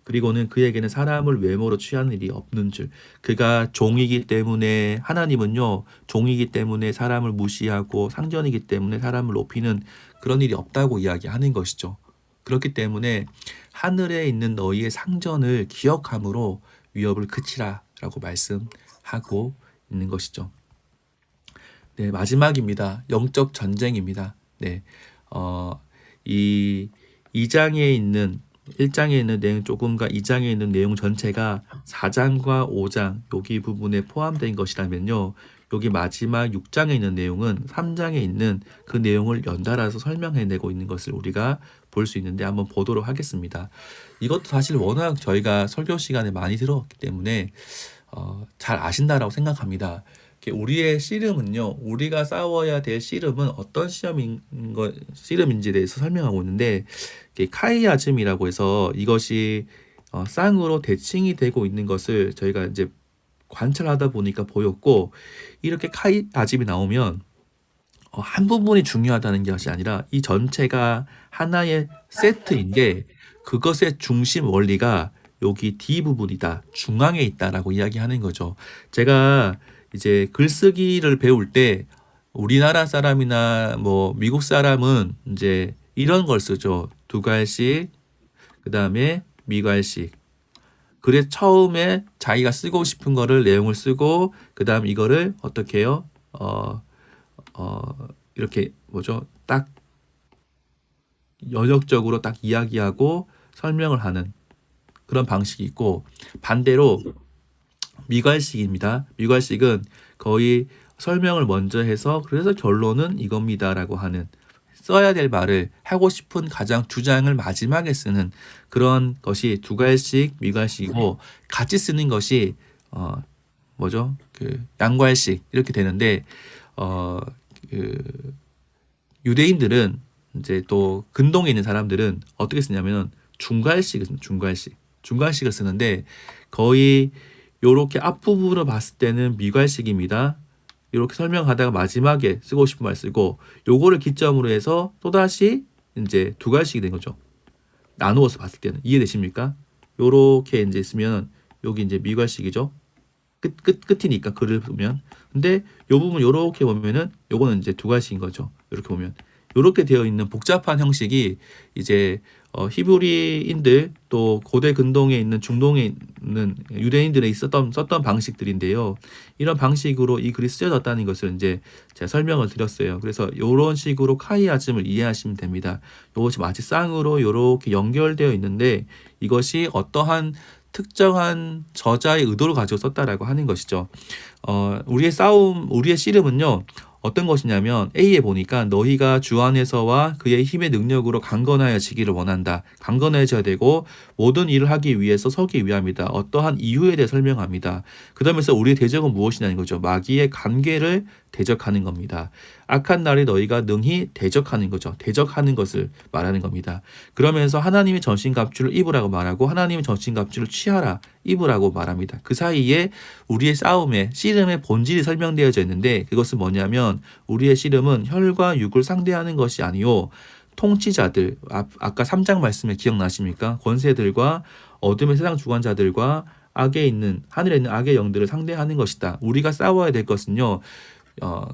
그리고는 그에게는 사람을 외모로 취하는 일이 없는 줄. 그가 종이기 때문에 하나님은요 종이기 때문에 사람을 무시하고 상전이기 때문에 사람을 높이는 그런 일이 없다고 이야기하는 것이죠. 그렇기 때문에 하늘에 있는 너희의 상전을 기억함으로 위협을 그치라라고 말씀하고 있는 것이죠. 네, 마지막입니다. 영적 전쟁입니다. 네, 이 2장에 있는 1장에 있는 내용 조금과 2장에 있는 내용 전체가 4장과 5장 여기 부분에 포함된 것이라면요. 여기 마지막 6장에 있는 내용은 3장에 있는 그 내용을 연달아서 설명해내고 있는 것을 우리가 볼 수 있는데 한번 보도록 하겠습니다. 이것도 사실 워낙 저희가 설교 시간에 많이 들었기 때문에 잘 아신다라고 생각합니다. 우리의 씨름은요, 우리가 싸워야 될 씨름은 어떤 씨름인지에 대해서 설명하고 있는데, 카이아즘이라고 해서 이것이 쌍으로 대칭이 되고 있는 것을 저희가 이제 관찰하다 보니까 보였고, 이렇게 카이아즘이 나오면 한 부분이 중요하다는 것이 아니라 이 전체가 하나의 세트인데 그것의 중심 원리가 여기 D 부분이다, 중앙에 있다라고 이야기하는 거죠. 제가 이제 글쓰기를 배울 때 우리나라 사람이나 뭐 미국 사람은 이제 이런 걸 쓰죠. 두 갈씩, 그 다음에 미갈씩. 그래서 처음에 자기가 쓰고 싶은 거를 내용을 쓰고 그 다음 이거를 어떻게 해요? 이렇게 뭐죠? 딱 연역적으로 딱 이야기하고 설명을 하는 그런 방식이 있고 반대로 미괄식입니다. 미괄식은 거의 설명을 먼저 해서 그래서 결론은 이겁니다라고 하는 써야 될 말을 하고 싶은 가장 주장을 마지막에 쓰는 그런 것이 두괄식, 미괄식이고 같이 쓰는 것이 뭐죠? 그 양괄식 이렇게 되는데 그 유대인들은 이제 또 근동에 있는 사람들은 어떻게 쓰냐면 중괄식을 쓰는데 거의 요렇게 앞부분을 봤을 때는 미괄식입니다. 이렇게 설명하다가 마지막에 쓰고 싶은 말 쓰고 요거를 기점으로 해서 또다시 이제 두괄식이 된 거죠. 나누어서 봤을 때는 이해되십니까? 요렇게 이제 있으면 여기 이제 미괄식이죠. 끝이니까 글을 보면. 근데 요 부분 요렇게 보면은 요거는 이제 두괄식인 거죠. 이렇게 보면. 요렇게 되어 있는 복잡한 형식이 이제 히브리인들 또 고대 근동에 있는 중동에 있는 유대인들이 썼던 방식들인데요. 이런 방식으로 이 글이 쓰여졌다는 것을 이제 제가 설명을 드렸어요. 그래서 이런 식으로 카이아즘을 이해하시면 됩니다. 이것이 마치 쌍으로 이렇게 연결되어 있는데 이것이 어떠한 특정한 저자의 의도를 가지고 썼다라고 하는 것이죠. 우리의 씨름은요. 어떤 것이냐면 A에 보니까 너희가 주 안에서와 그의 힘의 능력으로 강건하여지기를 원한다. 강건해져야 되고 모든 일을 하기 위해서 서기 위함이다. 어떠한 이유에 대해 설명합니다. 그다음에서 우리의 대적은 무엇이냐는 거죠. 마귀의 관계를 대적하는 겁니다. 악한 날에 너희가 능히 대적하는 거죠. 대적하는 것을 말하는 겁니다. 그러면서 하나님의 전신갑주를 입으라고 말하고 하나님의 전신갑주를 취하라 입으라고 말합니다. 그 사이에 우리의 싸움의 씨름의 본질이 설명되어져 있는데 그것은 뭐냐면 우리의 씨름은 혈과 육을 상대하는 것이 아니요 통치자들 아까 3장 말씀에 기억나십니까? 권세들과 어둠의 세상 주관자들과 악에 있는 하늘에 있는 악의 영들을 상대하는 것이다. 우리가 싸워야 될 것은요.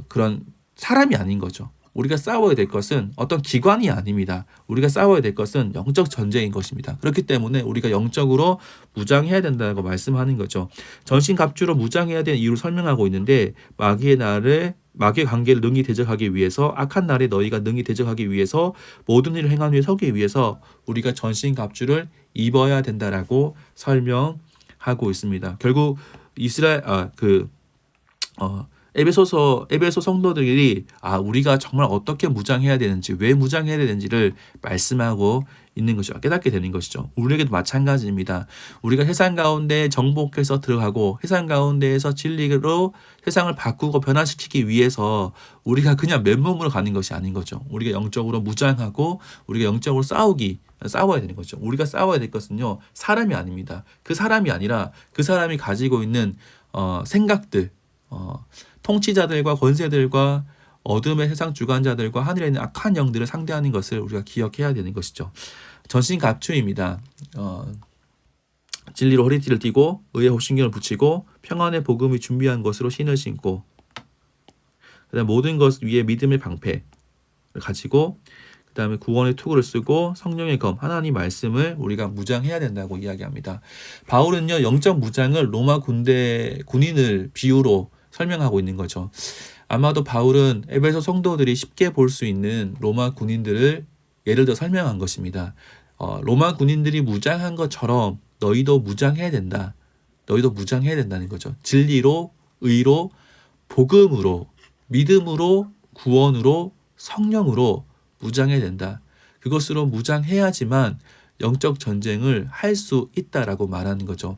그런 사람이 아닌 거죠. 우리가 싸워야 될 것은 어떤 기관이 아닙니다. 우리가 싸워야 될 것은 영적 전쟁인 것입니다. 그렇기 때문에 우리가 영적으로 무장해야 된다고 말씀하는 거죠. 전신갑주로 무장해야 되는 이유를 설명하고 있는데 마귀의 관계를 능히 대적하기 위해서 악한 날에 너희가 능히 대적하기 위해서 모든 일을 행한 후에 서기 위해서 우리가 전신갑주를 입어야 된다라고 설명하고 있습니다. 결국 에베소 성도들이 우리가 정말 어떻게 무장해야 되는지 왜 무장해야 되는지를 말씀하고 있는 것이죠. 깨닫게 되는 것이죠. 우리에게도 마찬가지입니다. 우리가 세상 가운데 정복해서 들어가고 세상 가운데에서 진리로 세상을 바꾸고 변화시키기 위해서 우리가 그냥 맨몸으로 가는 것이 아닌 거죠. 우리가 영적으로 무장하고 우리가 영적으로 싸워야 되는 거죠. 우리가 싸워야 될 것은요. 사람이 아닙니다. 그 사람이 아니라 그 사람이 가지고 있는 생각들 통치자들과 권세들과 어둠의 세상 주관자들과 하늘에 있는 악한 영들을 상대하는 것을 우리가 기억해야 되는 것이죠. 전신갑주입니다. 진리로 허리띠를 띠고 의의 호신경을 붙이고 평안의 복음이 준비한 것으로 신을 신고 그다음 모든 것 위에 믿음의 방패를 가지고 그다음에 구원의 투구를 쓰고 성령의 검 하나님 말씀을 우리가 무장해야 된다고 이야기합니다. 바울은요 영적 무장을 로마 군인을 비유로 설명하고 있는 거죠. 아마도 바울은 에베소 성도들이 쉽게 볼 수 있는 로마 군인들을 예를 들어 설명한 것입니다. 로마 군인들이 무장한 것처럼 너희도 무장해야 된다. 너희도 무장해야 된다는 거죠. 진리로, 의로, 복음으로, 믿음으로, 구원으로, 성령으로 무장해야 된다. 그것으로 무장해야지만 영적 전쟁을 할 수 있다라고 말하는 거죠.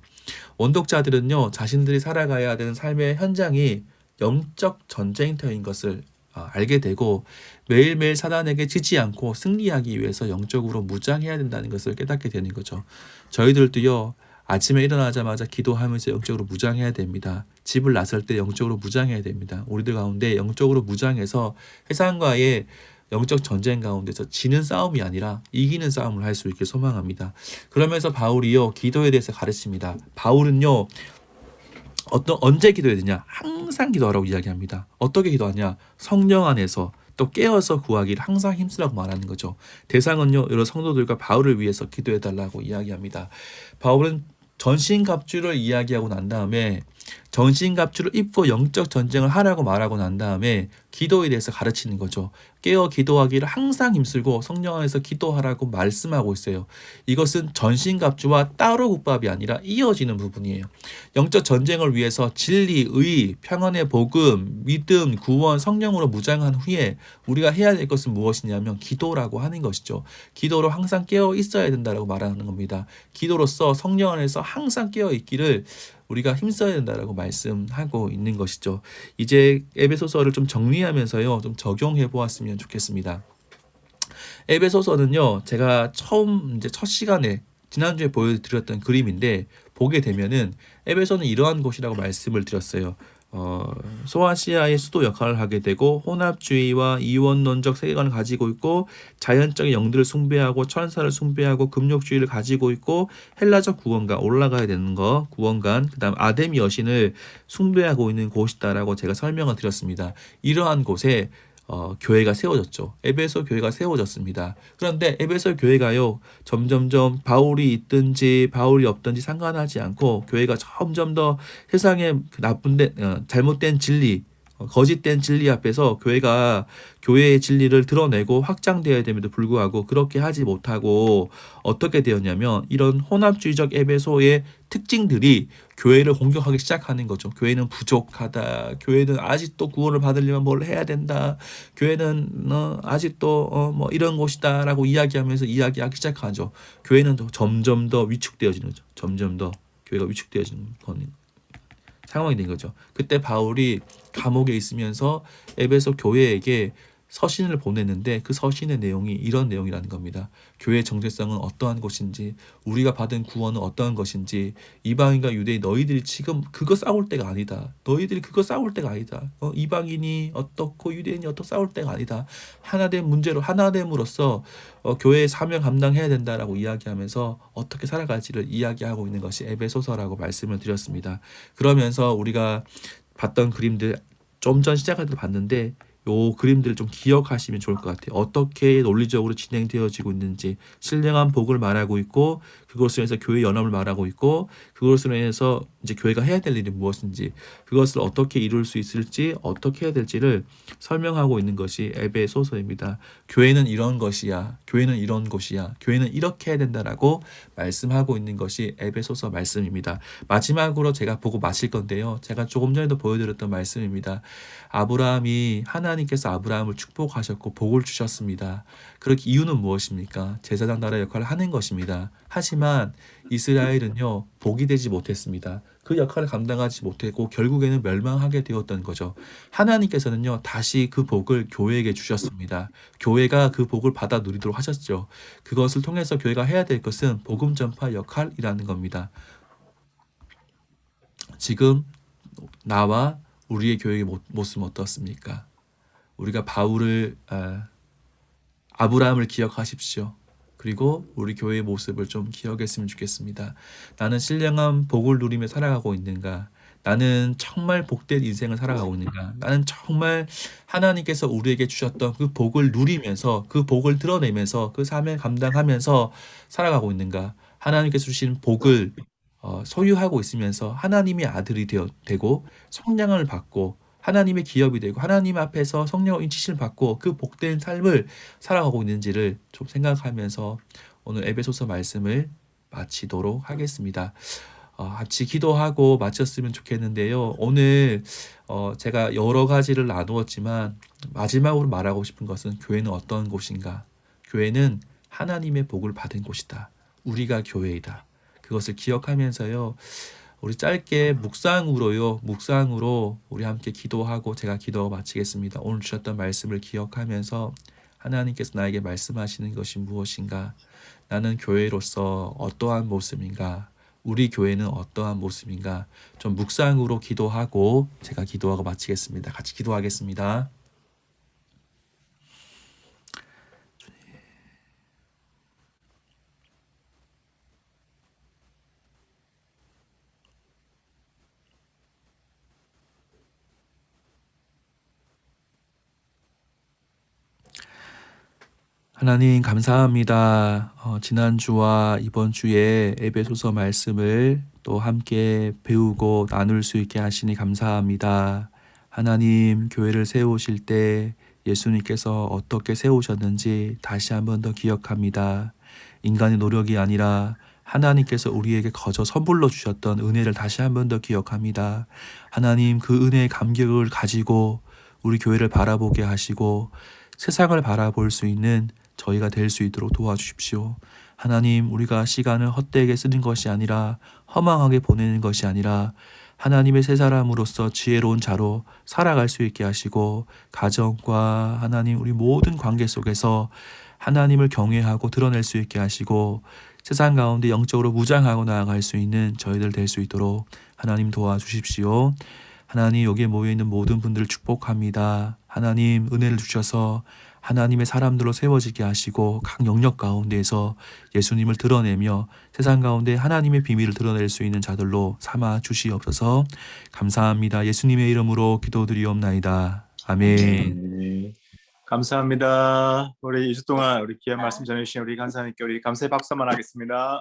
원독자들은요 자신들이 살아가야 되는 삶의 현장이 영적 전쟁터인 것을 알게 되고 매일매일 사단에게 지지 않고 승리하기 위해서 영적으로 무장해야 된다는 것을 깨닫게 되는 거죠. 저희들도요 아침에 일어나자마자 기도하면서 영적으로 무장해야 됩니다. 집을 나설 때 영적으로 무장해야 됩니다. 우리들 가운데 영적으로 무장해서 세상과의 영적 전쟁 가운데서 지는 싸움이 아니라 이기는 싸움을 할 수 있길 소망합니다. 그러면서 바울이요 기도에 대해서 가르칩니다. 바울은요 언제 기도해야 되냐? 항상 기도하라고 이야기합니다. 어떻게 기도하냐? 성령 안에서 또 깨어서 구하기를 항상 힘쓰라고 말하는 거죠. 대상은요 여러 성도들과 바울을 위해서 기도해달라고 이야기합니다. 바울은 전신갑주를 이야기하고 난 다음에 전신갑주를 입고 영적 전쟁을 하라고 말하고 난 다음에 기도에 대해서 가르치는 거죠. 깨어 기도하기를 항상 힘쓰고 성령 안에서 기도하라고 말씀하고 있어요. 이것은 전신갑주와 따로 국밥이 아니라 이어지는 부분이에요. 영적 전쟁을 위해서 진리, 의, 평안의 복음, 믿음, 구원, 성령으로 무장한 후에 우리가 해야 될 것은 무엇이냐면 기도라고 하는 것이죠. 기도로 항상 깨어 있어야 된다고 말하는 겁니다. 기도로서 성령 안에서 항상 깨어 있기를 우리가 힘써야 된다라고 말씀하고 있는 것이죠. 이제 에베소서를 좀 정리하면서요, 좀 적용해 보았으면 좋겠습니다. 에베소서는요, 제가 첫 시간에 지난주에 보여드렸던 그림인데 보게 되면은 에베소는 이러한 곳이라고 말씀을 드렸어요. 소아시아의 수도 역할을 하게 되고 혼합주의와 이원론적 세계관을 가지고 있고 자연적인 영들을 숭배하고 천사를 숭배하고 금욕주의를 가지고 있고 헬라적 구원관 올라가야 되는 거 구원관 그다음 아데미 여신을 숭배하고 있는 곳이다라고 제가 설명을 드렸습니다. 이러한 곳에 교회가 세워졌죠. 에베소 교회가 세워졌습니다. 그런데 에베소 교회가요, 점점점 바울이 있든지 바울이 없든지 상관하지 않고 교회가 점점 더 세상의 잘못된 진리, 거짓된 진리 앞에서 교회가 교회의 진리를 드러내고 확장되어야 됨에도 불구하고 그렇게 하지 못하고 어떻게 되었냐면 이런 혼합주의적 에베소의 특징들이 교회를 공격하기 시작하는 거죠. 교회는 부족하다. 교회는 아직도 구원을 받으려면 뭘 해야 된다. 교회는 아직도 뭐 이런 곳이다라고 이야기하면서 이야기하기 시작하죠. 교회는 점점 더 위축되어지는 거죠. 점점 더 교회가 위축되어지는 상황이 된 거죠. 그때 바울이 감옥에 있으면서 에베소 교회에게 서신을 보냈는데 그 서신의 내용이 이런 내용이라는 겁니다. 교회의 정체성은 어떠한 것인지, 우리가 받은 구원은 어떠한 것인지, 이방인과 유대인 너희들이 지금 그거 싸울 때가 아니다. 너희들이 그거 싸울 때가 아니다. 이방인이 어떻고 유대인이 어떻고 싸울 때가 아니다. 하나된 문제로 하나됨으로써 교회의 사명 감당해야 된다라고 이야기하면서 어떻게 살아갈지를 이야기하고 있는 것이 에베소서라고 말씀을 드렸습니다. 그러면서 우리가 봤던 그림들 좀 전 시작할 때 봤는데 요 그림들을 좀 기억하시면 좋을 것 같아요. 어떻게 논리적으로 진행되어지고 있는지, 신령한 복을 말하고 있고 그것으로 인해서 교회 연합을 말하고 있고 그것으로 인해서 이제 교회가 해야 될 일이 무엇인지, 그것을 어떻게 이룰 수 있을지, 어떻게 해야 될지를 설명하고 있는 것이 에베소서입니다. 교회는 이런 것이야. 교회는 이런 곳이야. 교회는 이렇게 해야 된다라고 말씀하고 있는 것이 에베소서 말씀입니다. 마지막으로 제가 보고 마칠 건데요. 제가 조금 전에도 보여드렸던 말씀입니다. 하나님께서 아브라함을 축복하셨고 복을 주셨습니다. 그렇게 이유는 무엇입니까? 제사장 나라 역할을 하는 것입니다. 하지만 이스라엘은요, 복이 되지 못했습니다. 그 역할을 감당하지 못했고 결국에는 멸망하게 되었던 거죠. 하나님께서는요, 다시 그 복을 교회에게 주셨습니다. 교회가 그 복을 받아 누리도록 하셨죠. 그것을 통해서 교회가 해야 될 것은 복음 전파 역할이라는 겁니다. 지금 나와 우리의 교회의 모습은 어떻습니까? 우리가 아브라함을 기억하십시오. 그리고 우리 교회의 모습을 좀 기억했으면 좋겠습니다. 나는 신령한 복을 누리며 살아가고 있는가? 나는 정말 복된 인생을 살아가고 있는가? 나는 정말 하나님께서 우리에게 주셨던 그 복을 누리면서 그 복을 드러내면서 그 사명을 감당하면서 살아가고 있는가? 하나님께서 주신 복을 소유하고 있으면서 하나님의 아들이 되고 성량을 받고 하나님의 기업이 되고 하나님 앞에서 성령의 인치심을 받고 그 복된 삶을 살아가고 있는지를 좀 생각하면서 오늘 에베소서 말씀을 마치도록 하겠습니다. 같이 기도하고 마쳤으면 좋겠는데요. 오늘 제가 여러 가지를 나누었지만 마지막으로 말하고 싶은 것은 교회는 어떤 곳인가? 교회는 하나님의 복을 받은 곳이다. 우리가 교회이다. 그것을 기억하면서요. 우리 짧게 묵상으로 우리 함께 기도하고 제가 기도 마치겠습니다. 오늘 주셨던 말씀을 기억하면서 하나님께서 나에게 말씀하시는 것이 무엇인가? 나는 교회로서 어떠한 모습인가? 우리 교회는 어떠한 모습인가? 좀 묵상으로 기도하고 제가 기도하고 마치겠습니다. 같이 기도하겠습니다. 하나님 감사합니다. 지난주와 이번 주에 에베소서 말씀을 또 함께 배우고 나눌 수 있게 하시니 감사합니다. 하나님 교회를 세우실 때 예수님께서 어떻게 세우셨는지 다시 한 번 더 기억합니다. 인간의 노력이 아니라 하나님께서 우리에게 거저 선물로 주셨던 은혜를 다시 한 번 더 기억합니다. 하나님 그 은혜의 감격을 가지고 우리 교회를 바라보게 하시고 세상을 바라볼 수 있는 저희가 될 수 있도록 도와주십시오. 하나님 우리가 시간을 헛되게 쓰는 것이 아니라 허망하게 보내는 것이 아니라 하나님의 새 사람으로서 지혜로운 자로 살아갈 수 있게 하시고 가정과 하나님 우리 모든 관계 속에서 하나님을 경외하고 드러낼 수 있게 하시고 세상 가운데 영적으로 무장하고 나아갈 수 있는 저희들 될 수 있도록 하나님 도와주십시오. 하나님 여기에 모여있는 모든 분들을 축복합니다. 하나님 은혜를 주셔서 하나님의 사람들로 세워지게 하시고 각 영역 가운데에서 예수님을 드러내며 세상 가운데 하나님의 비밀을 드러낼 수 있는 자들로 삼아 주시옵소서. 감사합니다. 예수님의 이름으로 기도드리옵나이다. 아멘. 네. 감사합니다. 우리 2주 동안 우리 귀한 말씀 전해주신 우리 간사님께 우리 감사의 박수 한번 하겠습니다.